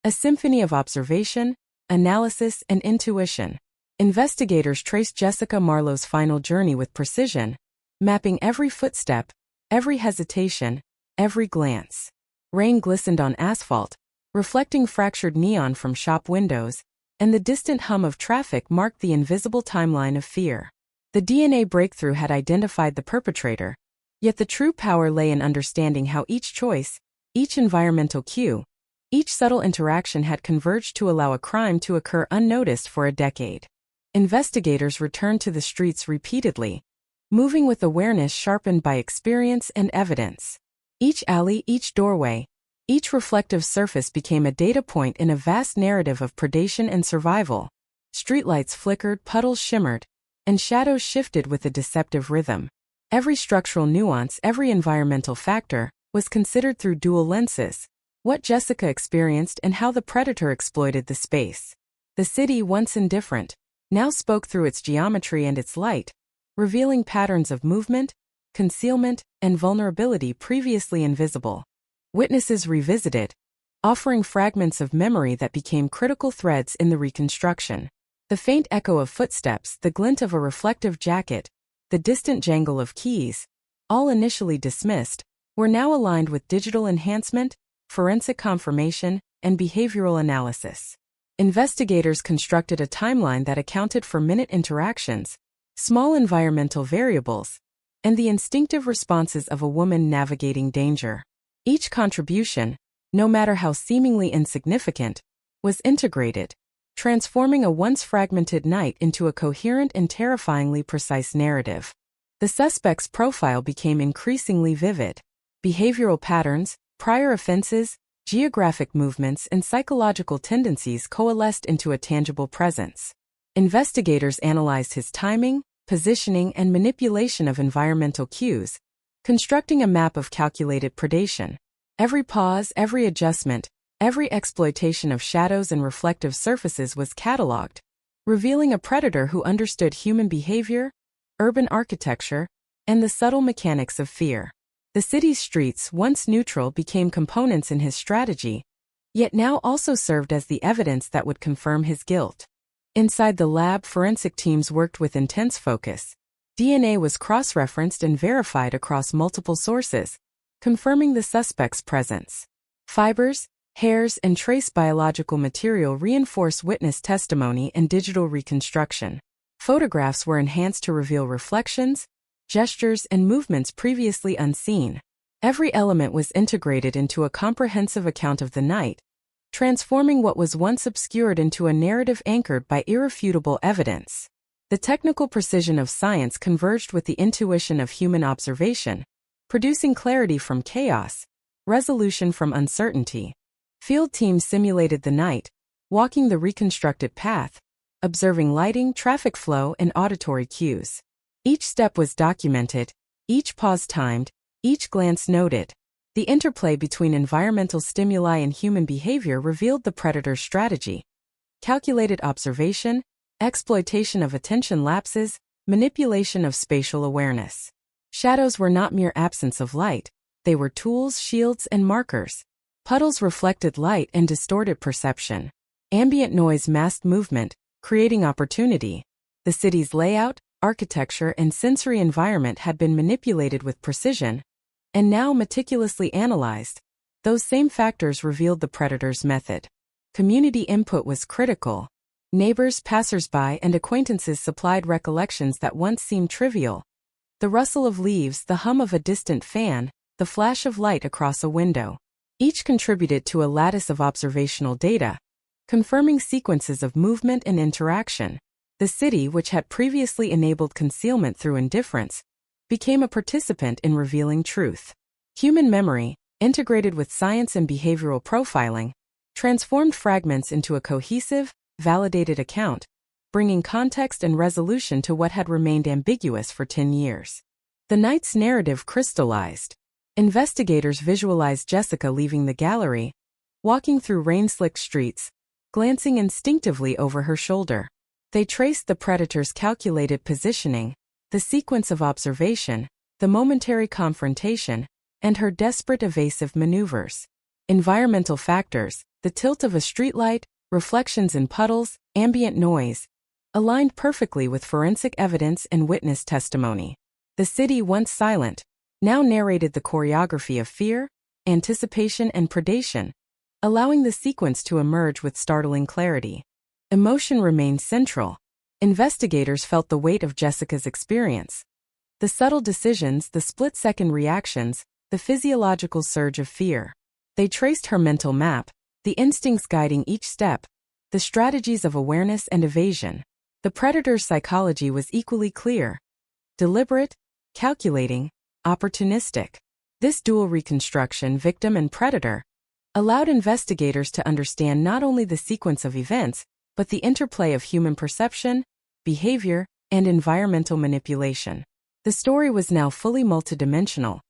a symphony of observation, analysis, and intuition. Investigators traced Jessica Marlowe's final journey with precision, mapping every footstep, every hesitation, every glance. Rain glistened on asphalt, reflecting fractured neon from shop windows, and the distant hum of traffic marked the invisible timeline of fear. The DNA breakthrough had identified the perpetrator, yet the true power lay in understanding how each choice, each environmental cue, each subtle interaction had converged to allow a crime to occur unnoticed for a decade. Investigators returned to the streets repeatedly, moving with awareness sharpened by experience and evidence. Each alley, each doorway, each reflective surface became a data point in a vast narrative of predation and survival. Streetlights flickered, puddles shimmered, and shadows shifted with a deceptive rhythm. Every structural nuance, every environmental factor, was considered through dual lenses: what Jessica experienced and how the predator exploited the space. The city, once indifferent, now spoke through its geometry and its light, revealing patterns of movement, concealment, and vulnerability previously invisible. Witnesses revisited, offering fragments of memory that became critical threads in the reconstruction. The faint echo of footsteps, the glint of a reflective jacket, the distant jangle of keys, all initially dismissed, were now aligned with digital enhancement, forensic confirmation, and behavioral analysis. Investigators constructed a timeline that accounted for minute interactions, small environmental variables, and the instinctive responses of a woman navigating danger. Each contribution, no matter how seemingly insignificant, was integrated, transforming a once fragmented night into a coherent and terrifyingly precise narrative. The suspect's profile became increasingly vivid. Behavioral patterns, prior offenses, geographic movements, and psychological tendencies coalesced into a tangible presence. Investigators analyzed his timing, positioning, and manipulation of environmental cues, constructing a map of calculated predation. Every pause, every adjustment, every exploitation of shadows and reflective surfaces was cataloged, revealing a predator who understood human behavior, urban architecture, and the subtle mechanics of fear. The city's streets, once neutral, became components in his strategy, yet now also served as the evidence that would confirm his guilt. Inside the lab, forensic teams worked with intense focus. DNA was cross-referenced and verified across multiple sources, confirming the suspect's presence. Fibers, hairs, and trace biological material reinforced witness testimony and digital reconstruction. Photographs were enhanced to reveal reflections, gestures, and movements previously unseen. Every element was integrated into a comprehensive account of the night, transforming what was once obscured into a narrative anchored by irrefutable evidence. The technical precision of science converged with the intuition of human observation, producing clarity from chaos, resolution from uncertainty. Field teams simulated the night, walking the reconstructed path, observing lighting, traffic flow, and auditory cues. Each step was documented, each pause timed, each glance noted. The interplay between environmental stimuli and human behavior revealed the predator's strategy: calculated observation, exploitation of attention lapses, manipulation of spatial awareness. Shadows were not mere absence of light, they were tools, shields, and markers. Puddles reflected light and distorted perception. Ambient noise masked movement, creating opportunity. The city's layout, architecture, and sensory environment had been manipulated with precision, and now meticulously analyzed. Those same factors revealed the predator's method. Community input was critical. Neighbors, passersby, and acquaintances supplied recollections that once seemed trivial. The rustle of leaves, the hum of a distant fan, the flash of light across a window. Each contributed to a lattice of observational data, confirming sequences of movement and interaction. The city, which had previously enabled concealment through indifference, became a participant in revealing truth. Human memory, integrated with science and behavioral profiling, transformed fragments into a cohesive, validated account, bringing context and resolution to what had remained ambiguous for 10 years. The night's narrative crystallized. Investigators visualized Jessica leaving the gallery, walking through rain-slicked streets, glancing instinctively over her shoulder. They traced the predator's calculated positioning, the sequence of observation, the momentary confrontation, and her desperate evasive maneuvers. Environmental factors, the tilt of a streetlight, reflections in puddles, ambient noise, aligned perfectly with forensic evidence and witness testimony. The city, once silent, now narrated the choreography of fear, anticipation, and predation, allowing the sequence to emerge with startling clarity. Emotion remained central. Investigators felt the weight of Jessica's experience. The subtle decisions, the split-second reactions, the physiological surge of fear. They traced her mental map, the instincts guiding each step, the strategies of awareness and evasion. The predator's psychology was equally clear. Deliberate, calculating, opportunistic. This dual reconstruction, victim and predator, allowed investigators to understand not only the sequence of events, but the interplay of human perception, behavior, and environmental manipulation. The story was now fully multidimensional: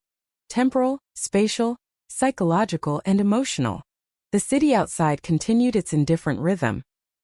temporal, spatial, psychological, and emotional. The city outside continued its indifferent rhythm,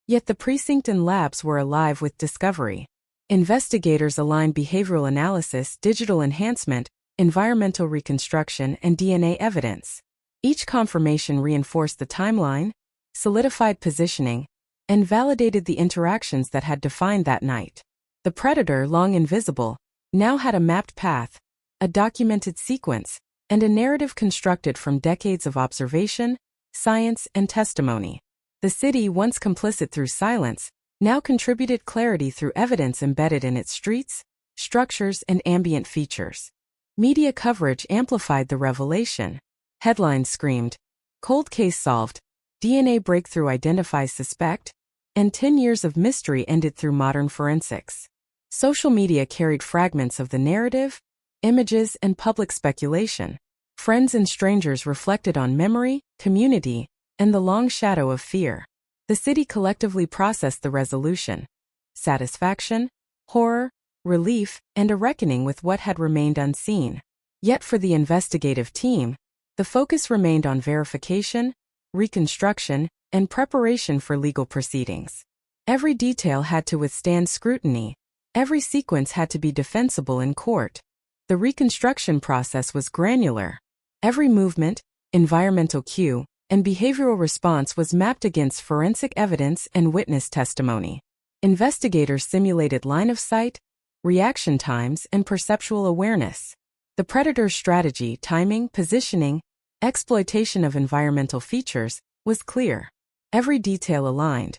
yet the precinct and labs were alive with discovery. Investigators aligned behavioral analysis, digital enhancement, environmental reconstruction, and DNA evidence. Each confirmation reinforced the timeline, solidified positioning, and validated the interactions that had defined that night. The predator, long invisible, now had a mapped path, a documented sequence, and a narrative constructed from decades of observation, science, and testimony. The city, once complicit through silence, now contributed clarity through evidence embedded in its streets, structures, and ambient features. Media coverage amplified the revelation. Headlines screamed, "Cold case solved, DNA breakthrough identifies suspect," and 10 years of mystery ended through modern forensics. Social media carried fragments of the narrative, images, and public speculation. Friends and strangers reflected on memory, community, and the long shadow of fear. The city collectively processed the resolution: satisfaction, horror, relief, and a reckoning with what had remained unseen. Yet for the investigative team, the focus remained on verification, reconstruction, and preparation for legal proceedings. Every detail had to withstand scrutiny. Every sequence had to be defensible in court. The reconstruction process was granular. Every movement, environmental cue, and behavioral response was mapped against forensic evidence and witness testimony. Investigators simulated line of sight, reaction times, and perceptual awareness. The predator's strategy, timing, positioning, exploitation of environmental features, was clear. Every detail aligned: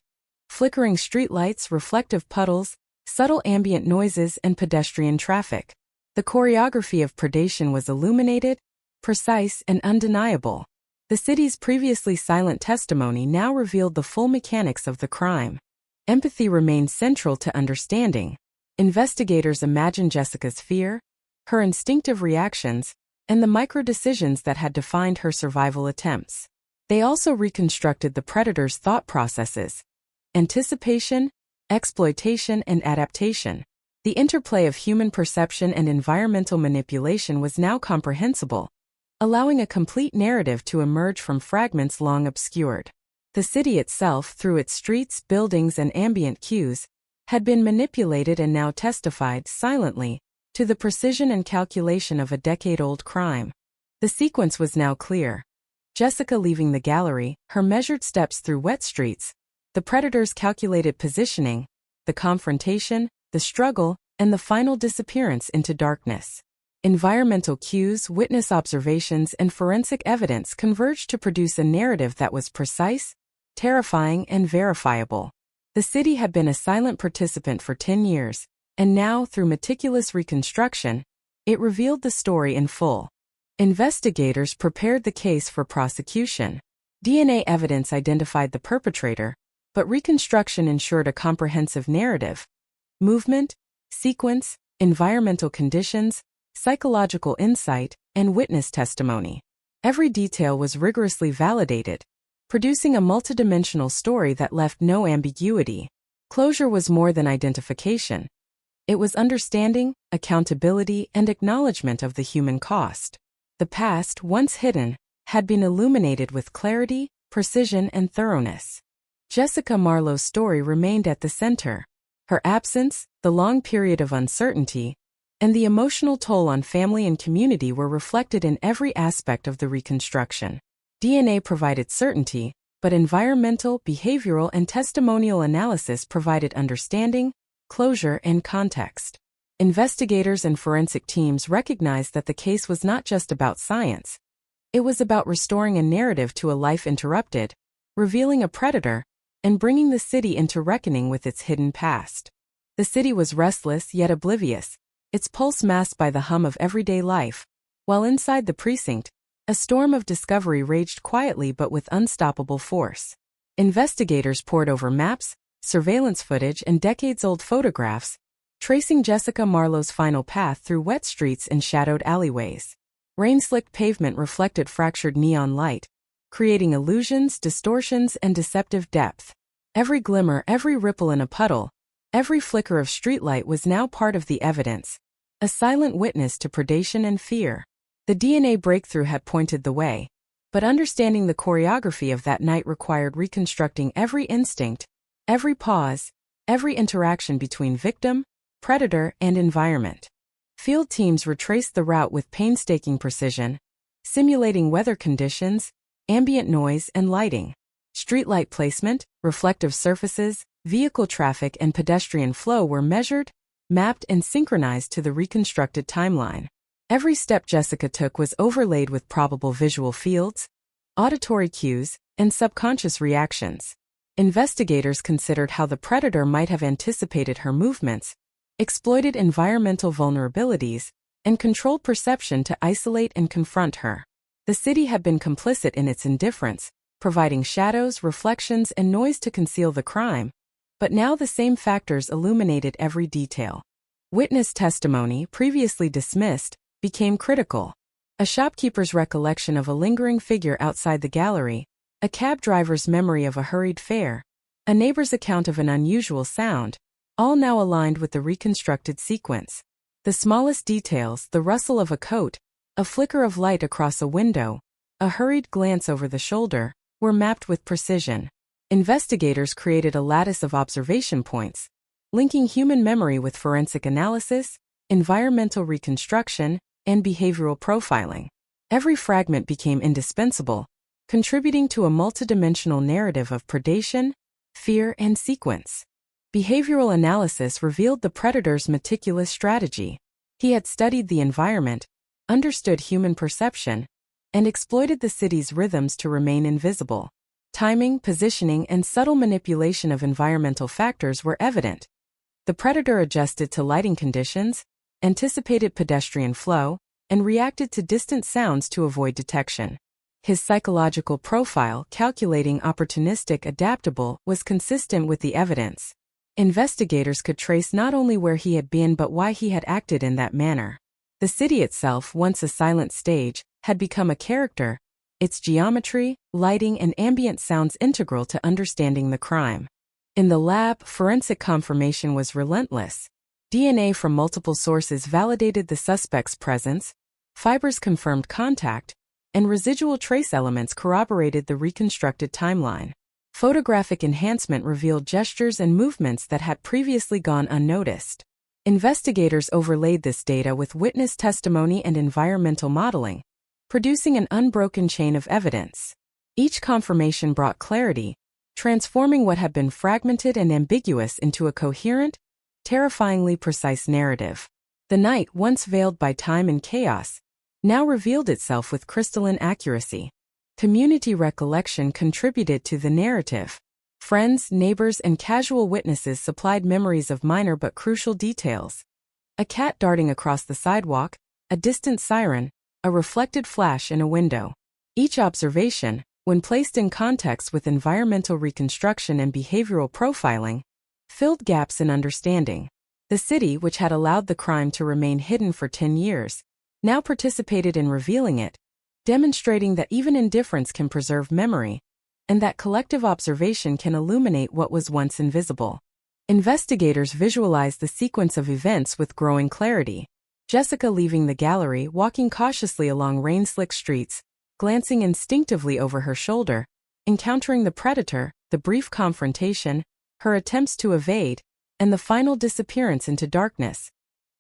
flickering streetlights, reflective puddles, subtle ambient noises, and pedestrian traffic. The choreography of predation was illuminated, precise, and undeniable. The city's previously silent testimony now revealed the full mechanics of the crime. Empathy remained central to understanding. Investigators imagined Jessica's fear, her instinctive reactions, and the micro-decisions that had defined her survival attempts. They also reconstructed the predator's thought processes: anticipation, exploitation, and adaptation. The interplay of human perception and environmental manipulation was now comprehensible, allowing a complete narrative to emerge from fragments long obscured. The city itself, through its streets, buildings, and ambient cues, had been manipulated and now testified silently to the precision and calculation of a decade-old crime. The sequence was now clear: Jessica leaving the gallery, her measured steps through wet streets, the predator's calculated positioning, the confrontation, the struggle, and the final disappearance into darkness. Environmental cues, witness observations, and forensic evidence converged to produce a narrative that was precise, terrifying, and verifiable. The city had been a silent participant for 10 years, and now, through meticulous reconstruction, it revealed the story in full. Investigators prepared the case for prosecution. DNA evidence identified the perpetrator, but reconstruction ensured a comprehensive narrative. Movement, sequence, environmental conditions, psychological insight, and witness testimony. Every detail was rigorously validated, producing a multidimensional story that left no ambiguity. Closure was more than identification. It was understanding, accountability, and acknowledgement of the human cost. The past, once hidden, had been illuminated with clarity, precision, and thoroughness. Jessica Marlowe's story remained at the center. Her absence, the long period of uncertainty, and the emotional toll on family and community were reflected in every aspect of the reconstruction. DNA provided certainty, but environmental, behavioral, and testimonial analysis provided understanding, closure, and context. Investigators and forensic teams recognized that the case was not just about science. It was about restoring a narrative to a life interrupted, revealing a predator, and bringing the city into reckoning with its hidden past. The city was restless yet oblivious, its pulse masked by the hum of everyday life, while inside the precinct, a storm of discovery raged quietly but with unstoppable force. Investigators pored over maps, surveillance footage, and decades-old photographs, tracing Jessica Marlowe's final path through wet streets and shadowed alleyways. Rain-slicked pavement reflected fractured neon light, creating illusions, distortions, and deceptive depth. Every glimmer, every ripple in a puddle, every flicker of streetlight was now part of the evidence, a silent witness to predation and fear. The DNA breakthrough had pointed the way, but understanding the choreography of that night required reconstructing every instinct, every pause, every interaction between victim, predator, and environment. Field teams retraced the route with painstaking precision, simulating weather conditions, ambient noise, and lighting. Streetlight placement, reflective surfaces, vehicle traffic, and pedestrian flow were measured, mapped, and synchronized to the reconstructed timeline. Every step Jessica took was overlaid with probable visual fields, auditory cues, and subconscious reactions. Investigators considered how the predator might have anticipated her movements, exploited environmental vulnerabilities, and controlled perception to isolate and confront her. The city had been complicit in its indifference, providing shadows, reflections, and noise to conceal the crime, but now the same factors illuminated every detail. Witness testimony, previously dismissed, became critical. A shopkeeper's recollection of a lingering figure outside the gallery, a cab driver's memory of a hurried fare, a neighbor's account of an unusual sound, all now aligned with the reconstructed sequence. The smallest details, the rustle of a coat, a flicker of light across a window, a hurried glance over the shoulder, were mapped with precision. Investigators created a lattice of observation points, linking human memory with forensic analysis, environmental reconstruction, and behavioral profiling. Every fragment became indispensable, contributing to a multidimensional narrative of predation, fear, and sequence. Behavioral analysis revealed the predator's meticulous strategy. He had studied the environment, understood human perception, and exploited the city's rhythms to remain invisible. Timing, positioning, and subtle manipulation of environmental factors were evident. The predator adjusted to lighting conditions, anticipated pedestrian flow, and reacted to distant sounds to avoid detection. His psychological profile, calculating, opportunistic, adaptable, was consistent with the evidence. Investigators could trace not only where he had been but why he had acted in that manner. The city itself, once a silent stage, had become a character, its geometry, lighting, and ambient sounds integral to understanding the crime. In the lab, forensic confirmation was relentless. DNA from multiple sources validated the suspect's presence, fibers confirmed contact, and residual trace elements corroborated the reconstructed timeline. Photographic enhancement revealed gestures and movements that had previously gone unnoticed. Investigators overlaid this data with witness testimony and environmental modeling, producing an unbroken chain of evidence. Each confirmation brought clarity, transforming what had been fragmented and ambiguous into a coherent, terrifyingly precise narrative. The night, once veiled by time and chaos, now revealed itself with crystalline accuracy. Community recollection contributed to the narrative. Friends, neighbors, and casual witnesses supplied memories of minor but crucial details. A cat darting across the sidewalk, a distant siren, a reflected flash in a window. Each observation, when placed in context with environmental reconstruction and behavioral profiling, filled gaps in understanding. The city, which had allowed the crime to remain hidden for 10 years, now participated in revealing it, demonstrating that even indifference can preserve memory, and that collective observation can illuminate what was once invisible. Investigators visualized the sequence of events with growing clarity. Jessica leaving the gallery, walking cautiously along rain-slick streets, glancing instinctively over her shoulder, encountering the predator, the brief confrontation, her attempts to evade, and the final disappearance into darkness,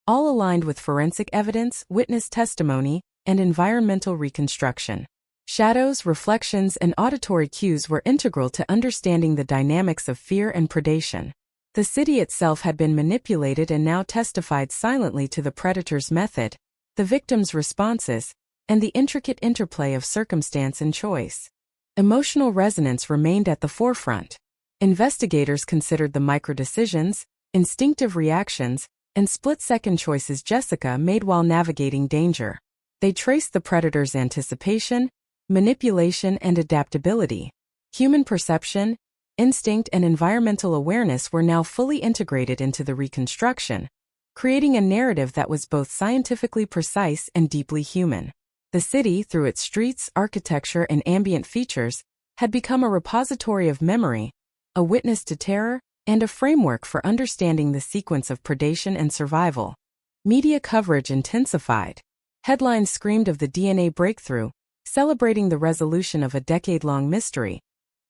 all aligned with forensic evidence, witness testimony, and environmental reconstruction. Shadows, reflections, and auditory cues were integral to understanding the dynamics of fear and predation. The city itself had been manipulated and now testified silently to the predator's method, the victim's responses, and the intricate interplay of circumstance and choice. Emotional resonance remained at the forefront. Investigators considered the micro-decisions, instinctive reactions, and split-second choices Jessica made while navigating danger. They traced the predator's anticipation, manipulation, and adaptability. Human perception, instinct, and environmental awareness were now fully integrated into the reconstruction, creating a narrative that was both scientifically precise and deeply human. The city, through its streets, architecture, and ambient features, had become a repository of memory, a witness to terror, and a framework for understanding the sequence of predation and survival. Media coverage intensified. Headlines screamed of the DNA breakthrough, celebrating the resolution of a decade-long mystery.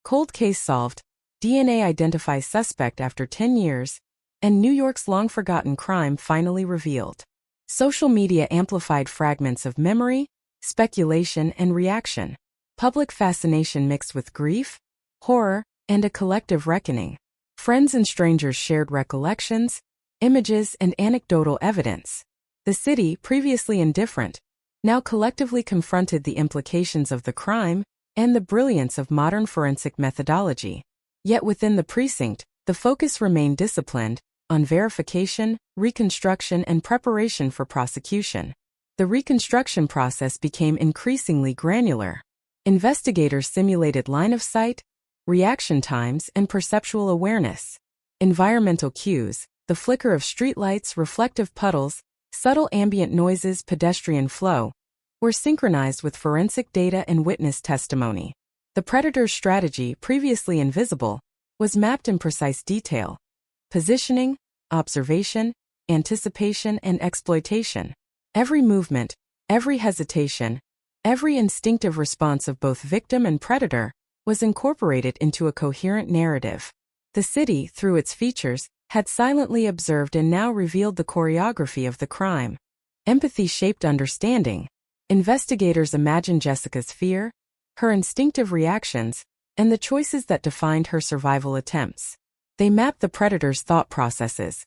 Cold case solved, DNA identifies suspect after 10 years, and New York's long-forgotten crime finally revealed. Social media amplified fragments of memory, speculation, and reaction. Public fascination mixed with grief, horror, and a collective reckoning. Friends and strangers shared recollections, images, and anecdotal evidence. The city, previously indifferent, now collectively confronted the implications of the crime and the brilliance of modern forensic methodology. Yet within the precinct, the focus remained disciplined on verification, reconstruction, and preparation for prosecution. The reconstruction process became increasingly granular. Investigators simulated line of sight, reaction times, and perceptual awareness. Environmental cues, the flicker of streetlights, reflective puddles, subtle ambient noises, pedestrian flow, were synchronized with forensic data and witness testimony. The predator's strategy, previously invisible, was mapped in precise detail. Positioning, observation, anticipation, and exploitation. Every movement, every hesitation, every instinctive response of both victim and predator was incorporated into a coherent narrative. The city, through its features, had silently observed and now revealed the choreography of the crime. Empathy shaped understanding. Investigators imagined Jessica's fear, her instinctive reactions, and the choices that defined her survival attempts. They mapped the predator's thought processes.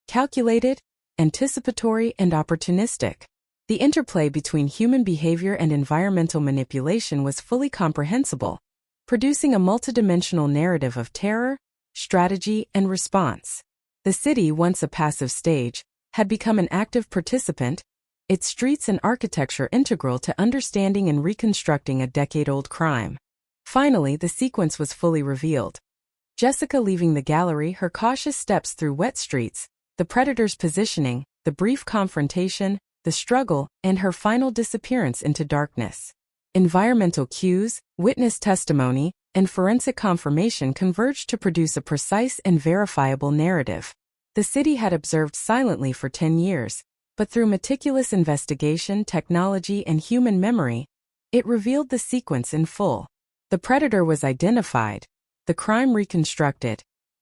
Calculated, anticipatory, and opportunistic. The interplay between human behavior and environmental manipulation was fully comprehensible, producing a multidimensional narrative of terror, strategy, and response. The city, once a passive stage, had become an active participant, its streets and architecture integral to understanding and reconstructing a decade-old crime. Finally, the sequence was fully revealed. Jessica leaving the gallery, her cautious steps through wet streets, the predator's positioning, the brief confrontation, the struggle, and her final disappearance into darkness. Environmental cues, witness testimony, and forensic confirmation converged to produce a precise and verifiable narrative. The city had observed silently for 10 years, but through meticulous investigation, technology, and human memory, it revealed the sequence in full. The predator was identified, the crime reconstructed,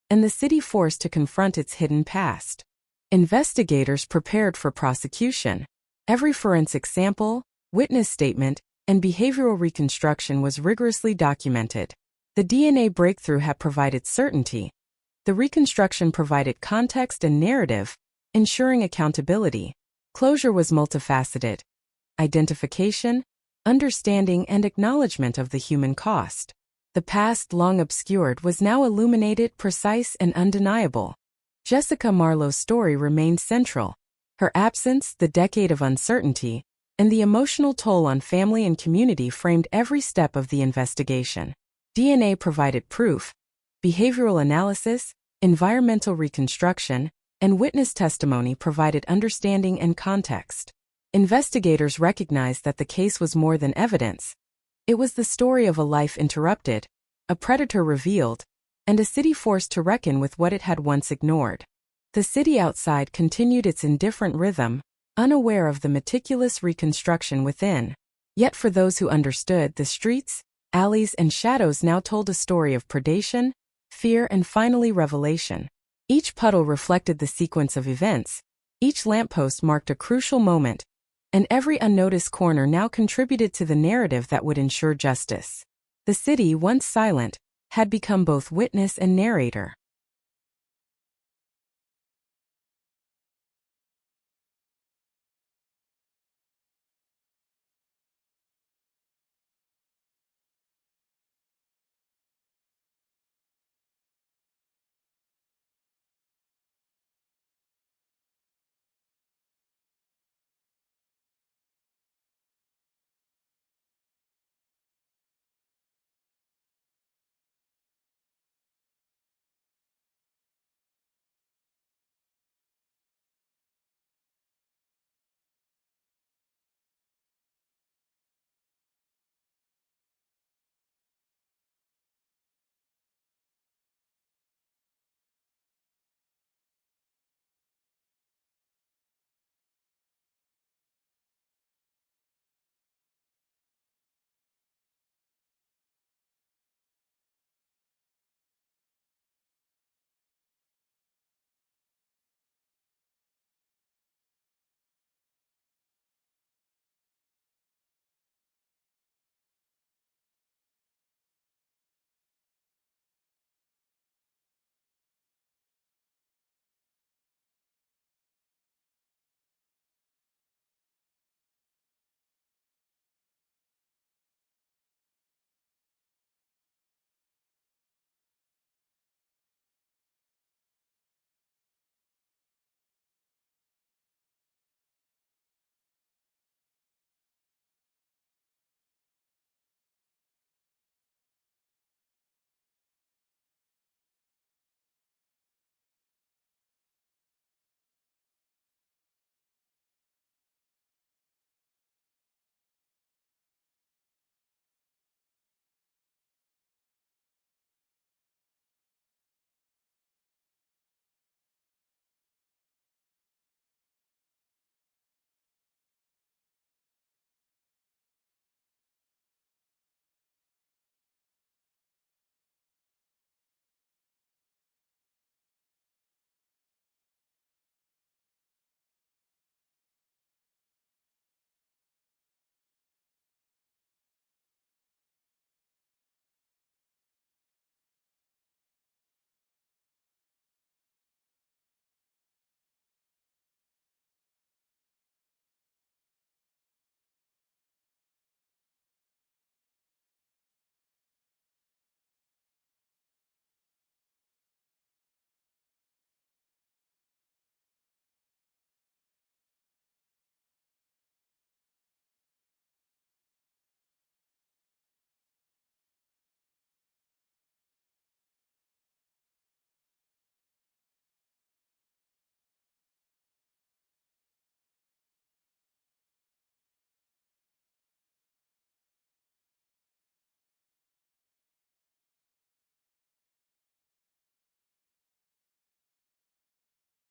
and the city forced to confront its hidden past. Investigators prepared for prosecution. Every forensic sample, witness statement, and behavioral reconstruction was rigorously documented. The DNA breakthrough had provided certainty. The reconstruction provided context and narrative, ensuring accountability. Closure was multifaceted: identification, understanding, and acknowledgement of the human cost. The past, long obscured, was now illuminated, precise, and undeniable. Jessica Marlowe's story remained central. Her absence, the decade of uncertainty, and the emotional toll on family and community framed every step of the investigation. DNA provided proof. Behavioral analysis, environmental reconstruction, and witness testimony provided understanding and context. Investigators recognized that the case was more than evidence. It was the story of a life interrupted, a predator revealed, and a city forced to reckon with what it had once ignored. The city outside continued its indifferent rhythm, unaware of the meticulous reconstruction within. Yet for those who understood, the streets, alleys, and shadows now told a story of predation, fear, and finally revelation. Each puddle reflected the sequence of events, each lamppost marked a crucial moment, and every unnoticed corner now contributed to the narrative that would ensure justice. The city, once silent, had become both witness and narrator.